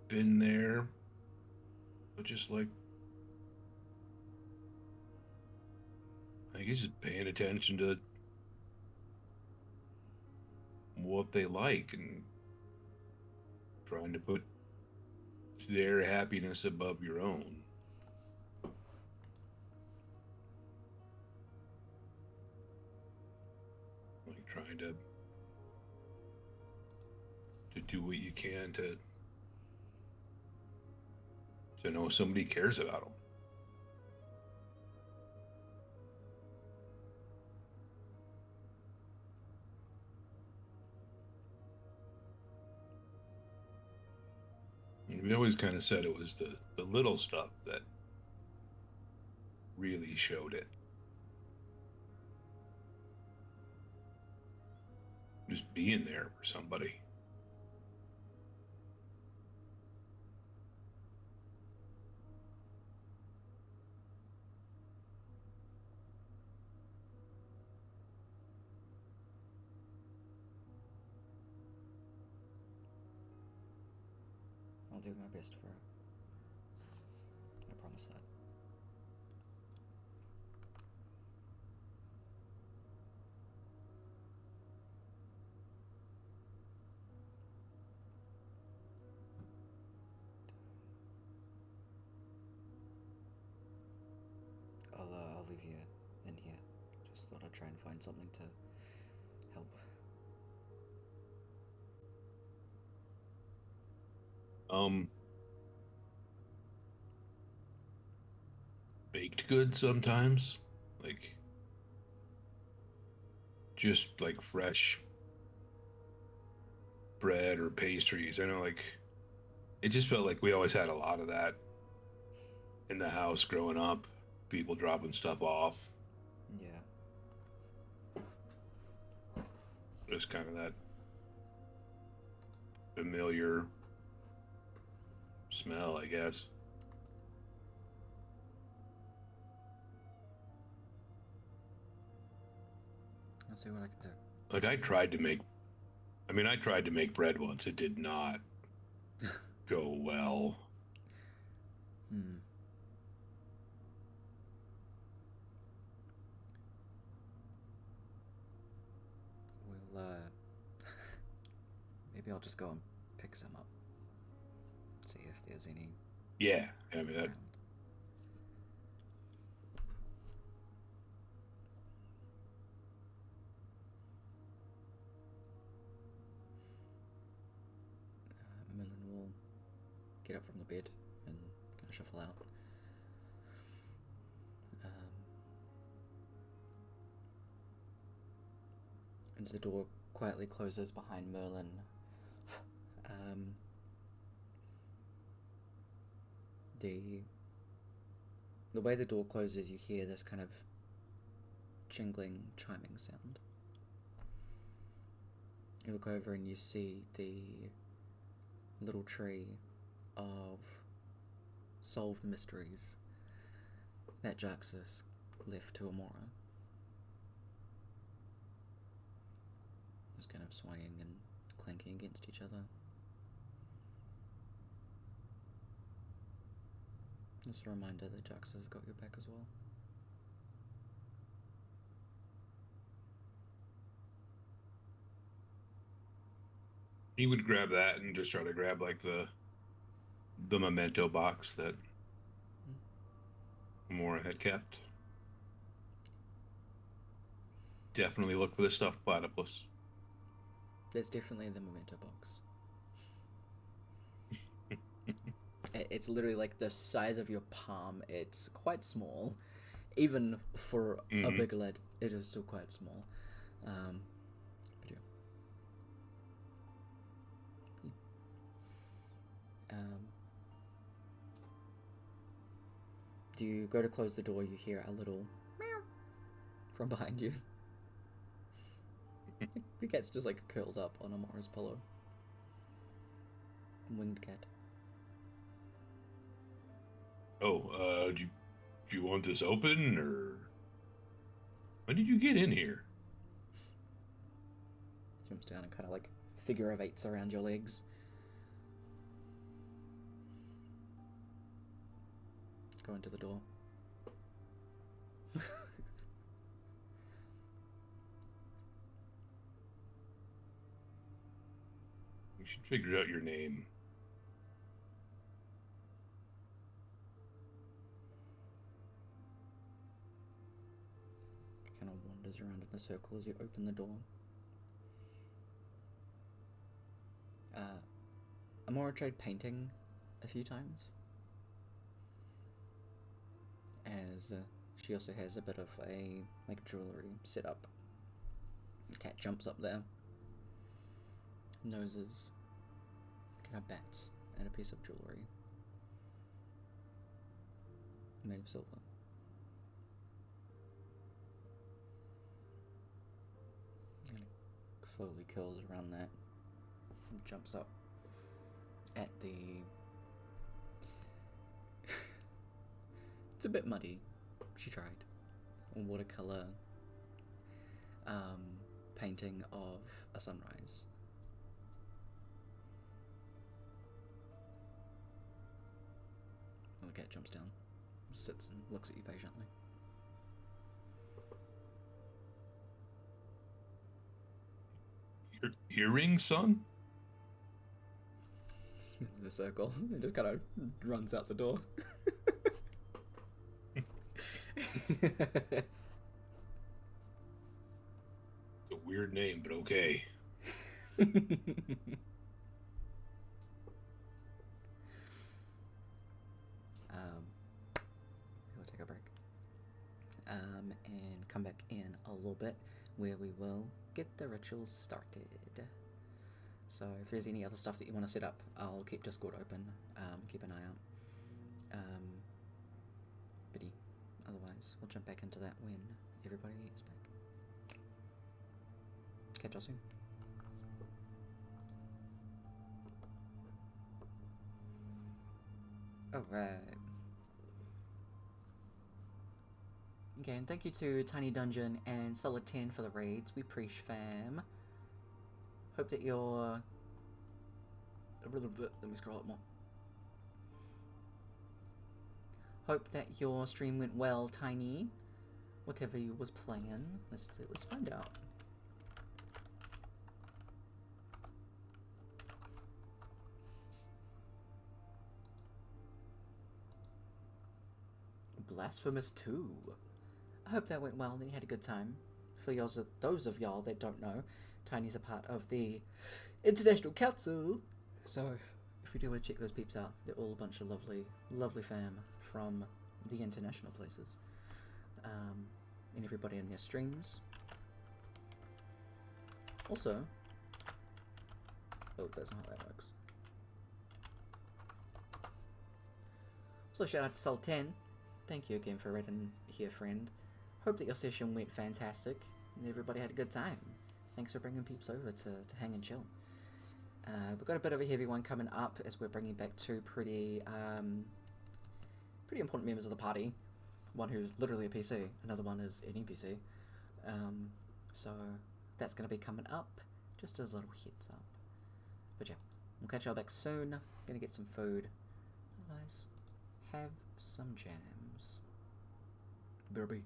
been there. But just like, I guess just paying attention to what they like and trying to put their happiness above your own. Like trying to do what you can to know somebody cares about them. We always kind of said it was the little stuff that really showed it. Just being there for somebody. I'll do my best for her. I promise that. of you in here. Just thought I'd try and find something to help. Baked goods sometimes, like just like fresh bread or pastries. I know, like, it just felt like we always had a lot of that in the house growing up. People dropping stuff off. Yeah. Just kind of that familiar smell, I guess. I'll see what I can do. Like, I tried to make bread once. It did not go well. Well, maybe I'll just go and pick some up. See if there's any Yeah, I mean, that, around. Merlin will get up from the bed and kind of shuffle out. As the door quietly closes behind Merlin, the way the door closes, you hear this kind of jingling, chiming sound. You look over and you see the little tree of solved mysteries that Jaxus left to Amora. Just kind of swaying and clanking against each other. Just a reminder that Jaxus has got your back as well. he would grab that and just try to grab like the memento box that Mora had kept. Definitely look for the stuffed platypus. There's definitely the memento box. It's literally like the size of your palm. It's quite small. Even for a big lad, it is still quite small. But yeah. Do you go to close the door, you hear a little meow from behind you. The cat's just like curled up on Amora's pillow. Winged cat. Oh, do you want this open, or when did you get in here? Jumps down and kind of like figure of eights around your legs. Go into the door. You should figure out your name. Kind of wanders around in a circle as you open the door. Amora tried painting a few times, as she also has a bit of a like jewelry set up. The cat jumps up there, noses, kind of bats at a piece of jewelry made of silver. And it slowly curls around that and jumps up at the... It's a bit muddy. She tried. A watercolor painting of a sunrise. Well, the cat jumps down, sits and looks at you patiently. Your earring, son? Spins in a circle and just kind of runs out the door. A weird name, but okay. We'll take a break. And come back in a little bit where we will get the rituals started. So if there's any other stuff that you want to set up, I'll keep Discord open, keep an eye out. But otherwise, we'll jump back into that when everybody is back. Catch y'all soon. Alright. Okay, and thank you to Tiny Dungeon and Solid 10 for the raids. We preach fam. Hope that you're... Let me scroll up more. Hope that your stream went well, Tiny. Whatever you was playing. Let's find out. Blasphemous 2. I hope that went well and you had a good time. For those of y'all that don't know, Tiny's a part of the International Council. So, if you do want to check those peeps out, they're all a bunch of lovely fam from the international places. And everybody in their streams. Also, oh, that's not how that works. So, shout out to Sol10. Thank you again for reading here, friend. Hope that your session went fantastic and everybody had a good time. Thanks for bringing peeps over to hang and chill. We've got a bit of a heavy one coming up as we're bringing back two pretty important members of the party. One who's literally a PC, another one is an NPC. So that's going to be coming up, just as a little heads up. But yeah, we'll catch y'all back soon. Gonna get some food. Otherwise, have some jams. Baby.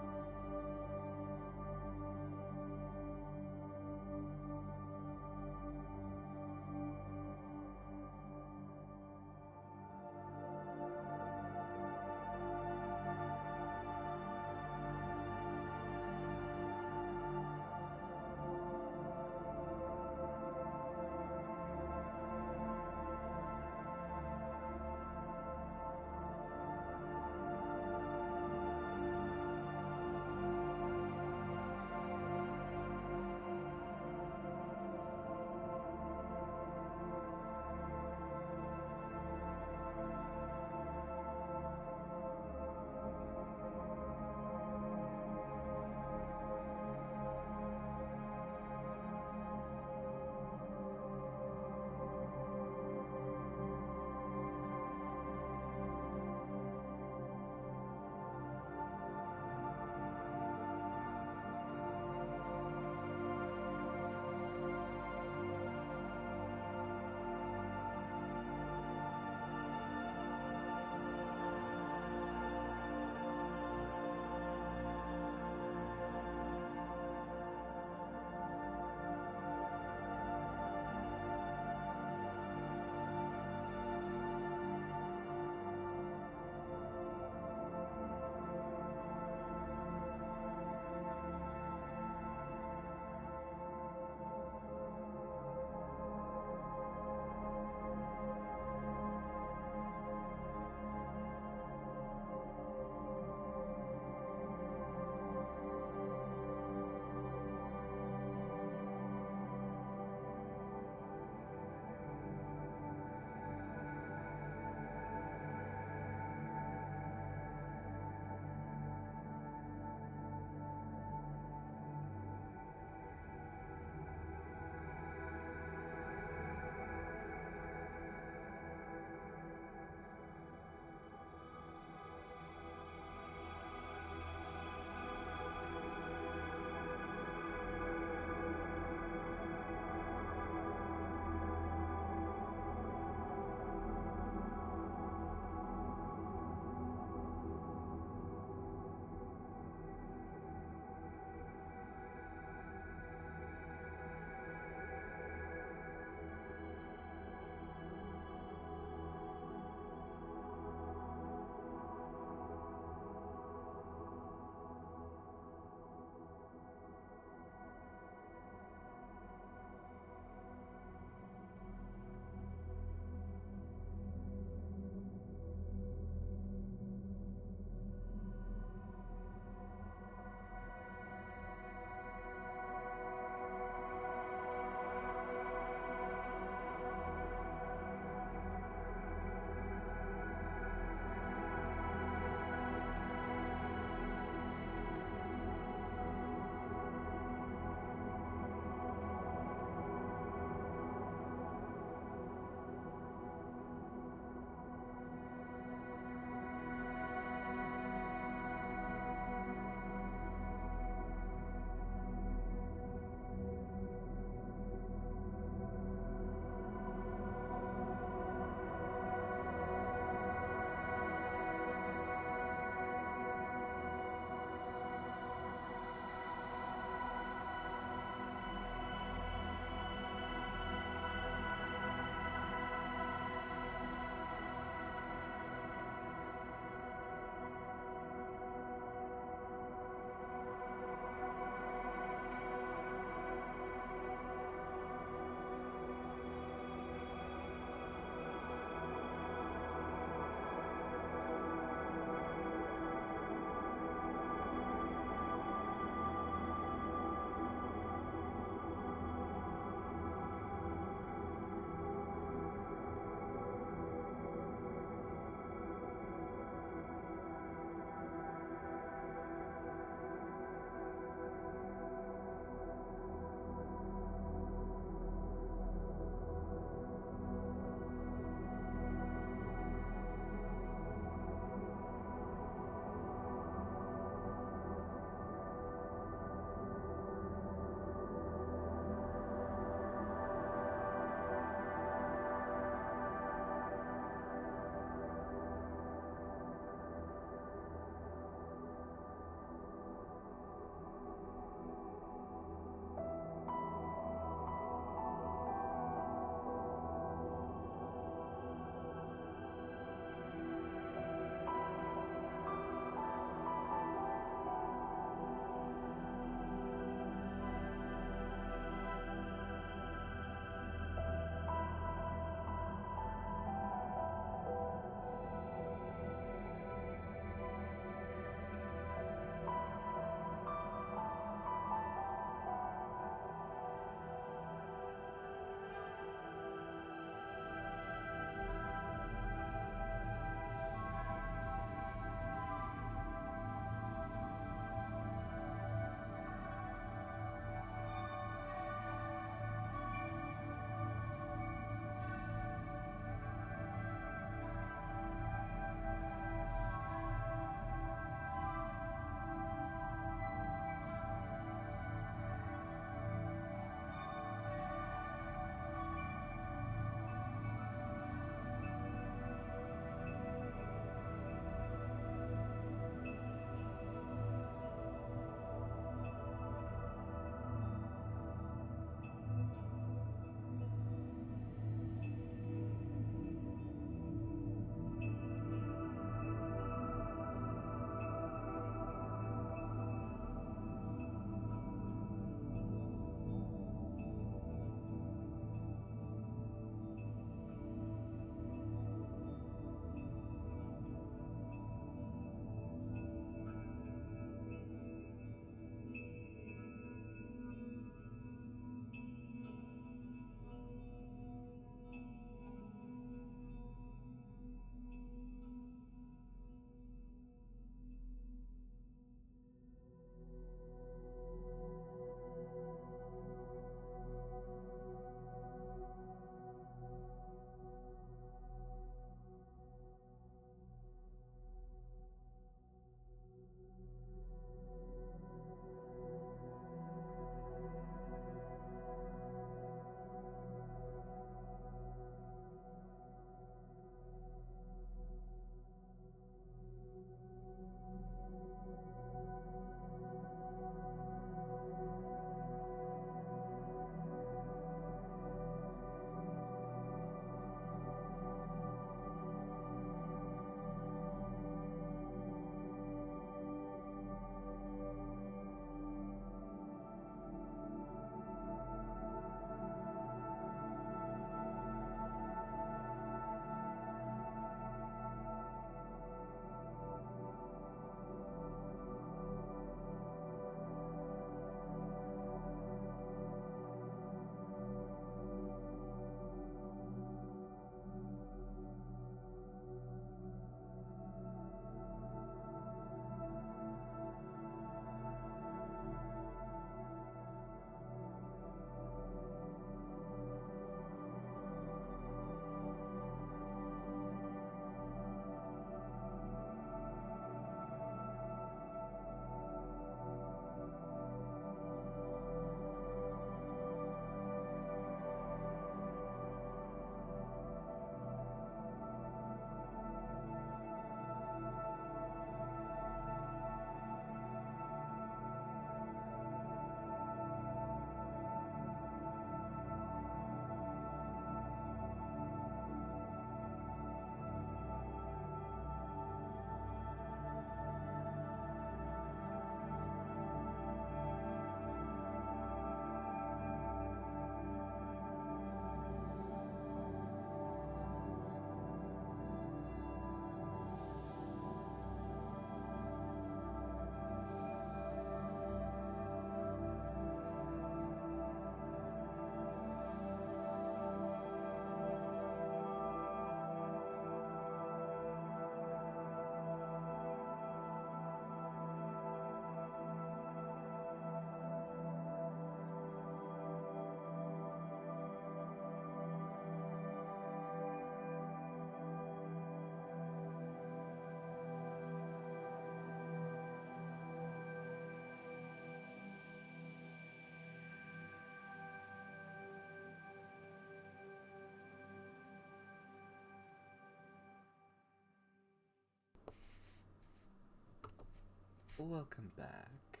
Welcome back.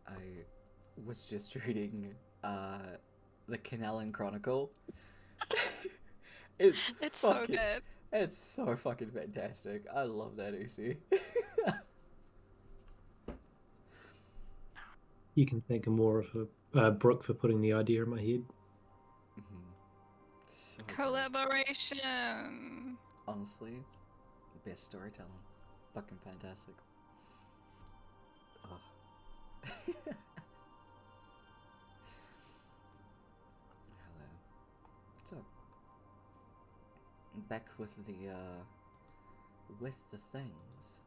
I was just reading the Canalin Chronicle. It's so fucking, good. It's so fucking fantastic. I love that AC. You can thank more of Brooke for putting the idea in my head. So good. Collaboration. Honestly, best storytelling. Fucking fantastic. Oh. Hello. So, back with the things.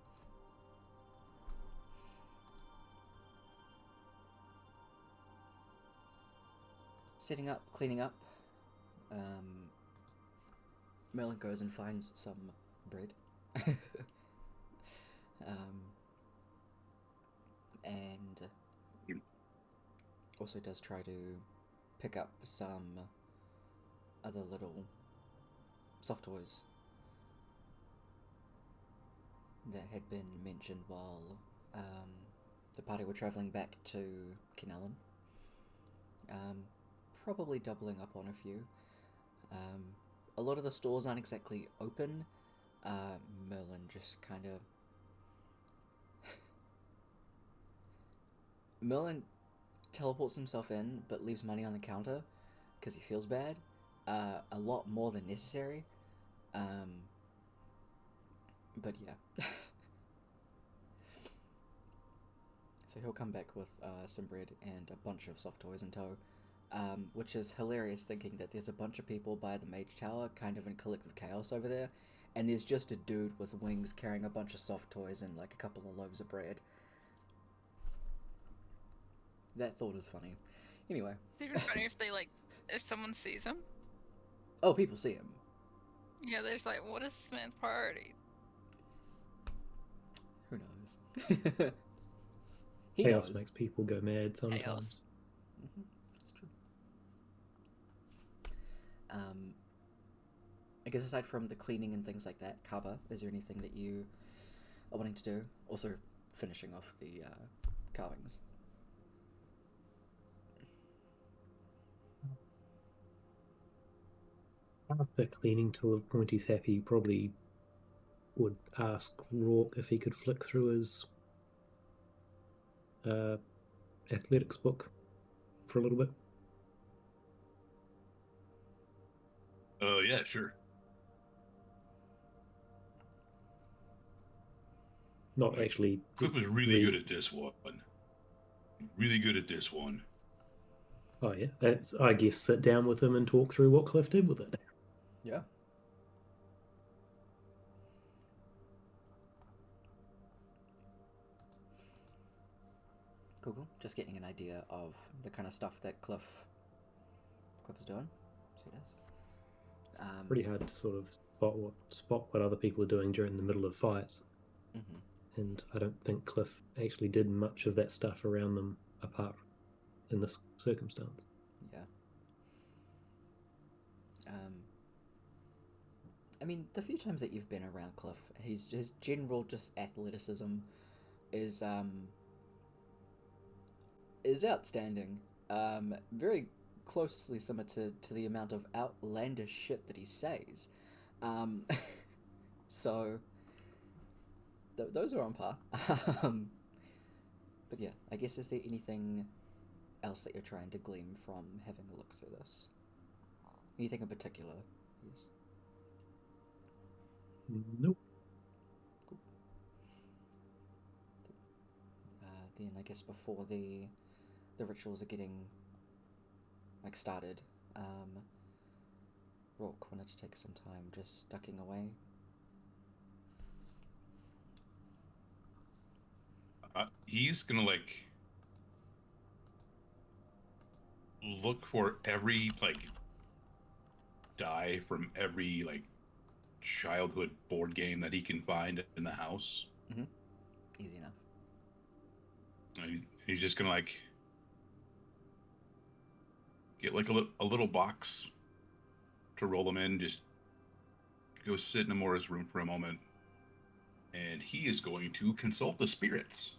Setting up, cleaning up. Merlin goes and finds some bread. And also does try to pick up some other little soft toys that had been mentioned while the party were travelling back to Kinallan. Probably doubling up on a few. A lot of the stores aren't exactly open. Merlin just kind of... Merlin teleports himself in, but leaves money on the counter because he feels bad. A lot more than necessary. But yeah. So he'll come back with some bread and a bunch of soft toys in tow. Which is hilarious, thinking that there's a bunch of people by the Mage Tower, kind of in collective chaos over there, and there's just a dude with wings carrying a bunch of soft toys and like a couple of loaves of bread. That thought is funny. Anyway. It's even funny if they if someone sees him. Oh, people see him. Yeah, they're just like, what is this man's priority? Who knows? He Chaos knows. makes people go mad sometimes. Chaos. That's true. I guess aside from the cleaning and things like that, Kaba, is there anything that you are wanting to do? Also, finishing off the carvings. After cleaning till Pointy's happy, probably would ask Rourke if he could flick through his athletics book for a little bit. Yeah, sure. Not actually. Cliff was really good at this one. Really good at this one. Oh yeah, I guess sit down with him and talk through what Cliff did with it. Yeah. Cool. Just getting an idea of the kind of stuff that Cliff is doing. See this. Pretty hard to sort of spot what other people are doing during the middle of fights. Mm-hmm. And I don't think Cliff actually did much of that stuff around them apart in this circumstance. Yeah. I mean, the few times that you've been around Cliff, his general just athleticism is outstanding. Very closely similar to the amount of outlandish shit that he says. So those are on par. But yeah, I guess, is there anything else that you're trying to glean from having a look through this? Anything in particular? Yes. Nope. Cool. Then I guess before the rituals are getting started, Rourke wanted to take some time just ducking away. He's gonna look for every die from every childhood board game that he can find in the house. Mm-hmm. Easy enough. He's just gonna get a little box to roll them in. Just go sit in Amora's room for a moment and he is going to consult the spirits.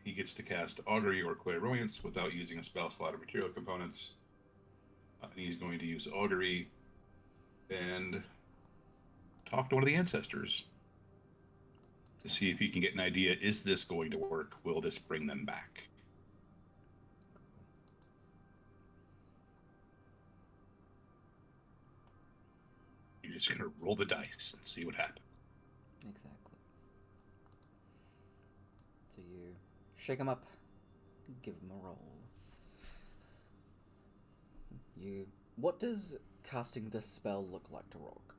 He gets to cast augury or clairvoyance without using a spell slot or material components. He's going to use augury and talk to one of the ancestors to see if he can get an idea. Is this going to work? Will this bring them back? You're just going to roll the dice and see what happens. Exactly. So you shake him up, give him a roll. What does casting this spell look like to Rock?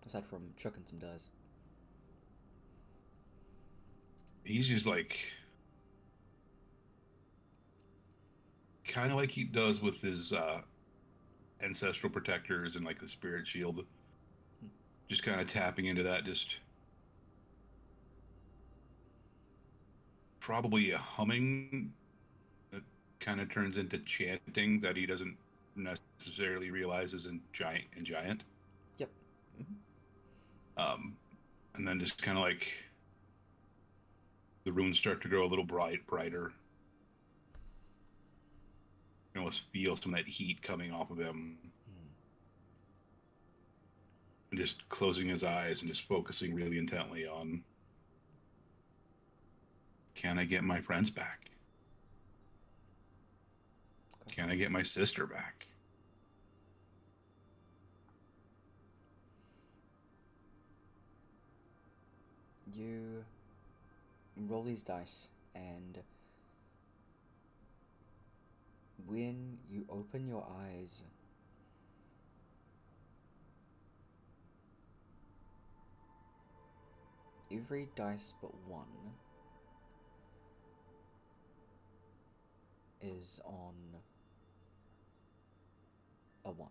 Aside from chucking some dice. He's just like, kind of like he does with his ancestral protectors and like the spirit shield. Just kind of tapping into that, just probably a humming that kind of turns into chanting that he doesn't necessarily realize is in giant. Yep. Mm-hmm. And then just kind of like the runes start to grow a little brighter. You almost feel some of that heat coming off of him. And just closing his eyes and just focusing really intently on, can I get my friends back? Okay. Can I get my sister back? You roll these dice, and when you open your eyes, every dice but one is on a 1.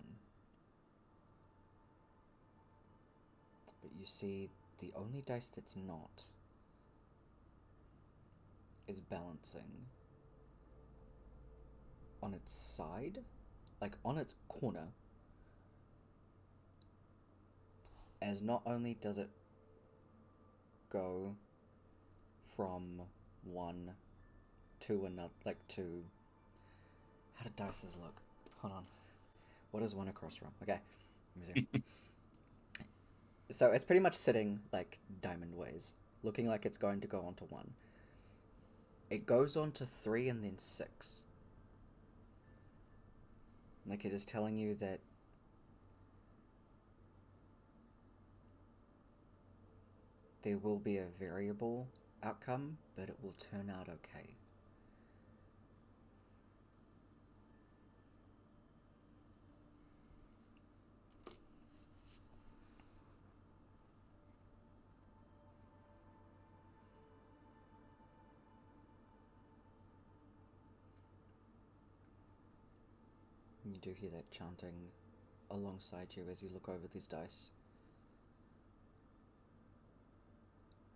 But you see, the only dice that's not is balancing on its side, like on its corner, as not only does it go from 1 to another, like to, how do dices look? Hold on. What is 1 across from? Okay, let me see. So it's pretty much sitting like diamond ways, looking like it's going to go onto 1. It goes on to 3 and then 6. Like it is telling you that there will be a variable outcome, but it will turn out okay. You do hear that chanting alongside you as you look over these dice.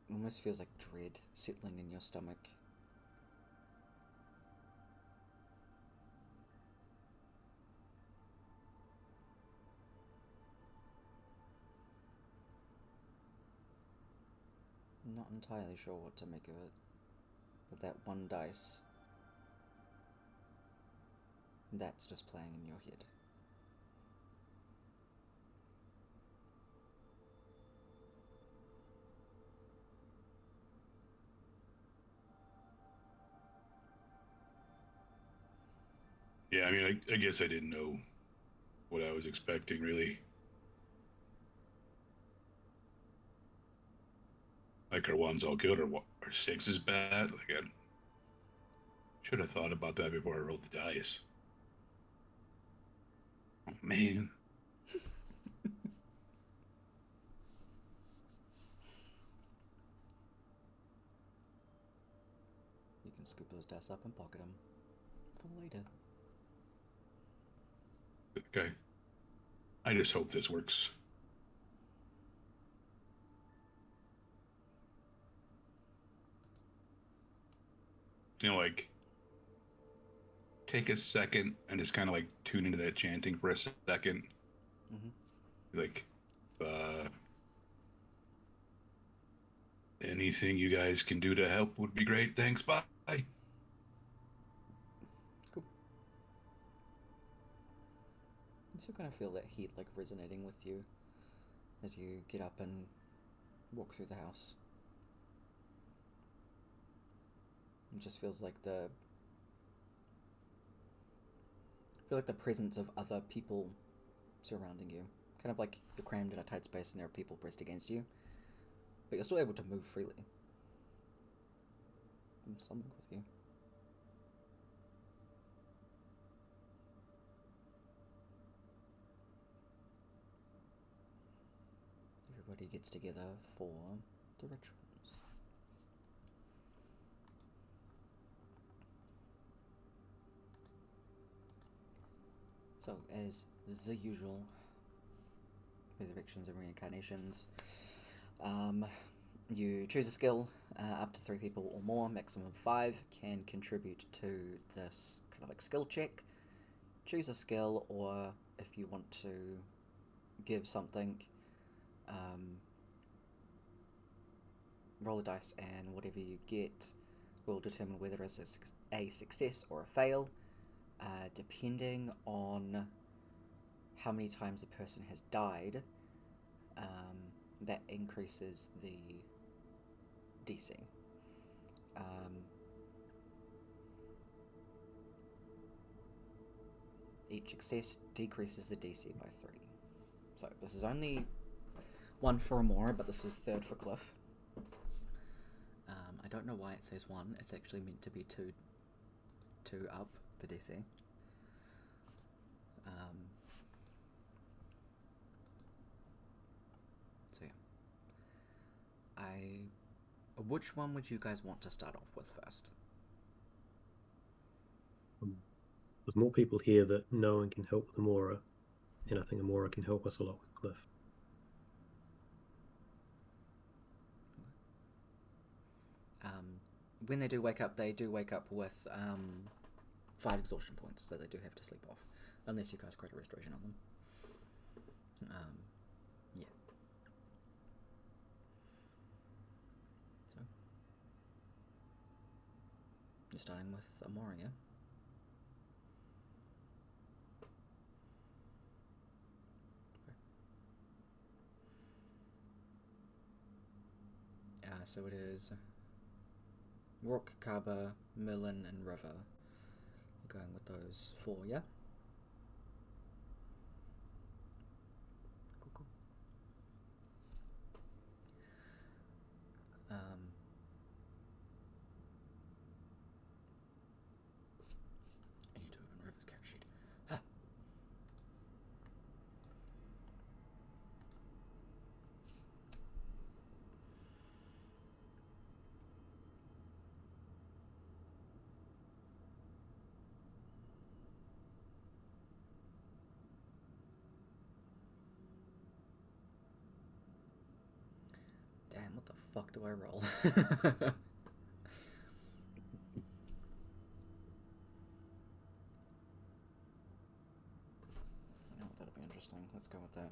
It almost feels like dread settling in your stomach. I'm not entirely sure what to make of it, but that one dice, that's just playing in your head. Yeah, I mean, I guess I didn't know what I was expecting, really. Like, are 1's all good, or 6 is bad? Like, I should have thought about that before I rolled the dice. Oh, man. You can scoop those dice up and pocket them for later. Okay. I just hope this works. You know, like, take a second and just kind of like tune into that chanting for a second. Mm-hmm. Like, Anything you guys can do to help would be great. Thanks. Bye. Cool. You still kind of feel that heat like resonating with you as you get up and walk through the house. It just feels like the presence of other people surrounding you. Kind of like you're crammed in a tight space and there are people pressed against you. But you're still able to move freely. I'm something with you. Everybody gets together for the rituals. So, as the usual, resurrections and reincarnations, you choose a skill. Up to 3 people or more, maximum of 5, can contribute to this kind of like skill check. Choose a skill, or if you want to give something, roll a dice, and whatever you get will determine whether it's a success or a fail, depending on how many times a person has died. That increases the DC. Each success decreases the DC by 3. So this is only 1 for more, but this is 3rd for Cliff. I don't know why it says 1. It's actually meant to be 2 up the DC. So yeah. Which one would you guys want to start off with first? There's more people here that know and can help with Amora, and I think Amora can help us a lot with Cliff. When they do wake up with 5 exhaustion points, so they do have to sleep off, unless you guys create a restoration on them. Yeah. So you're starting with Amora, yeah? Okay. So it is Rourke, Kaba, Merlin, and River. You're going with those 4, yeah? Cool. I need to open River's character sheet. Ah. Damn, what the fuck do I roll? You know, that'll be interesting. Let's go with that.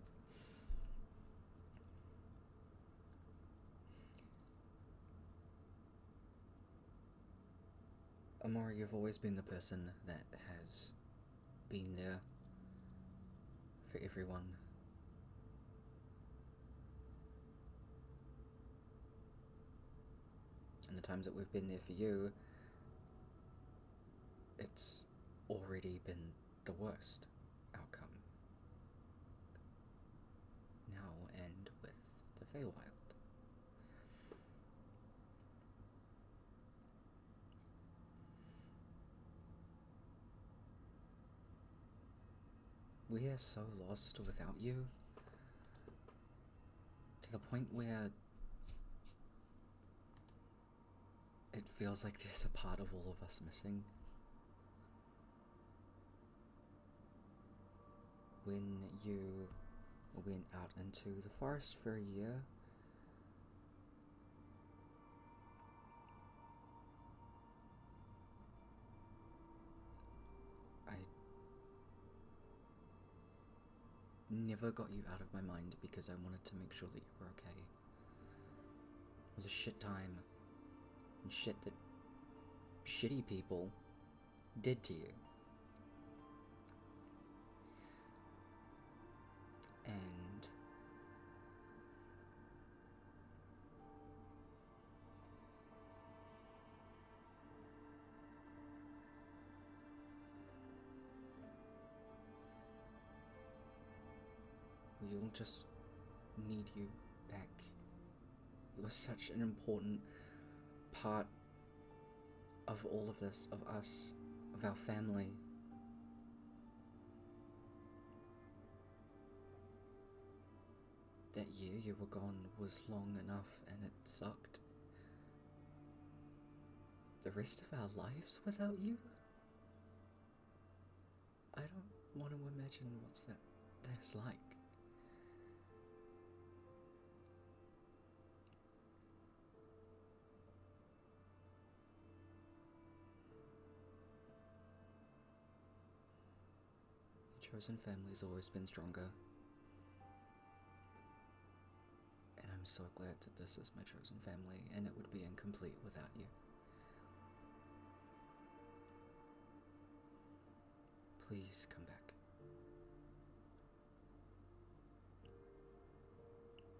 Amora, you've always been the person that has been there for everyone. And the times that we've been there for you, it's already been the worst outcome. Now and with the Feywild. We are so lost without you, to the point where it feels like there's a part of all of us missing. When you went out into the forest for a year, never got you out of my mind because I wanted to make sure that you were okay. It was a shit time. And shit that shitty people did to you. And we all just need you back. You were such an important part of all of this, of us, of our family. That year you were gone was long enough and it sucked. The rest of our lives without you? I don't want to imagine what's that is like. The chosen family's always been stronger. And I'm so glad that this is my chosen family, and it would be incomplete without you. Please come back.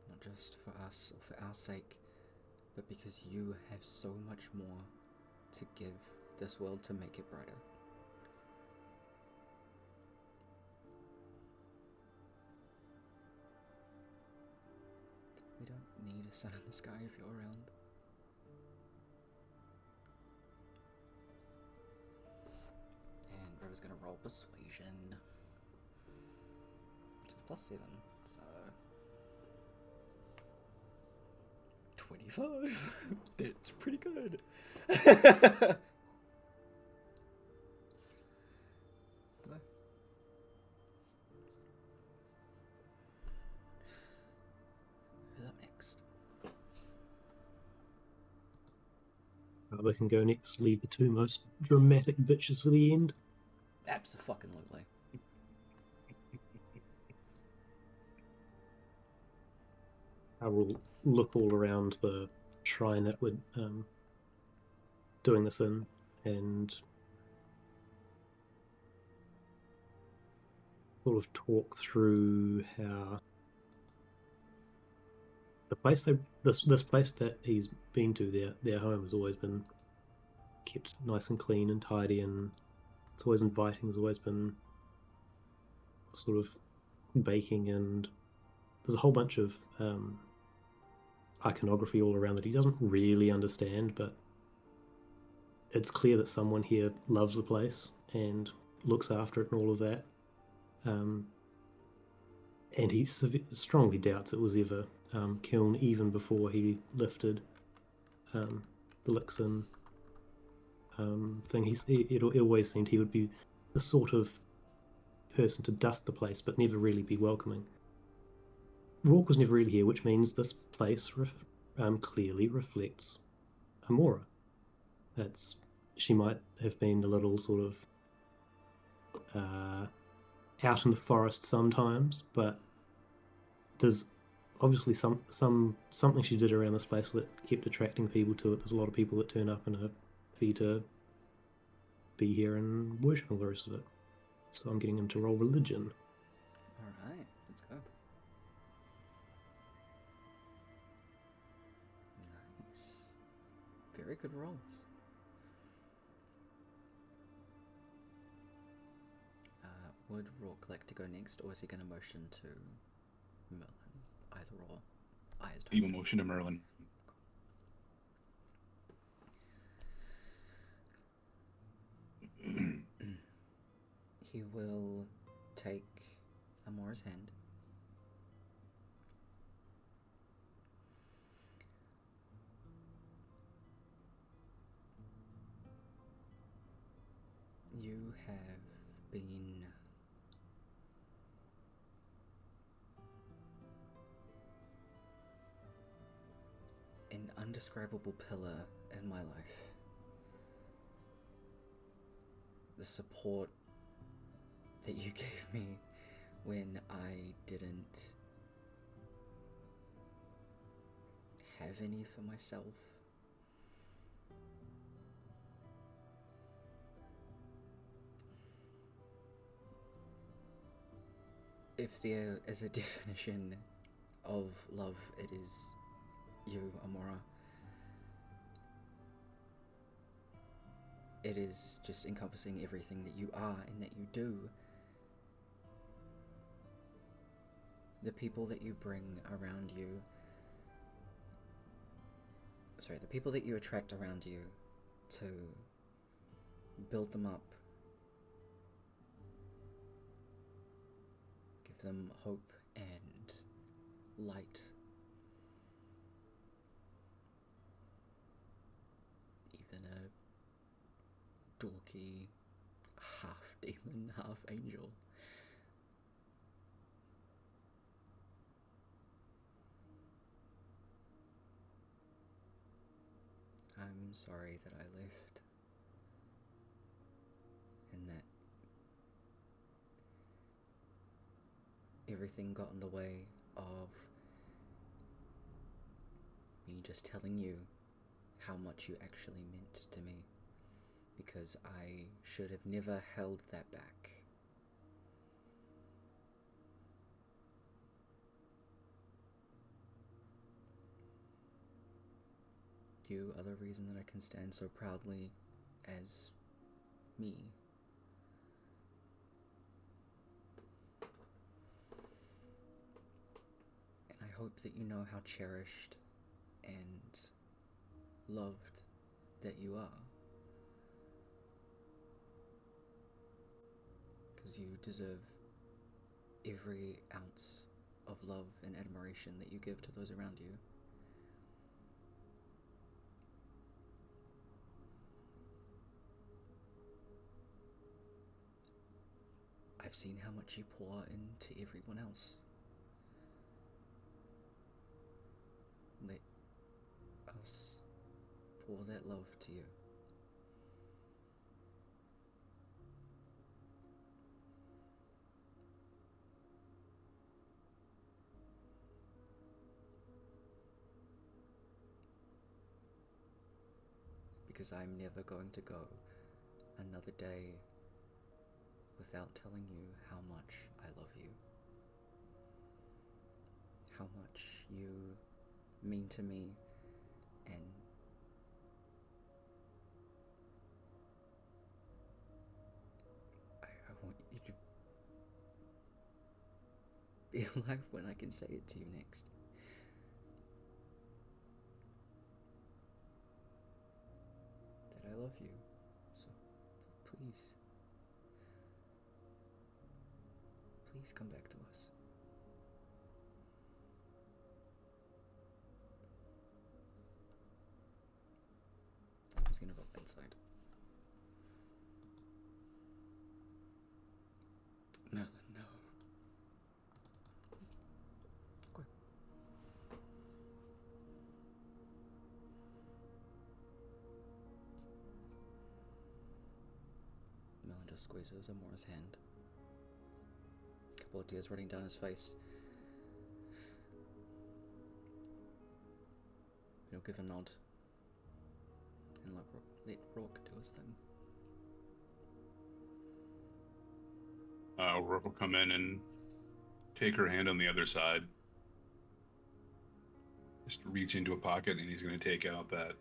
Not just for us or for our sake, but because you have so much more to give this world to make it brighter. We don't need a sun in the sky if you're around. And River's gonna roll persuasion. +7, so 25. That's pretty good. Who's up next? We can go next, leave the two most dramatic bitches for the end. Abso-fucking-lutely. I will look all around the shrine that we're doing this in, and sort of talk through how the place this place that he's been to, their home, has always been kept nice and clean and tidy, and it's always inviting. There's always been sort of baking, and there's a whole bunch of iconography all around that he doesn't really understand, but it's clear that someone here loves the place and looks after it and all of that. And he strongly doubts it was ever Kiln, even before he lifted the Lixin thing. It always seemed he would be the sort of person to dust the place, but never really be welcoming. Rourke was never really here, which means this place clearly reflects Amora. She might have been a little sort of out in the forest sometimes, but there's obviously something she did around this place that kept attracting people to it. There's a lot of people that turn up and are happy to be here and worship all the rest of it. So I'm getting him to roll religion. Alright, let's go. Nice. Very good rolls. Would Rourke like to go next, or is he going to motion to Merlin? Either or. He will motion to Merlin. He will take Amora's hand. You have been an undescribable pillar in my life. The support that you gave me when I didn't have any for myself. If there is a definition of love, it is you, Amora. It is just encompassing everything that you are and that you do. The people that you bring around you, the people that you attract around you to build them up, give them hope and light. Even a dorky half demon, half angel. I'm sorry that I left, and that everything got in the way of me just telling you how much you actually meant to me, because I should have never held that back. You are the reason that I can stand so proudly as me. And I hope that you know how cherished and loved that you are. Because you deserve every ounce of love and admiration that you give to those around you. I've seen how much you pour into everyone else. Let us pour that love to you. Because I'm never going to go another day without telling you how much I love you. How much you mean to me, and I want you to be alive when I can say it to you next. That I love you, so please. Please come back to us. I'm just gonna roll inside. Merlin, no. Okay. Merlin just squeezes Amora's hand. Couple of tears running down his face. He'll give a nod and let Rock do his thing. Rook will come in and take her hand on the other side. Just reach into a pocket, and he's going to take out that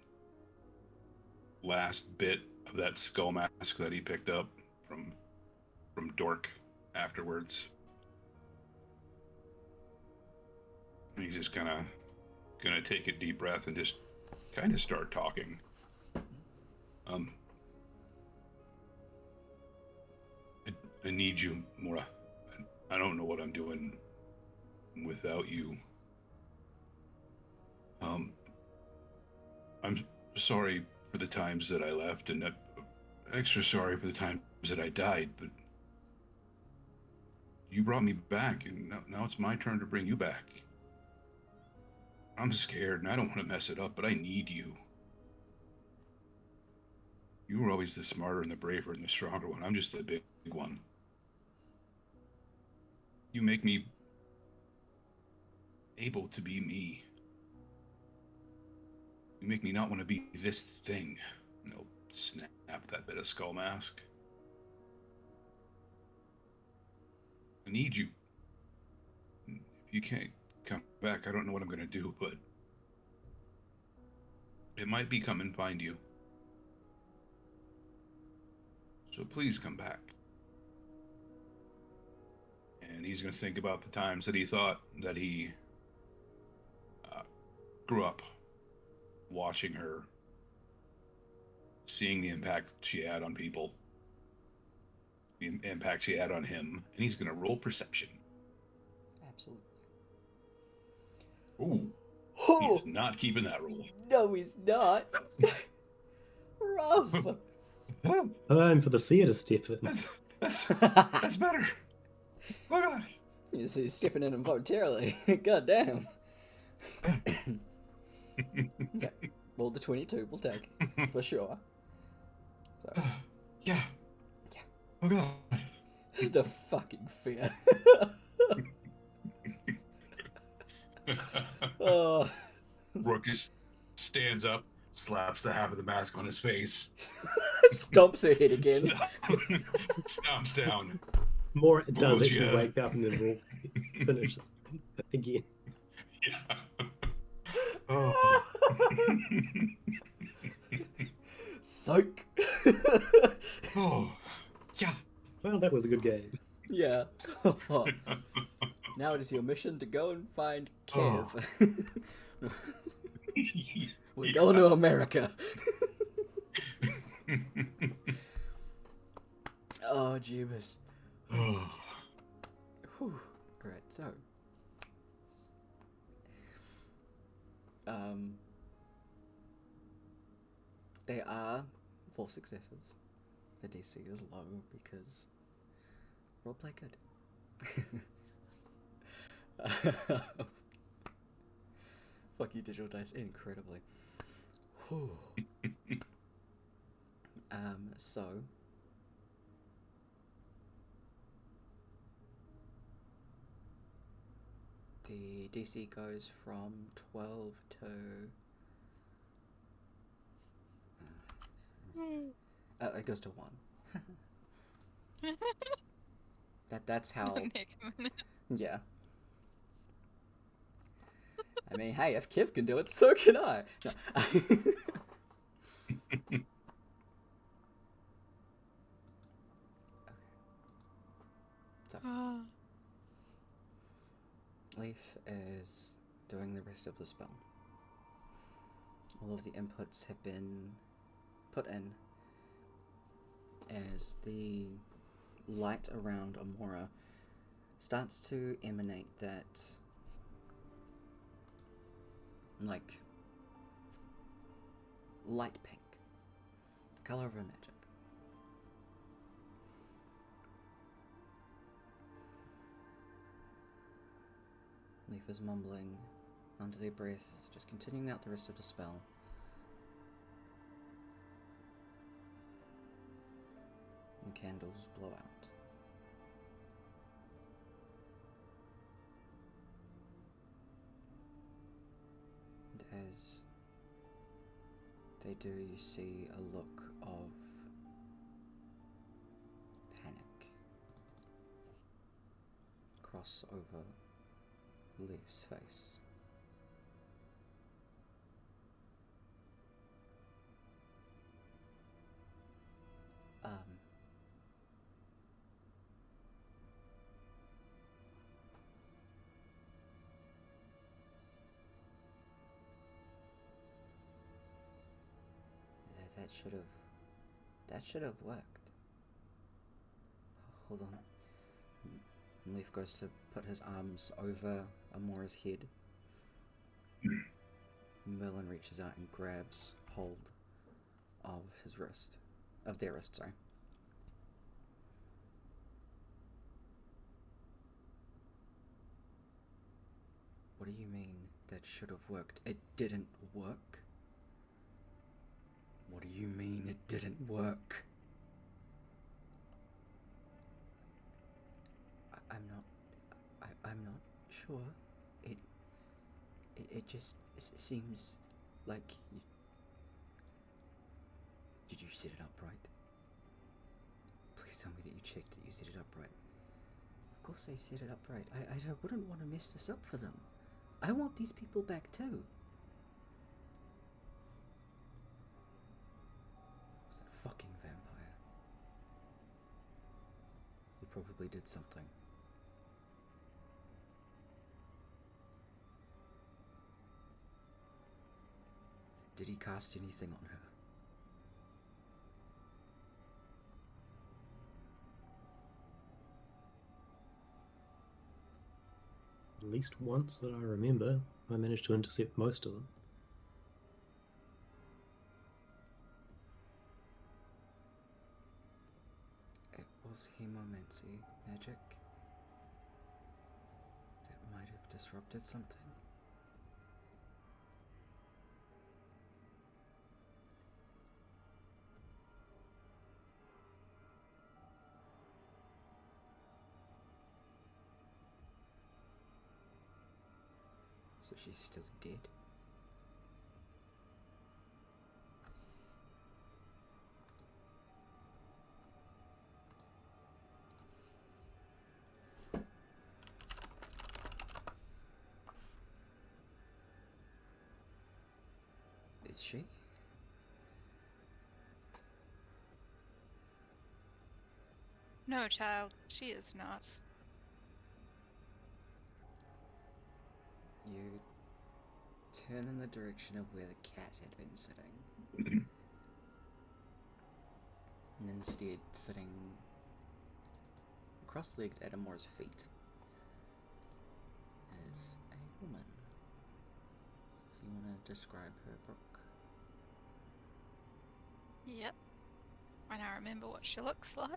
last bit of that skull mask that he picked up from Dork afterwards. And he's just gonna take a deep breath and just kind of start talking. I need you, Mora. I don't know what I'm doing without you. I'm sorry for the times that I left, and extra sorry for the times that I died, but you brought me back, and now it's my turn to bring you back. I'm scared, and I don't want to mess it up, but I need you. You were always the smarter and the braver and the stronger one. I'm just the big one. You make me able to be me. You make me not want to be this thing. And they'll snap that bit of skull mask. I need you. If you can't come back, I don't know what I'm going to do, but it might be come and find you. So please come back. And he's going to think about the times that he thought that he grew up watching her, seeing the impact she had on people, the impact she had on him, and he's going to roll perception. Absolutely. Ooh, he's not keeping that roll. No, he's not. Rough. Time for the seer to step in. That's better. Oh God. You're stepping in involuntarily. God damn. Okay. Roll the 22. We'll take for sure. So. Yeah. Yeah. Oh God. The fucking fear. Oh. Rook just stands up, slaps the half of the mask on his face, Stomps her head again. stomps down. More it does actually Bullshit. wake up and then we'll finish again. Yeah. Oh. Soak. Oh. Yeah. Well, that was a good game. Yeah. Now it is your mission to go and find Kev. We're going to America. Oh, Jeebus. Oh. Whew. Right, so. They are 4 successes. The DC is low because roleplay good. Fuck you, digital dice, incredibly. Whew. So the DC goes from 12 to it goes to 1. That's how. Nick, Yeah. I mean, hey, if Kev can do it, so can I. No. Okay. So, Leaf is doing the rest of the spell. All of the inputs have been put in as the light around Amora starts to emanate that, like, light pink, the color of her magic. Leaf is mumbling under their breath, just continuing out the rest of the spell. And candles blow out. And as they do, you see a look of panic cross over Leaf's face. That should have worked. Hold on. Leaf goes to put his arms over Amora's head. Merlin reaches out and grabs hold of his wrist. Of their wrist, sorry. What do you mean that should have worked? It didn't work? What do you mean it didn't work? sure. It just seems like you... Did you set it up right? Please tell me that you checked that you set it up right. Of course I set it up right. I wouldn't want to mess this up for them. I want these people back too. Was that fucking vampire? He probably did something. Did he cast anything on her? At least once that I remember, I managed to intercept most of them. It was hemomancy magic that might have disrupted something. So she's still dead? Is she? No, child, she is not. You turn in the direction of where the cat had been sitting. And instead, sitting cross-legged at Amora's feet is a woman. If you want to describe her, Brooke. Yep. And I remember what she looks like.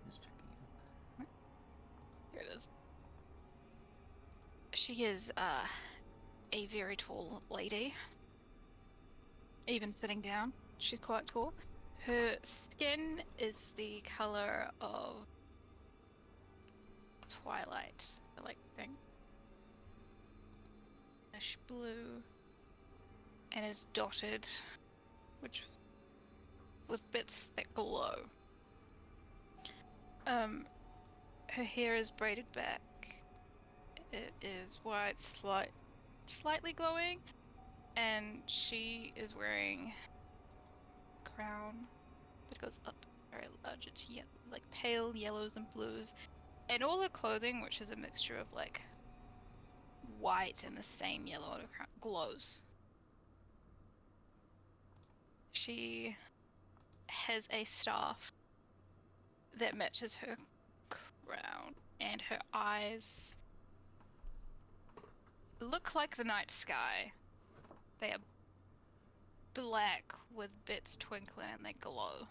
Just checking it out. Here it is. She is a very tall lady. Even sitting down, she's quite tall. Her skin is the color of twilight, like thing. Ash blue, and is dotted, with bits that glow. Her hair is braided back. It is white, slightly glowing, and she is wearing a crown that goes up very large. It's like pale yellows and blues, and all her clothing, which is a mixture of like white and the same yellow on her crown, glows. She has a staff that matches her crown, and her eyes look like the night sky. They are black with bits twinkling and they glow.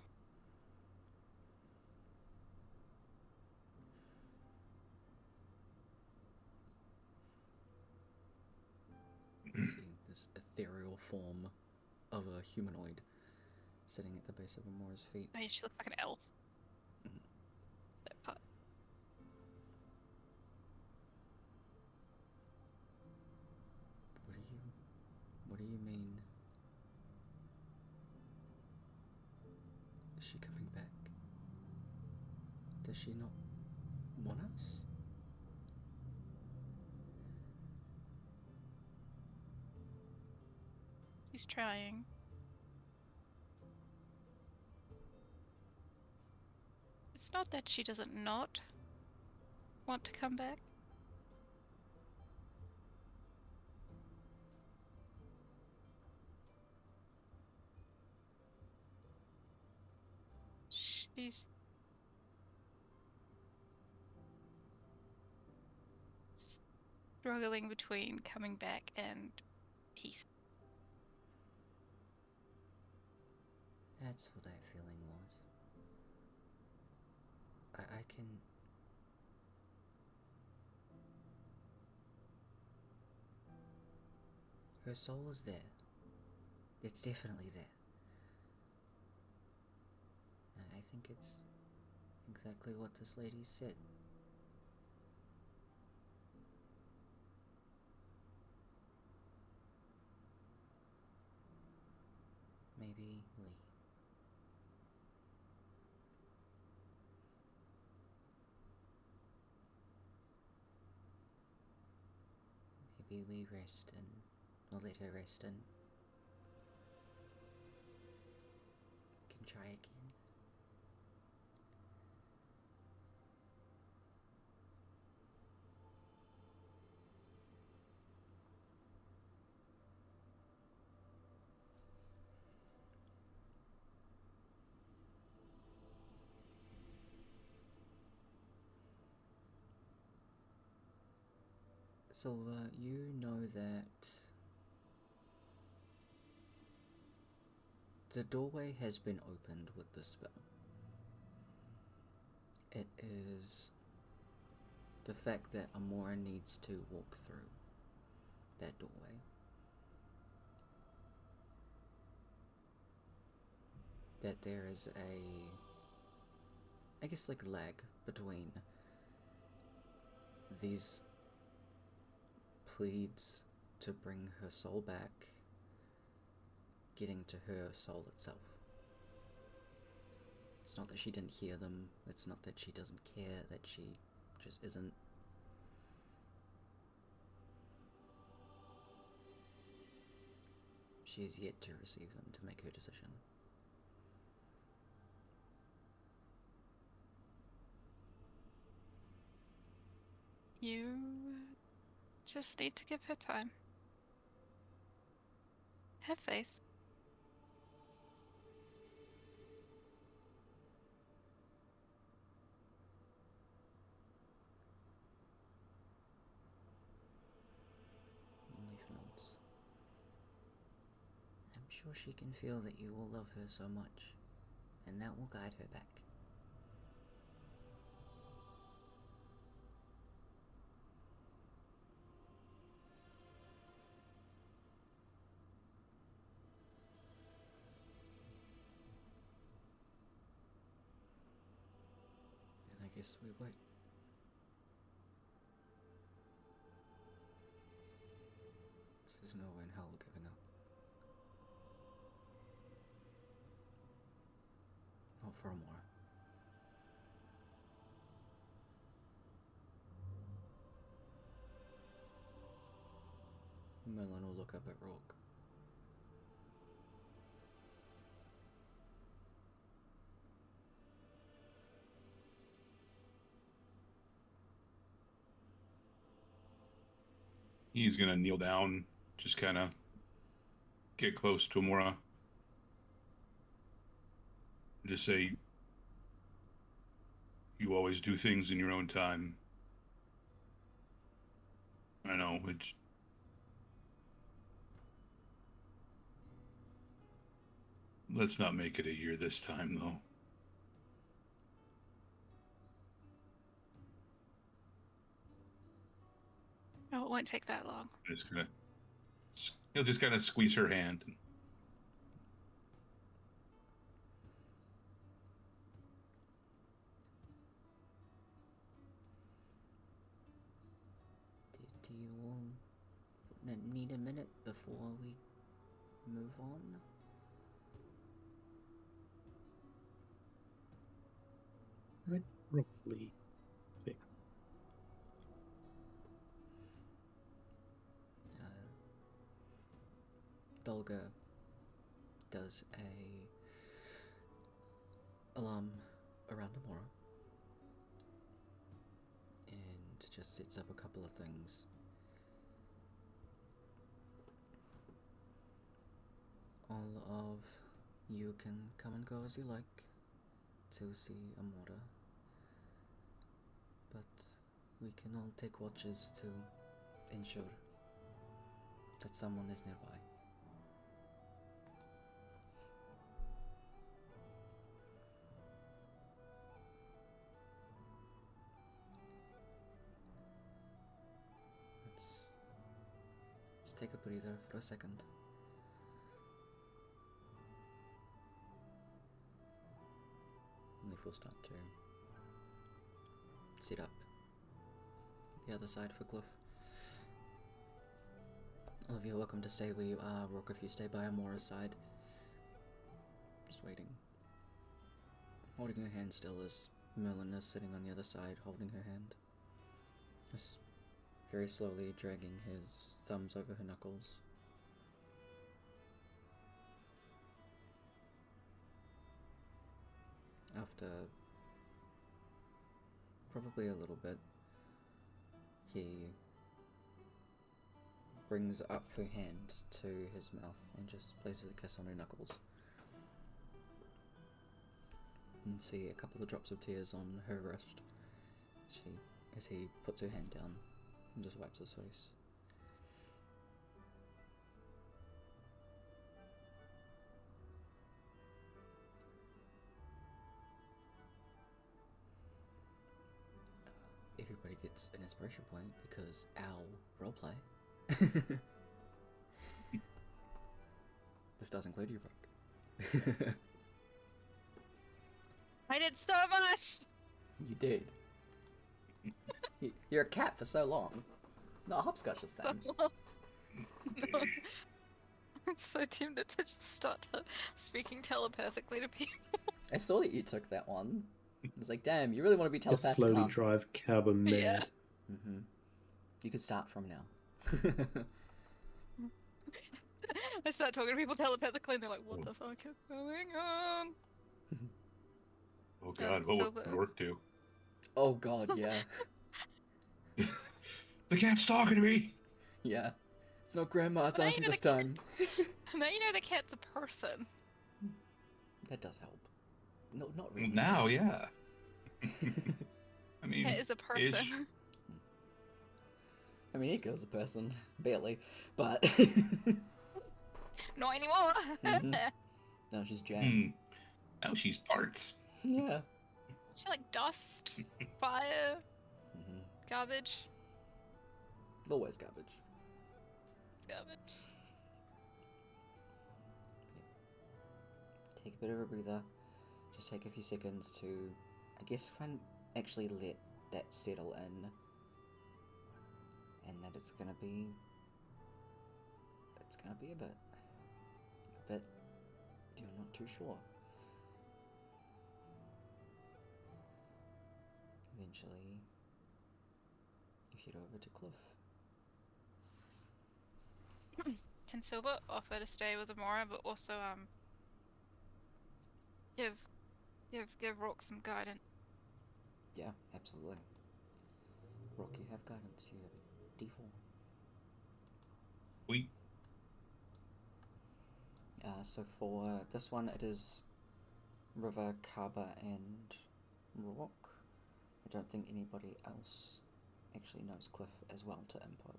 See this ethereal form of a humanoid sitting at the base of Amora's feet. I mean, she looks like an elf. Mhm. That part. What do you mean? Is she coming back? Does she not want us? She's trying. It's not that she doesn't not want to come back. She's struggling between coming back and peace. That's what that feeling was. I can... Her soul is there. It's definitely there. I think it's exactly what this lady said. oui. Maybe we rest and we'll let her rest and can try again. Silver, you know that the doorway has been opened with this spell. It is the fact that Amora needs to walk through that doorway. That there is I guess like lag between these pleads to bring her soul back getting to her soul itself. It's not that she didn't hear them, it's not that she doesn't care, that she just isn't. She is yet to receive them to make her decision. You just need to give her time. Have faith. Leaf nods. I'm sure she can feel that you will love her so much, and that will guide her back. And I guess we wait. There's no way in hell we're giving up. Not for more. Merlin will look up at Rourke. He's gonna kneel down, just kind of get close to Amora. Just say, you always do things in your own time. I know, it's... Let's not make it a year this time, though. Oh, it won't take that long. He'll just kind of squeeze her hand. Do you all need a minute before we move on? I'd probably think. Dolga does a alarm around Amora and just sets up a couple of things. All of you can come and go as you like to see Amora, but we can all take watches to ensure that someone is nearby. Let's take a breather for a second. And if we'll start to sit up the other side of the cliff. All of you are welcome to stay where you are. Rourke, if you stay by Amora's side, just waiting. Holding her hand still as Merlin is sitting on the other side, holding her hand. Just very slowly dragging his thumbs over her knuckles. After probably a little bit, he brings up her hand to his mouth and just places a kiss on her knuckles. And see a couple of drops of tears on her wrist as he puts her hand down and just wipes his face. Everybody gets an inspiration point because owl roleplay. This does include you, Brooke. I did so much! You did. You're a cat for so long. Not hopscotch this time. No. I'm so tempted to just start speaking telepathically to people. I saw that you took that one. I was like, damn, you really want to be Just telepathic, slowly huh? drive Carbon mad. Yeah. Mm-hmm. You could start from now. I start talking to people telepathically and they're like, what the fuck is going on? Oh god, what Silver. would Rourke do? Oh god, yeah. The cat's talking to me! Yeah. It's not grandma, it's Well, auntie you know this the cat- time. Now you know the cat's a person. That does help. No, not really. Now, yeah. I mean, Cat is a person. I mean, it kills a person. Barely. But... Not anymore. Mhm. No, she's Jan. now she's parts. Yeah. She like dust, fire, Mm-hmm. garbage, Always garbage. garbage. Take a bit of a breather. Just take a few seconds to, I guess, actually let that settle in. And that it's gonna be a bit. You're not too sure. Eventually, you head over to Cliff. Can Silver offer to stay with Amora, but also give Rourke some guidance? Yeah, absolutely. Rock, you have guidance. You have a D4. We So for this one, it is River, Kaba, and Rock. I don't think anybody else actually knows Cliff as well to input.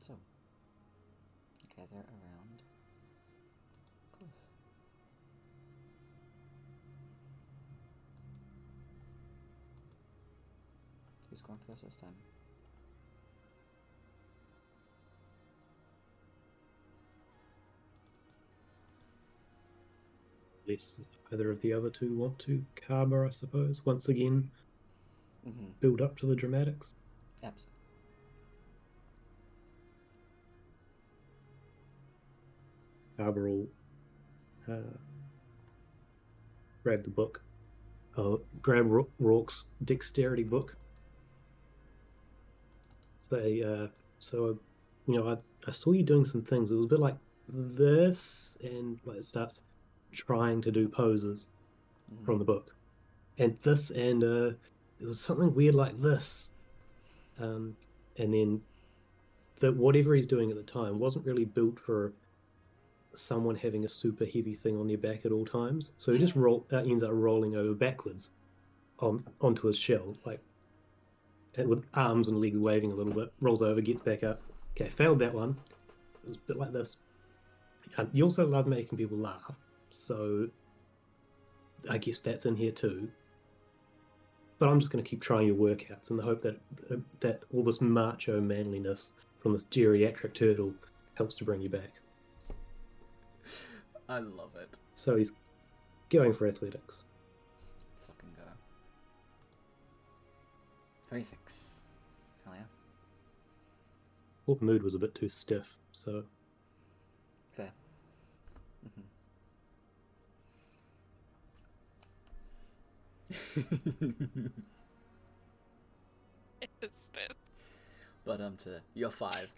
So, gather around Cliff. Who's going first this time? Unless either of the other two want to. Karma, I suppose, once again, Mm-hmm. build up to the dramatics. Absolutely. Karma will grab the book. Grab Rourke's dexterity book. Say, I saw you doing some things. It was a bit like this, and like it starts trying to do poses Mm-hmm. from the book, and this, and it was something weird like this, and then that whatever he's doing at the time wasn't really built for someone having a super heavy thing on their back at all times. So he just ends up rolling over backwards onto his shell, like, and with arms and legs waving a little bit, rolls over, gets back up. Okay, failed that one. It was a bit like this. You also love making people laugh, so I guess that's in here too. But I'm just going to keep trying your workouts in the hope that all this macho manliness from this geriatric turtle helps to bring you back. I love it. So he's going for athletics. Let's fucking go. 26. Hell yeah. Thought mood was a bit too stiff, so Fair. It's stiff. But you're 5.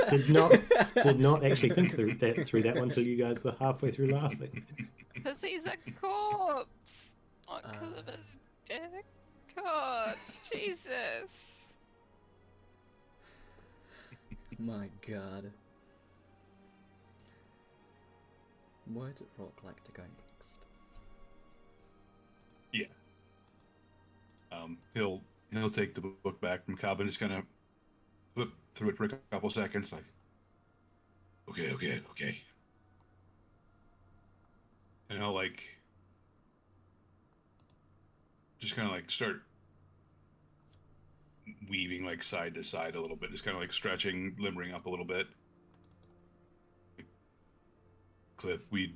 did not actually think through that one until you guys were halfway through laughing. Because he's a corpse. Not because of his dick. God, Jesus. My God. Would Rock like to go next? Yeah. He'll take the book back from Cobb and just kind of flip through it for a couple seconds, like, okay. And he'll just kind of start weaving side to side a little bit, just kind of stretching, limbering up a little bit. Cliff, we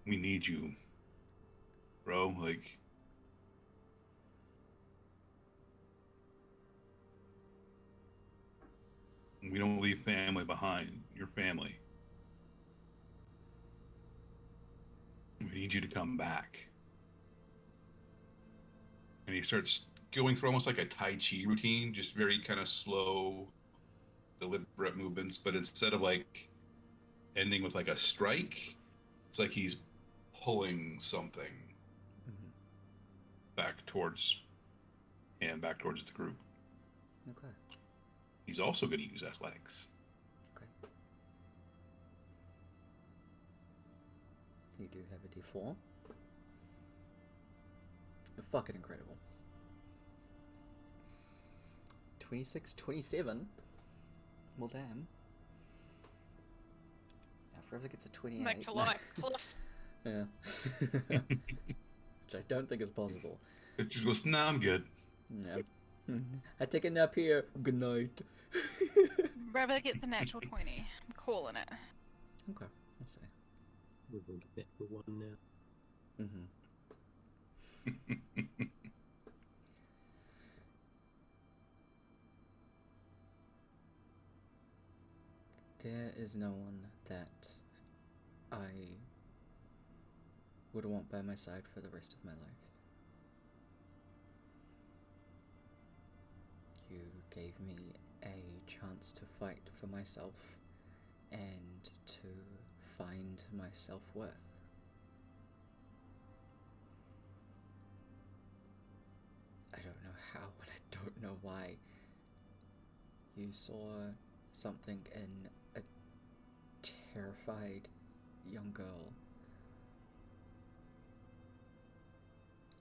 need you, bro. We don't leave family behind. Your family. We need you to come back. And he starts going through almost like a Tai Chi routine, just very kind of slow, deliberate movements. But instead of ending with a strike, it's like he's pulling something back towards the group. Okay. He's also going to use athletics. Okay. You do have a D4. Fucking incredible. 26, 27. Well, damn. Now, Forever gets a 28. Back to life, Cliff. Yeah. Which I don't think is possible. It just goes, nah, I'm good. No. I take a nap here. Good night. Rather get the natural 20. I'm calling it. Okay, let's see. We're going to bet for 1 now. There is no one that I would want by my side for the rest of my life. You gave me a chance to fight for myself and to find my self-worth. I don't know how and I don't know why. You saw something in a terrified young girl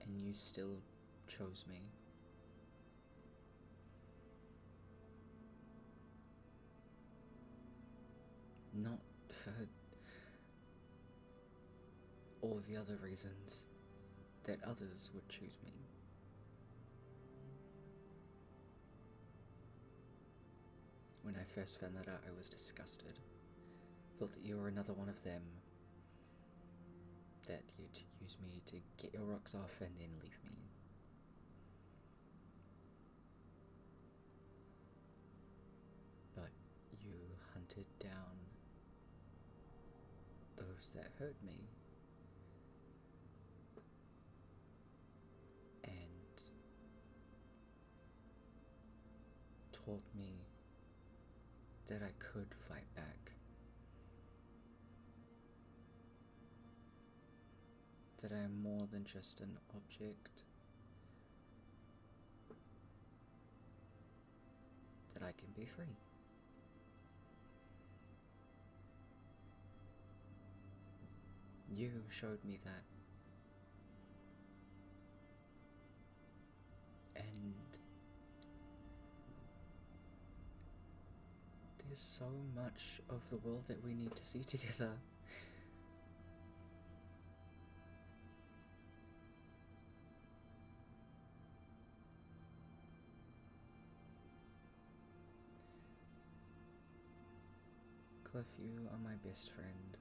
and you still chose me. Not for all the other reasons that others would choose me. When I first found that out, I was disgusted. Thought that you were another one of them. That you'd use me to get your rocks off and then leave me. But you hunted down those that hurt me. And taught me that I could fight back. That I am more than just an object. That I can be free. You showed me that. And there's so much of the world that we need to see together. Cliff, you are my best friend.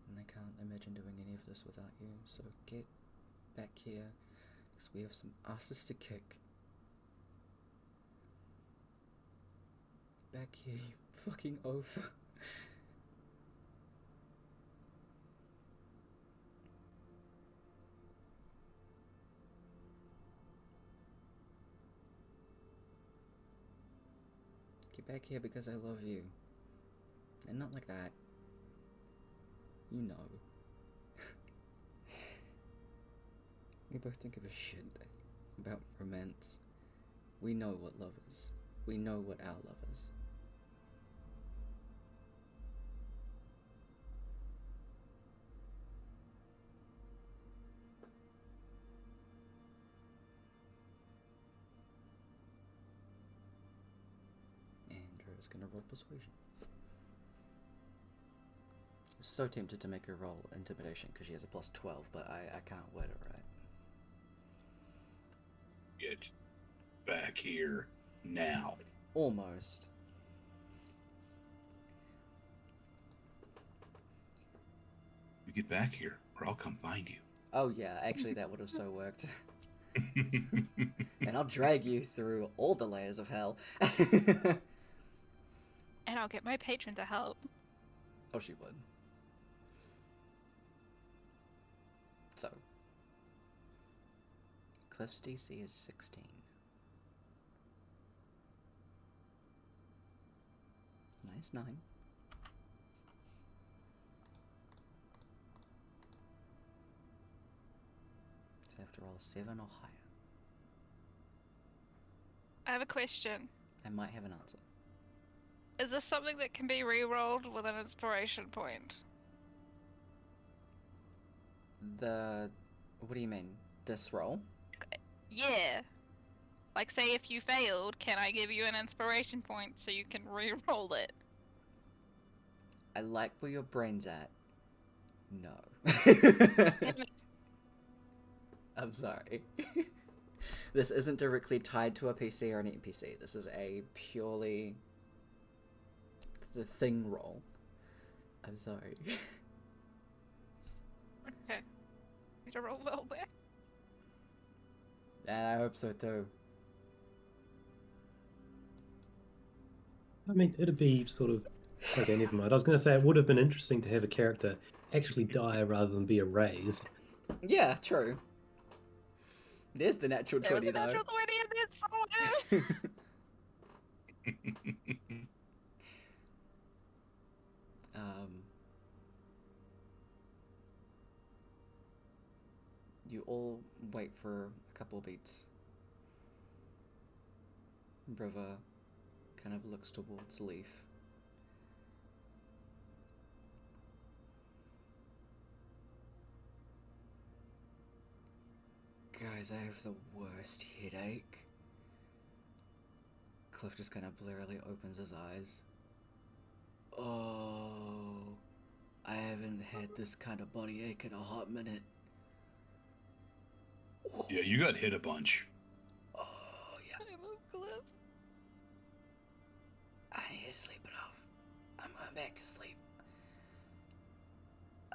And I can't imagine doing any of this without you, so get back here, because we have some asses to kick. Back here, you fucking oaf. Get back here because I love you. And not like that. You know. We both don't give a shit about romance. We know what love is. We know what our love is. Andrew's gonna roll persuasion. I'm so tempted to make her roll intimidation because she has a plus 12, but I can't word it right. Get back here now. Almost. You get back here, or I'll come find you. Oh yeah, actually that would have so worked. And I'll drag you through all the layers of hell. And I'll get my patron to help. Oh, she would. So, Cliff's DC is 16. Nice 9. So I have to roll a 7 or higher. I have a question. I might have an answer. Is this something that can be re-rolled with an inspiration point? What do you mean? This roll? Yeah. Like, say if you failed, can I give you an inspiration point so you can re-roll it? I like where your brain's at. No. I'm sorry. This isn't directly tied to a PC or an NPC. This is a purely the thing roll. I'm sorry. Okay. Need to roll well there. And I hope so too. I mean, it'd be sort of... Okay, never mind. I was going to say it would have been interesting to have a character actually die rather than be erased. Yeah, true. There's the natural 20 though. Natural 20 in it somewhere. You all wait for a couple beats. River kind of looks towards Leaf. Guys, I have the worst headache. Cliff just kind of blearily opens his eyes. Oh, I haven't had this kind of body ache in a hot minute. Yeah, you got hit a bunch. Oh, yeah. I love Cliff. I need to sleep it off. I'm going back to sleep.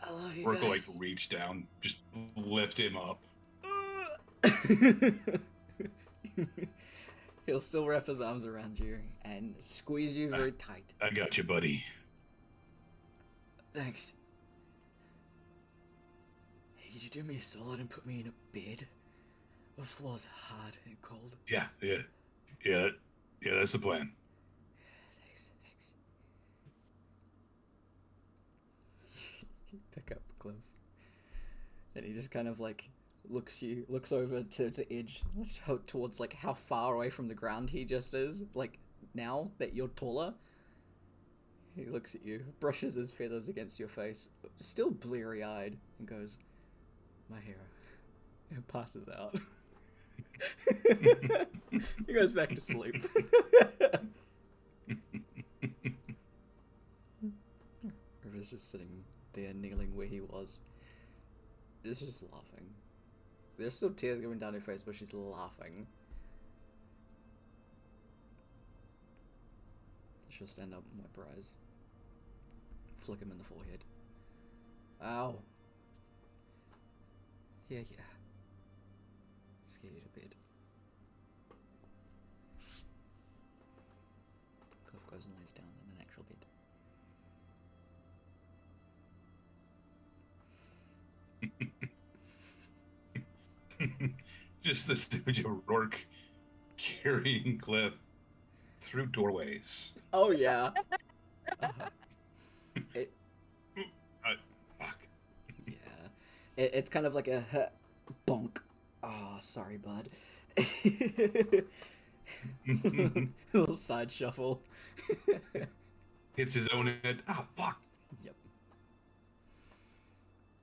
I love you Orko, like, guys. reach down, just lift him up. He'll still wrap his arms around you and squeeze you very tight. I got you, buddy. Thanks. Hey, could you do me a solid and put me in a bed? The floor's hard and cold. Yeah, that's the plan. Thanks. Pick up Cliff. And he just kind of like looks over to Edge, towards like how far away from the ground he just is, like now that you're taller. He looks at you, brushes his feathers against your face, still bleary-eyed, and goes, "My hero," and passes out. He goes back to sleep. River's just sitting there, kneeling where he was. She's just laughing. There's still tears going down her face, but she's laughing. She'll stand up and wipe her eyes. Flick him in the forehead. Ow. Yeah. Let's get you to bed. Cliff goes and lays down in an actual bed. Just this image of Rourke carrying Cliff through doorways. Oh yeah. It Fuck. yeah. It's kind of like a bonk. Oh, sorry, bud. Little side shuffle. Hits his own head. Ah, fuck. Yep.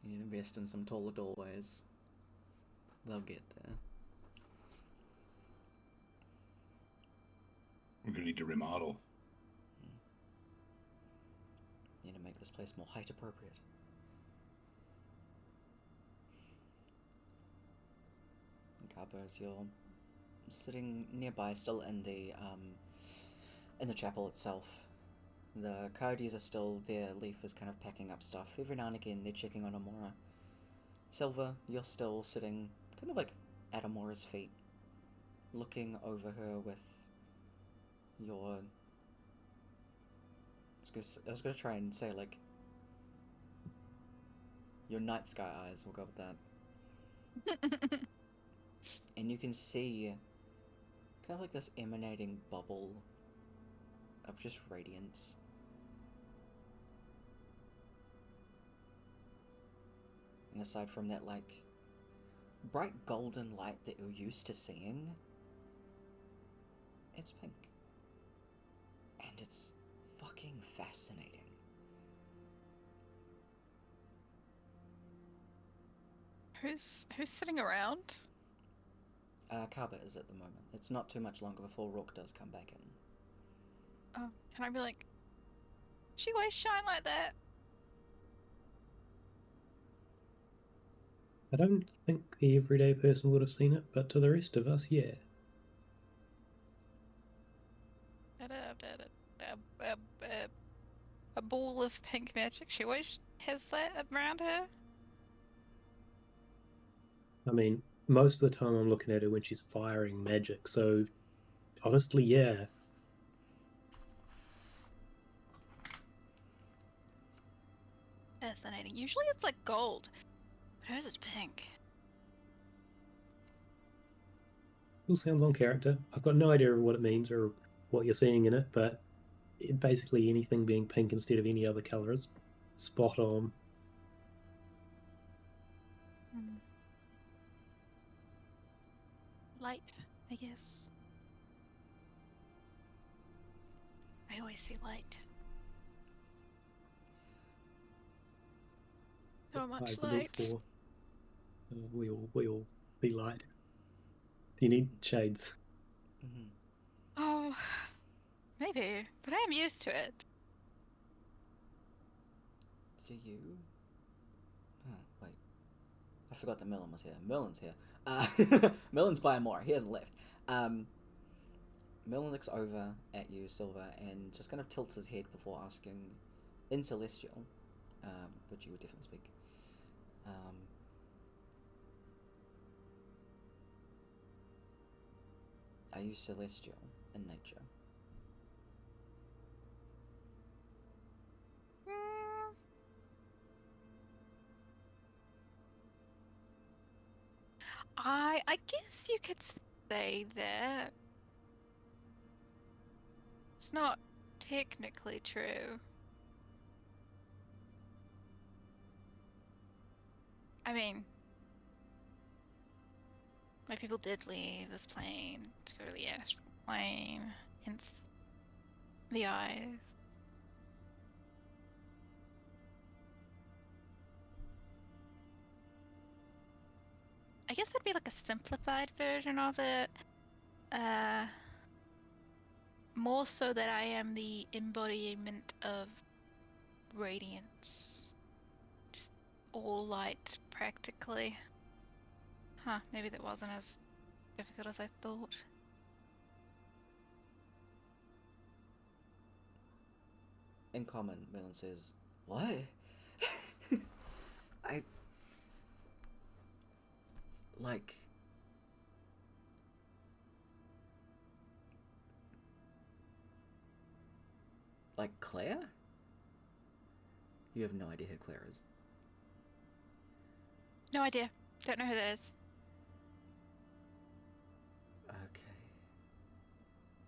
You need to invest in some taller doorways. They'll get there. We're gonna need to remodel. Need to make this place more height appropriate. Carbos, you're sitting nearby, still in the chapel itself. The coyotes are still there. Leaf is kind of packing up stuff. Every now and again, they're checking on Amora. Silver, you're still sitting kind of like at Amora's feet, looking over her with your... I was gonna try and say, like, your night sky eyes. We'll go with that. And you can see kind of like this emanating bubble of just radiance. And aside from that, like, bright golden light that you're used to seeing, it's pink. And it's fucking fascinating. Who's sitting around? Kaba is at the moment. It's not too much longer before Rourke does come back in. Oh, can I be like, she always shine like that? I don't think the everyday person would have seen it, but to the rest of us, yeah. A ball of pink magic. She always has that around her. I mean, most of the time I'm looking at her when she's firing magic, so honestly, yeah. Fascinating. Usually it's like gold, but hers is pink. Still sounds on character. I've got no idea of what it means or what you're seeing in it, but basically anything being pink instead of any other colour is spot on. Light, I guess. I always see light. So much Eyes are built light. for. We all be light. Do you need shades? Mm-hmm. Oh, maybe, but I am used to it. Do you? Oh, wait. I forgot that Merlin was here. Merlin's here. Merlin's by Amora. He hasn't left. Merlin looks over at you, Silver, and just kind of tilts his head before asking, in Celestial, which you would definitely speak. Are you celestial in nature? I guess you could say that. It's not technically true. I mean, my people did leave this plane to go to the astral plane, hence the eyes. I guess that'd be like a simplified version of it. More so that I am the embodiment of radiance. Just all light, practically. Huh, maybe that wasn't as difficult as I thought. In common, Merlin says, "What? I like... Like Claire? You have no idea who Claire is. No idea. Don't know who that is. Okay.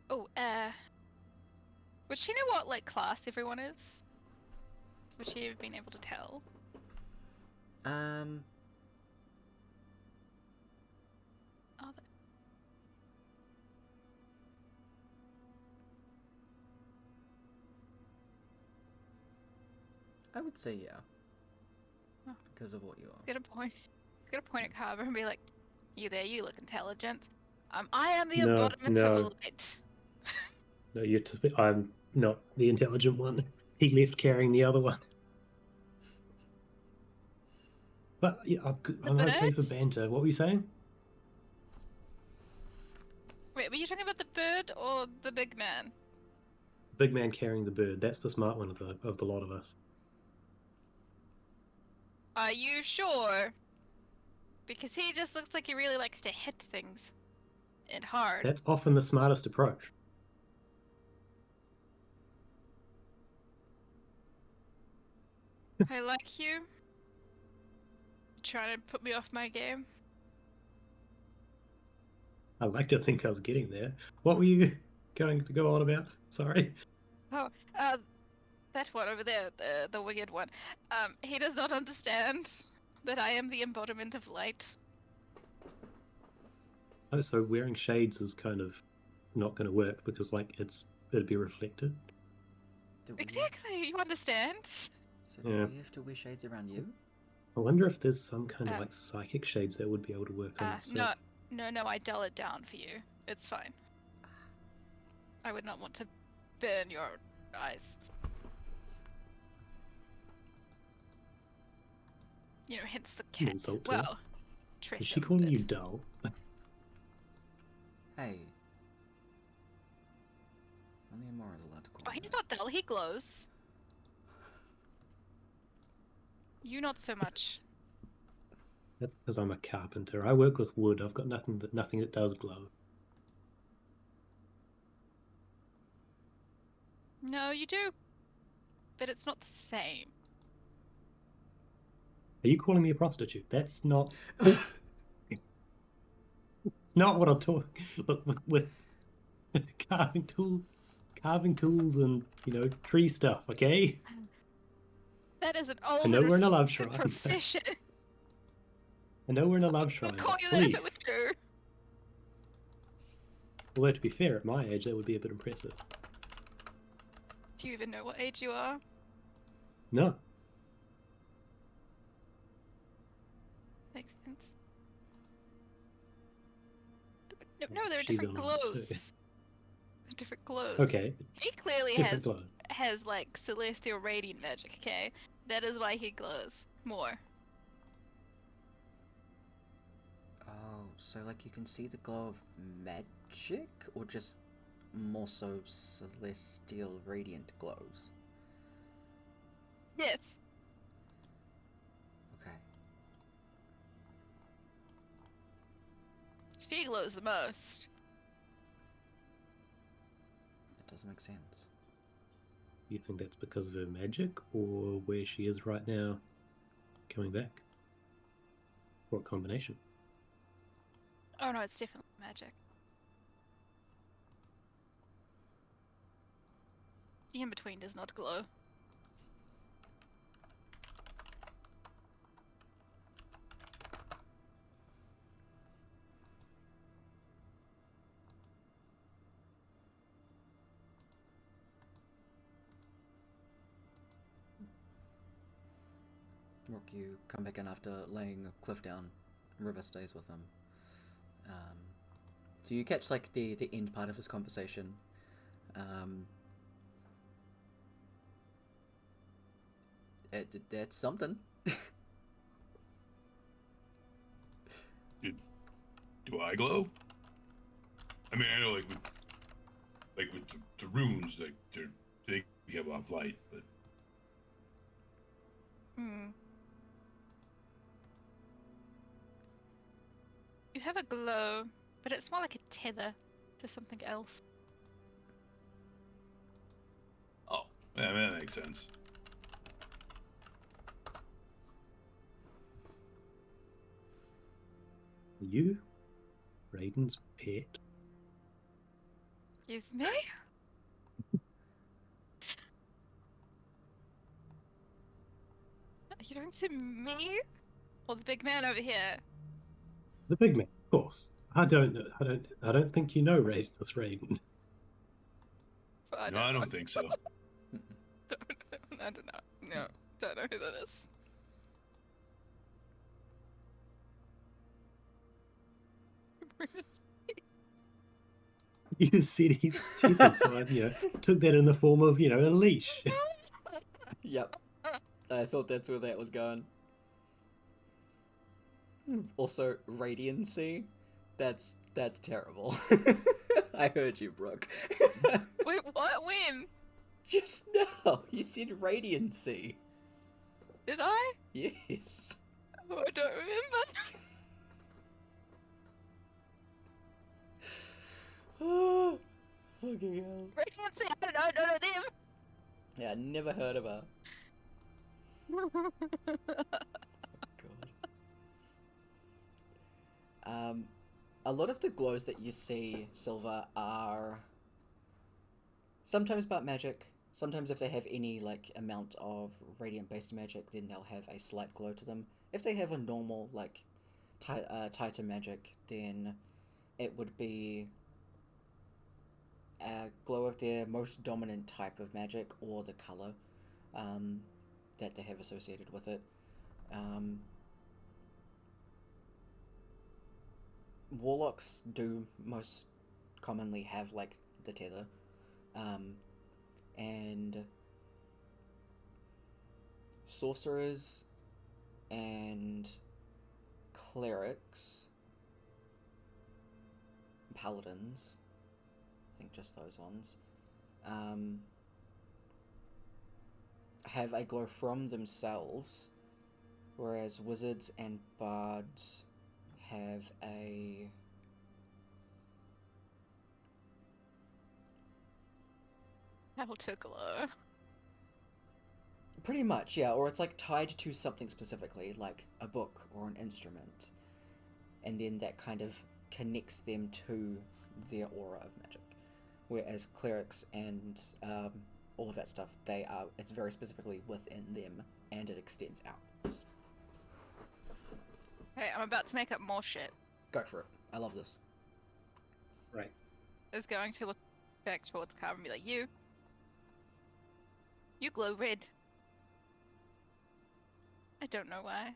Oh, would she know what, like, class everyone is? Would she have been able to tell? Oh, I would say yeah. Oh. Because of what you are. Get a point. Get a point at Carver and be like, "You there? You look intelligent. I am the No, embodiment no. of light." No, I'm not the intelligent one. He left carrying the other one. But yeah, I'm okay for birds? banter. What were you saying? Wait, were you talking about the bird or the big man? Big man carrying the bird. That's the smart one of the lot of us. Are you sure? Because he just looks like he really likes to hit things. And hard. That's often the smartest approach. I like you. Trying to put me off my game. I like to think I was getting there. What were you going to go on about? Sorry. Oh, that one over there, the winged one. He does not understand that I am the embodiment of light. Oh, so wearing shades is kind of not going to work because, like, it'd be reflected. Do we- Exactly, you understand? So do Yeah. we have to wear shades around you? I wonder if there's some kind of like psychic shades that would be able to work on myself. No, I dull it down for you. It's fine. I would not want to burn your eyes. You know, hence the cat. Insult her. Well, Is she calling you dull? Hey. Only Amora is allowed to call Oh, you he's that. not dull, he glows. You not so much. That's because I'm a carpenter. I work with wood. I've got nothing that does glow. No, you do. But it's not the same. Are you calling me a prostitute? That's not. It's not what I'm talking. Look, with carving tools, and tree stuff. Okay. That is an old I know we're in a love respected shrine. profession. I know we're in a love I shrine. would call But you please. that if it was true. Although to be fair, at my age, that would be a bit impressive. Do you even know what age you are? No. Makes sense. No, there are She's different alive, too. glows. Different glows. Okay. He clearly Different glow. has like celestial radiant magic, okay? That is why he glows more. Oh, so like you can see the glow of magic? Or just more so celestial radiant glows? Yes. Okay. She glows the most. That does make sense. You think that's because of her magic, or where she is right now, coming back? Or a combination? Oh no, it's definitely magic. The in-between does not glow. Rook, you come back in after laying Cliff down. River stays with him. So you catch like the end part of his conversation. That's something. Do I glow? I mean, I know, like with the runes, like they give off light, but Hmm. have a glow, but it's more like a tether to something else. Oh, yeah, that makes sense. Are you Raiden's pet? Excuse me? Are you talking to me? Or the big man over here? The big man, of course. I don't know. I don't think you know Raiden. This Raiden. No, I don't think so. I don't know. No, don't know who that is. You said he's tethered, so I, took that in the form of, a leash. Yep. I thought that's where that was going. Also, radiancy. That's terrible. I heard you, Brooke. Wait, what? When? Just now. You said radiancy. Did I? Yes. Oh, I don't remember. Oh, fucking hell. Radiancy, I don't know them. Yeah, I never heard of her. God. A lot of the glows that you see, Silver, are sometimes about magic. Sometimes if they have any, amount of radiant-based magic, then they'll have a slight glow to them. If they have a normal, tighter magic, then it would be a glow of their most dominant type of magic or the color that they have associated with it. Warlocks do most commonly have the tether, and sorcerers and clerics, paladins, I think just those ones, have a glow from themselves, whereas wizards and bards have a How to glow. pretty much, yeah, or it's tied to something specifically, like a book or an instrument, and then that kind of connects them to their aura of magic. Whereas clerics and all of that stuff, it's very specifically within them, and it extends out. Hey, I'm about to make up more shit. Go for it. I love this. Right. Is going to look back towards Carver and be like, you glow red. I don't know why.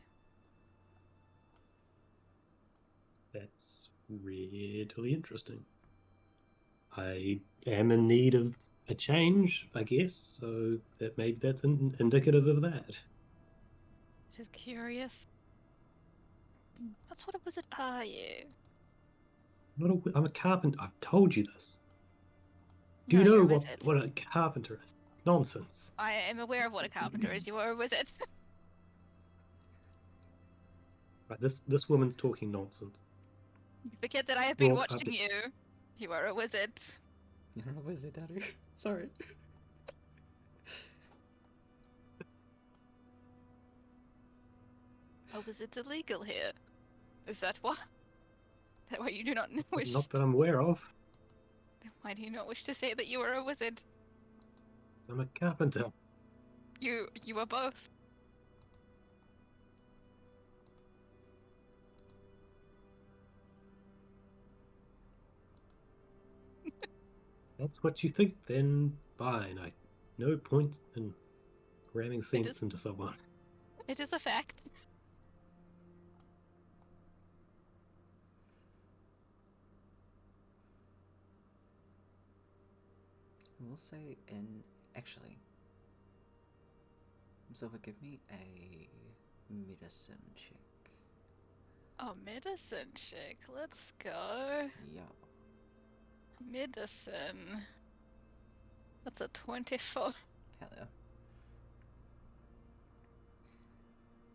That's really interesting. I am in need of a change, I guess, so maybe that's indicative of that. It is curious. What sort of wizard are you? I'm a carpenter. I've told you this. Do No, you know you're a what, wizard. what a carpenter is? Nonsense. I am aware of what a carpenter is. You are a wizard. Right, this woman's talking nonsense. You forget that I have been Well, watching you. You are a wizard. You're a wizard, Daddy. Sorry. A wizard's illegal here. Is that why? That why you do not wish? Not that I'm aware of. Then why do you not wish to say that you are a wizard? I'm a carpenter. You are both. That's what you think, then fine. No point in ramming sense into someone. It is a fact. We'll say actually, Silver, give me a medicine check. Oh, medicine check. Let's go. Yeah. Medicine. That's a 24. Hell yeah.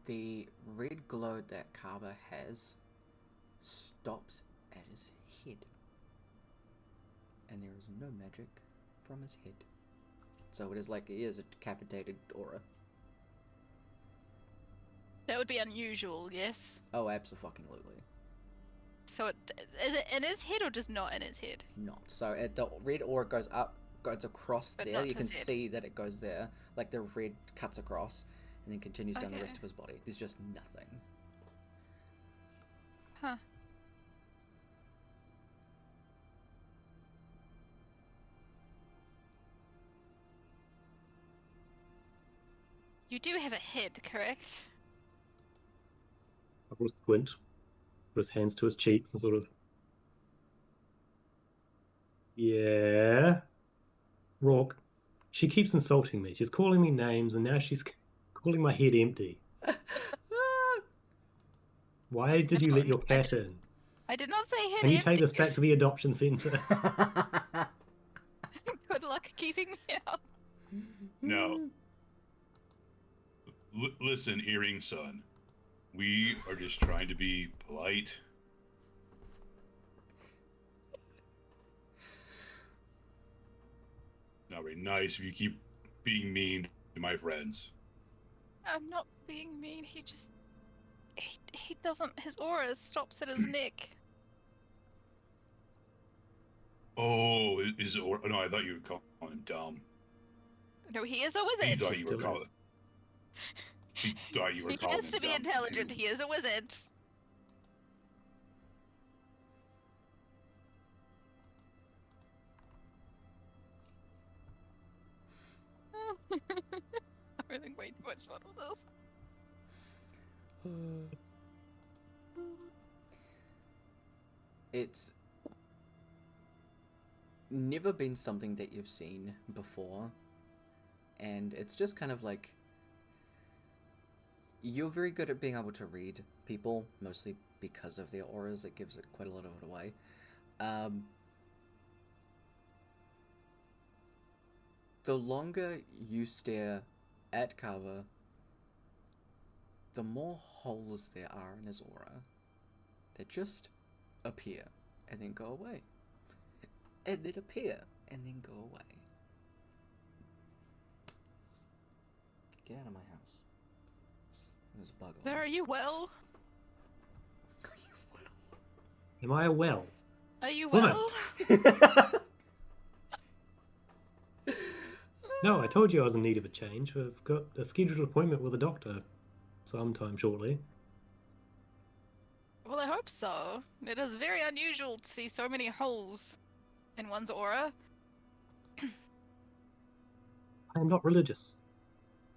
The red glow that Kaba has stops at his head. And there is no magic from his head. So it is like he is a decapitated aura. That would be unusual, yes. Oh, abso-fucking-lutely. So is it in his head or just not in his head? Not. So the red aura goes up, goes across But there. not You to can his head. see that it goes there. Like the red cuts across and then continues down the rest Okay. of his body. There's just nothing. Huh. You do have a head, correct? I will squint, put his hands to his cheeks and sort of, yeah. Rourke, she keeps insulting me. She's calling me names, and now she's calling my head empty. Why did you let your cat in? I did not say head Can you empty. take this back to the adoption centre? Good luck keeping me out. No. Listen, earring son. We are just trying to be polite. Not very nice if you keep being mean to my friends. I'm not being mean. He just. He doesn't. His aura stops at his neck. Oh, is it? Or no, I thought you were calling him dumb. No, he is a He wizard. thought you were Still calling. is. He thought you were He calling has him to be dumb, intelligent. too. He is a wizard. I'm having way too much fun with this. It's never been something that you've seen before, and it's just kind of like you're very good at being able to read people, mostly because of their auras. It gives it quite a lot of it away. The longer you stare at Kava, the more holes there are in his aura that just appear and then go away. And then appear and then go away. Get out of my house. There's a bug on Sir, are you well? Am I a well? Are you Woman. well? No, I told you I was in need of a change. I've got a scheduled appointment with a doctor sometime shortly. Well, I hope so. It is very unusual to see so many holes in one's aura. I am not religious.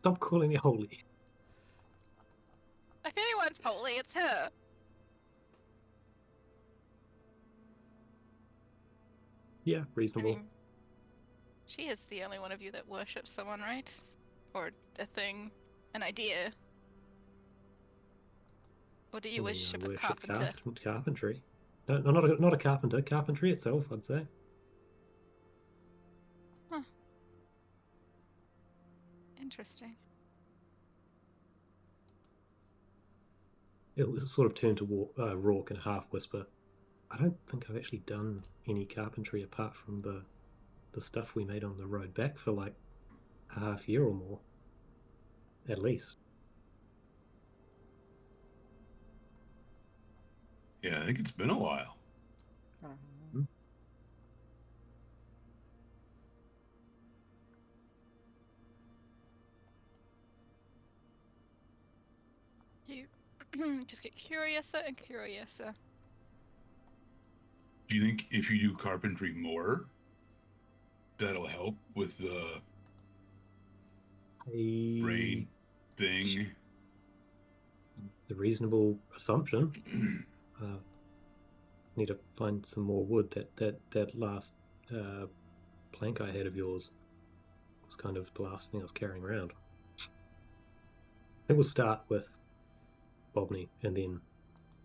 Stop calling me holy. If anyone's holy, it's her. Yeah, I reasonable. mean, she is the only one of you that worships someone, right? Or a thing, an idea. Or do you I mean, I worship a worship carpenter? carpentry. No, not a carpenter. Carpentry itself, I'd say. Huh. Interesting. It was sort of turned to Rourke in a half whisper. I don't think I've actually done any carpentry apart from the stuff we made on the road back for like a half year or more. At least. Yeah, I think it's been a while. You just get curiouser and curiouser. Do you think if you do carpentry more, that'll help with the brain thing? It's a reasonable assumption. Need to find some more wood. That last plank I had of yours was kind of the last thing I was carrying around. I think we'll start with Bobney and then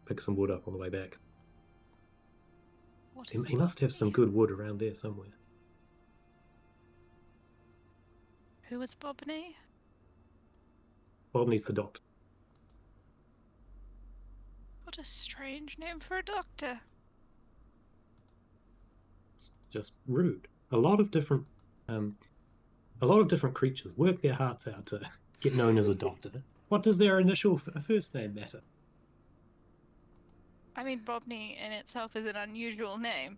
pick some wood up on the way back. What is He must have some good wood around there somewhere. Who is Bobney? Bobney's the doctor. What a strange name for a doctor. It's just rude. A lot of different creatures work their hearts out to get known as a doctor. What does their initial first name matter? I mean, Bobney in itself is an unusual name.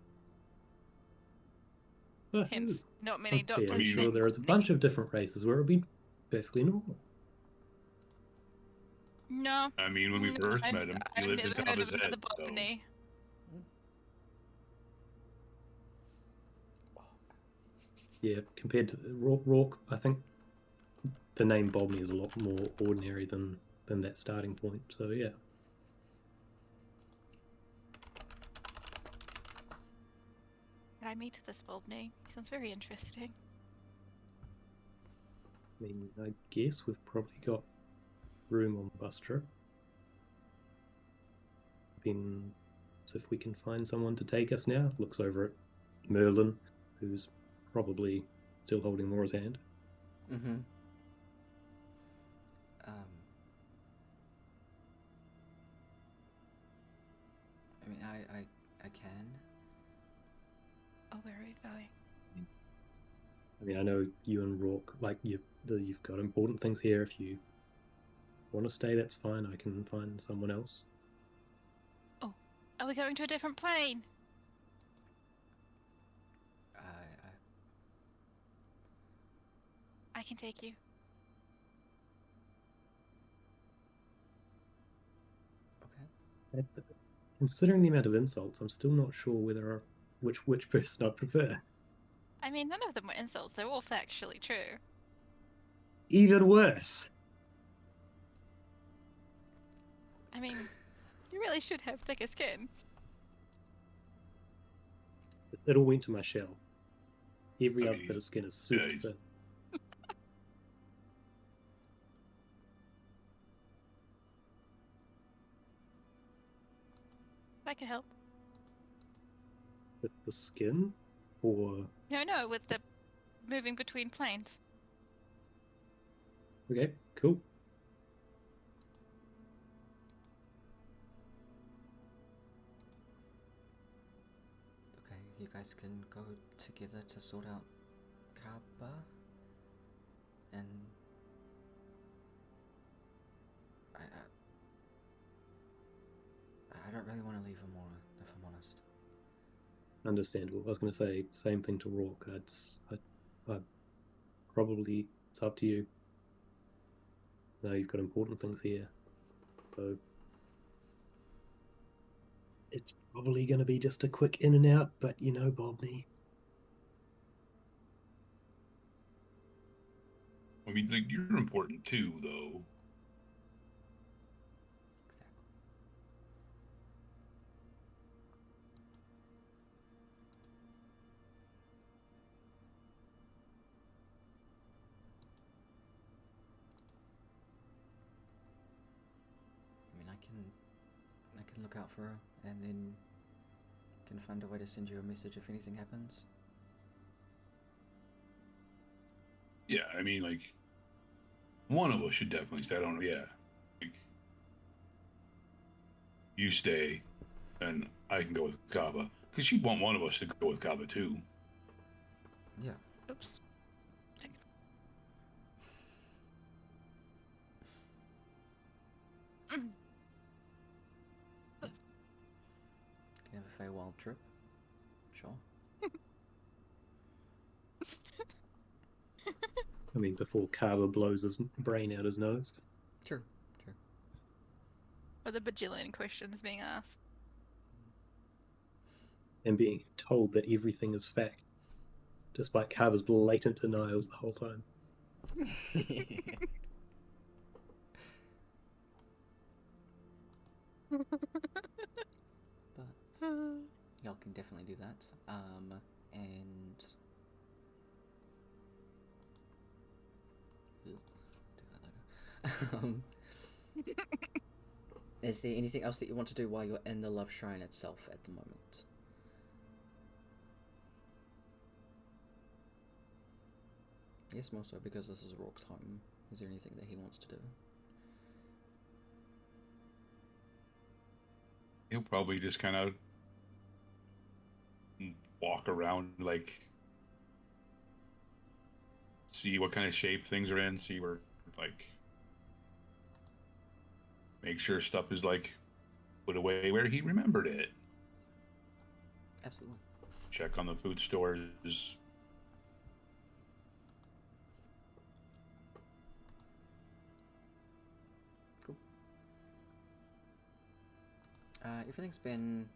For Hence, who? not many I'm doctors fairly sure named there is a Bobney. bunch of different races where it would be perfectly normal. No. I mean, when we no, first I've, met him, he I've lived in never heard Kava's of another head. So. Bobney. Yeah, compared to Rourke, I think the name Bobney is a lot more ordinary than that starting point. So yeah. Can I meet this Bobney? He sounds very interesting. I mean, I guess we've probably got room on the bus trip. Been, so if we can find someone to take us now, looks over at Merlin, who's probably still holding Laura's hand. Mm-hmm. I mean, I can. Oh, where are we going? I mean, I know you and Rourke, like, you've got important things here. If you want to stay, that's fine. I can find someone else. Oh, are we going to a different plane? I can take you. Okay. Considering the amount of insults, I'm still not sure which person I prefer. I mean, none of them were insults. They're all factually true. Even worse. I mean, you really should have thicker skin. It all went to my shell. Every I other mean, bit of skin is super yeah, thin. I can help. With the skin? Or... No, with the moving between planes. Okay, cool. Okay, you guys can go together to sort out Kaba, and I don't really want to leave Amora, if I'm honest. Understandable. I was going to say same thing to Rourke. I probably, it's up to you. No, you've got important things here. So it's probably going to be just a quick in and out, but you know, Bobney. I mean, like, you're important too, though. I mean, I can look out for her, and then can find a way to send you a message if anything happens. Yeah, I mean, like, one of us should definitely stay. I don't know. Yeah, like, you stay, and I can go with Kaba because she'd want one of us to go with Kaba too. Yeah. Oops. Can have a Feywild trip. Sure. I mean, before Carver blows his brain out his nose. True. Or the bajillion questions being asked. And being told that everything is fact, despite Carver's blatant denials the whole time. But y'all can definitely do that. And do that later. Is there anything else that you want to do while you're in the Love Shrine itself at the moment? Yes, more so because this is Rourke's home. Is there anything that he wants to do? he'll probably just kind of walk around, like, see what kind of shape things are in, see where, like, make sure stuff is, like, put away where he remembered it. Absolutely. Check on the food stores. Cool. Everything's been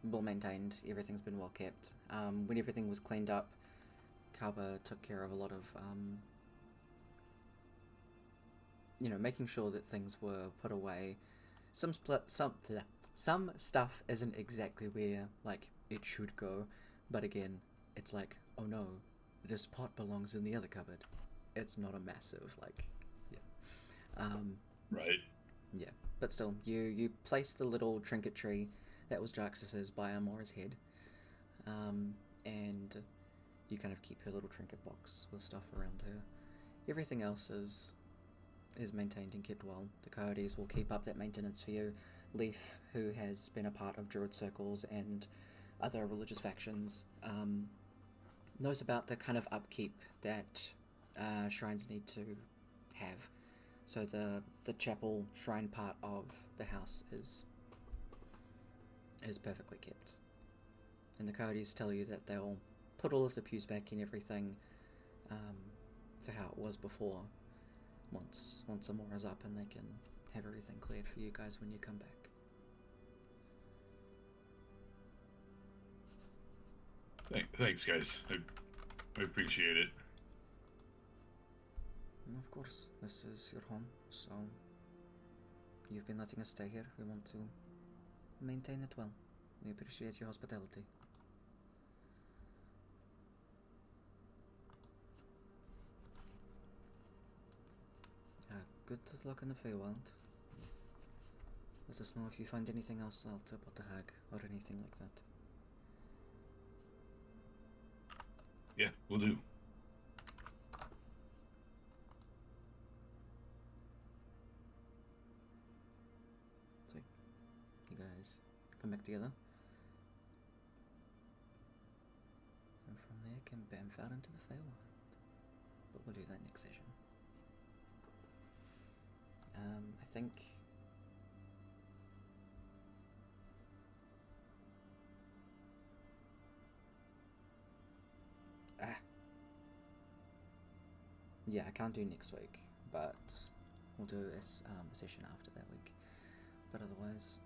well maintained. Everything's been well kept. When everything was cleaned up, Kaba took care of a lot of, making sure that things were put away. Some stuff isn't exactly where, like, it should go, but again, it's like, oh no, this pot belongs in the other cupboard. It's not a massive, like, yeah. Right. Yeah, but still, you place the little trinket tree that was Jaxus's by Amora's head, and you kind of keep her little trinket box with stuff around her. Everything else is maintained and kept well. The coyotes will keep up that maintenance for you. Leaf, who has been a part of druid circles and other religious factions, knows about the kind of upkeep that shrines need to have. So the chapel shrine part of the house is perfectly kept. And the coyotes tell you that they'll put all of the pews back in everything to how it was before once Amora's up, and they can have everything cleared for you guys when you come back. Thanks, guys. I appreciate it. And of course, this is your home, so you've been letting us stay here. We want to maintain it well. We appreciate your hospitality. Good luck in the Feywild. Let us know if you find anything else out about the hag or anything like that. Yeah, we'll do. So, you guys come back together. And from there can bamf out into the Feywild. But we'll do that next session. I think yeah, I can't do next week, but we'll do a session after that week. But otherwise,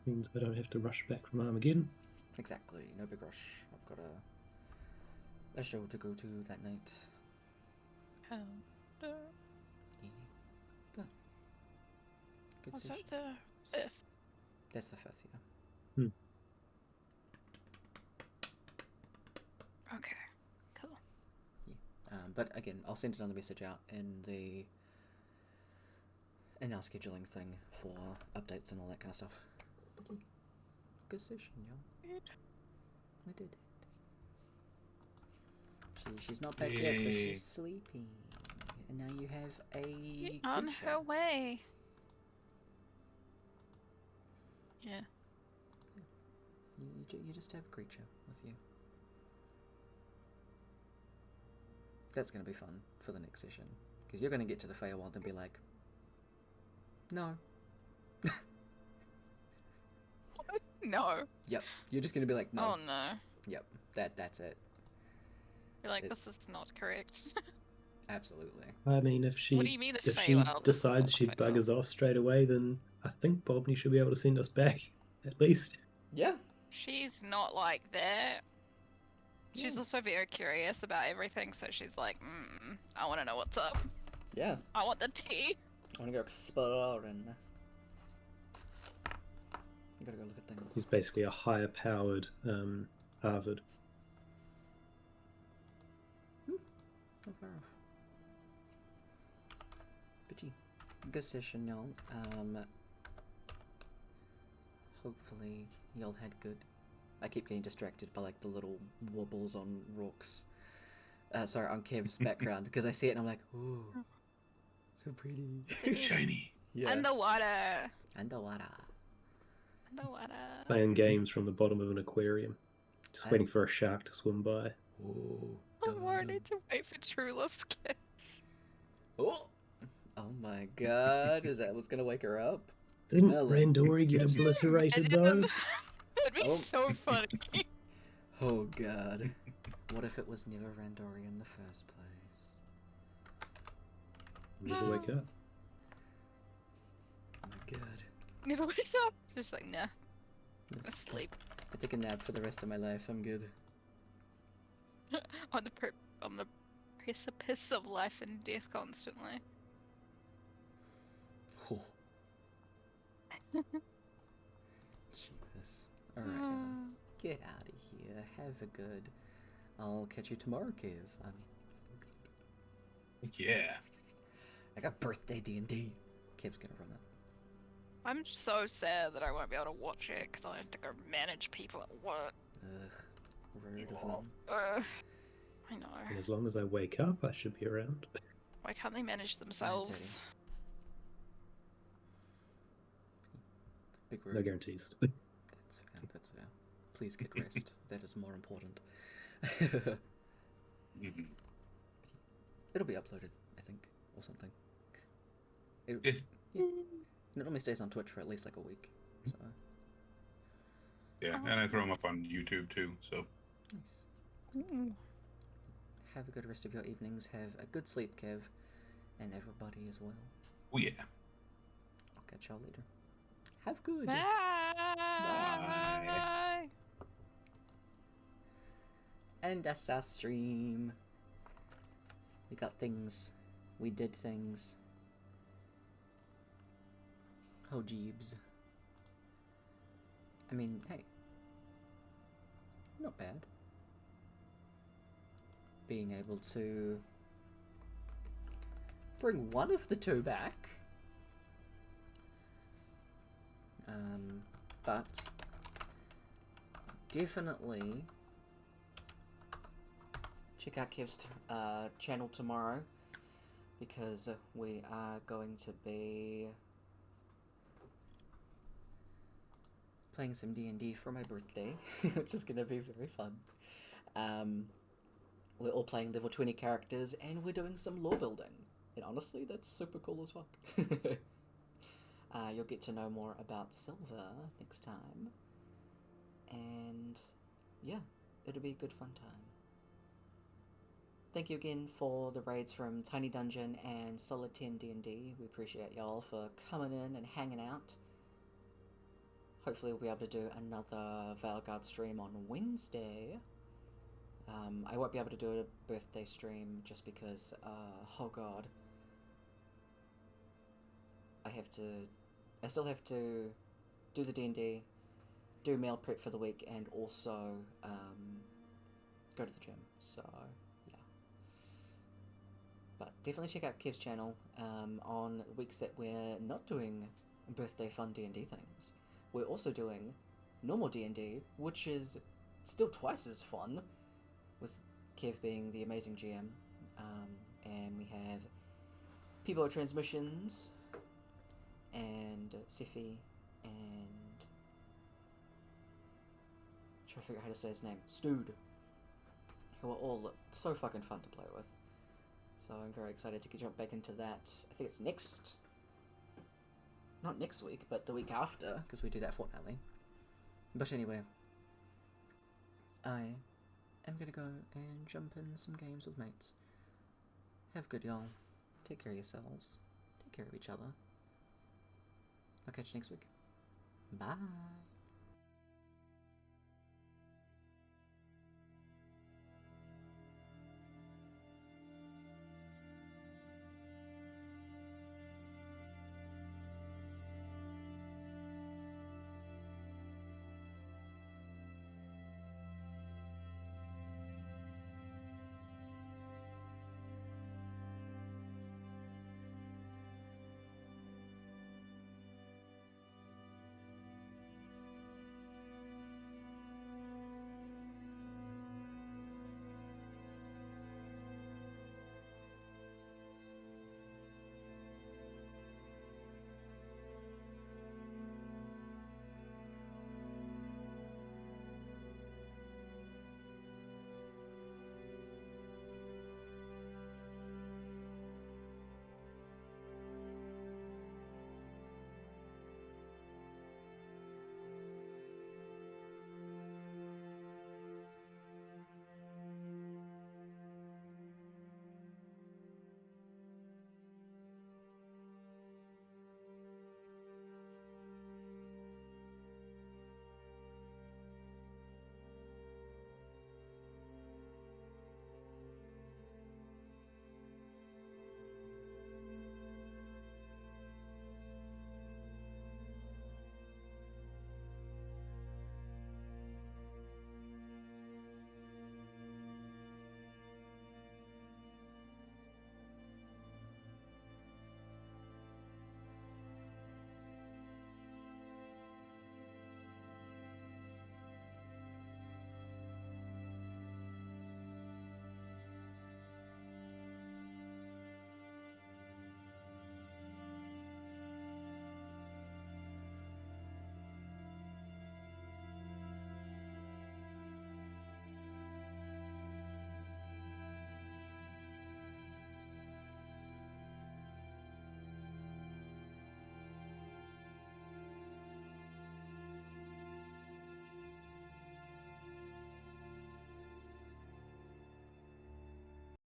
Means I don't have to rush back from Armageddon. exactly, no big rush. I've got a show to go to that night. Oh, Yeah. But good was session. that the 5th? That's the 5th, yeah. Okay, cool. But again, I'll send another message out in our scheduling thing for updates and all that kind of stuff. Good session, y'all. Good. We did it. She's not back yet, but she's sleeping. And now you have a On creature. her way. Yeah. You just have a creature with you. That's going to be fun for the next session. Because you're going to get to the Feywild and be like, no. No. Yep. You're just going to be like, no. Oh no. Yep. That's it. You're like, It- this is not correct. Absolutely. I mean, if she What do you mean the if she Feywild? This is not decides the she Feywild. buggers off straight away, then I think Bobney should be able to send us back at least. Yeah. She's not like that. She's Yeah. also very curious about everything, so she's like, I want to know what's up. Yeah. I want the tea. I want to go explore and... I gotta go look at things. He's basically a higher powered Arvid. Not far off. But gee, good session, y'all. Hopefully y'all had good. I keep getting distracted by like the little wobbles on Rourke's. Sorry, on Kev's background because I see it and I'm like, ooh, so pretty. Shiny. Yeah. Underwater. Underwater. Underwater. playing games from the bottom of an aquarium, just waiting for a shark to swim by. Oh, I'm worried to wait for true love's kiss. oh, oh my god, is that what's gonna wake her up? Didn't Melon. Randori get obliterated though? That'd be Oh. so funny. Oh god. What if it was never Randori in the first place? Never wake up. Oh my god. Never wakes up. Just like, nah. Asleep. I take a nap for the rest of my life, I'm good. on the precipice of life and death constantly. Oh. Jeepers. Alright, y'all. Get out of here. Have a good. I'll catch you tomorrow, Kev. Yeah. I got birthday D&D. Kev's gonna run it. I'm so sad that I won't be able to watch it because I have to go manage people at work. Ugh. Rude of them. I know. And as long as I wake up, I should be around. Why can't they manage themselves? Big rude. No guarantees. That's fair, that's fair. Please get rest. That is more important. Mhm. It'll be uploaded, I think, or something. It, Yeah. yeah. It normally stays on Twitch for at least like a week, so Yeah, and I throw them up on YouTube too, so. nice. Mm. Have a good rest of your evenings. Have a good sleep, Kev, and everybody as well. Oh, yeah. I'll catch y'all later. Have good. Bye. Bye. And that's our stream. We got things. We did things. Oh, jeebs. I mean, hey. Not bad. Being able to bring one of the two back. But definitely check out Kev's channel tomorrow because we are going to be playing some D&D for my birthday, which is going to be very fun. We're all playing level 20 characters and we're doing some lore building. And honestly, that's super cool as fuck. You'll get to know more about Silver next time. And yeah, it'll be a good fun time. Thank you again for the raids from Tiny Dungeon and Solid 10 D&D. We appreciate y'all for coming in and hanging out. Hopefully we'll be able to do another Veilguard stream on Wednesday. I won't be able to do a birthday stream just because, oh god. I still have to do the D&D, do meal prep for the week, and also go to the gym, so yeah. But definitely check out Kev's channel on weeks that we're not doing birthday fun D&D things. We're also doing normal D&D, which is still twice as fun, with Kev being the amazing GM, and we have People Transmissions, and Siffy, and try to figure out how to say his name, Stood, who are all so fucking fun to play with. So I'm very excited to jump back into that. I think it's not next week, but the week after, because we do that fortnightly. But anyway, I am gonna go and jump in some games with mates. Have good, y'all. Take care of yourselves. Take care of each other. I'll catch you next week. Bye.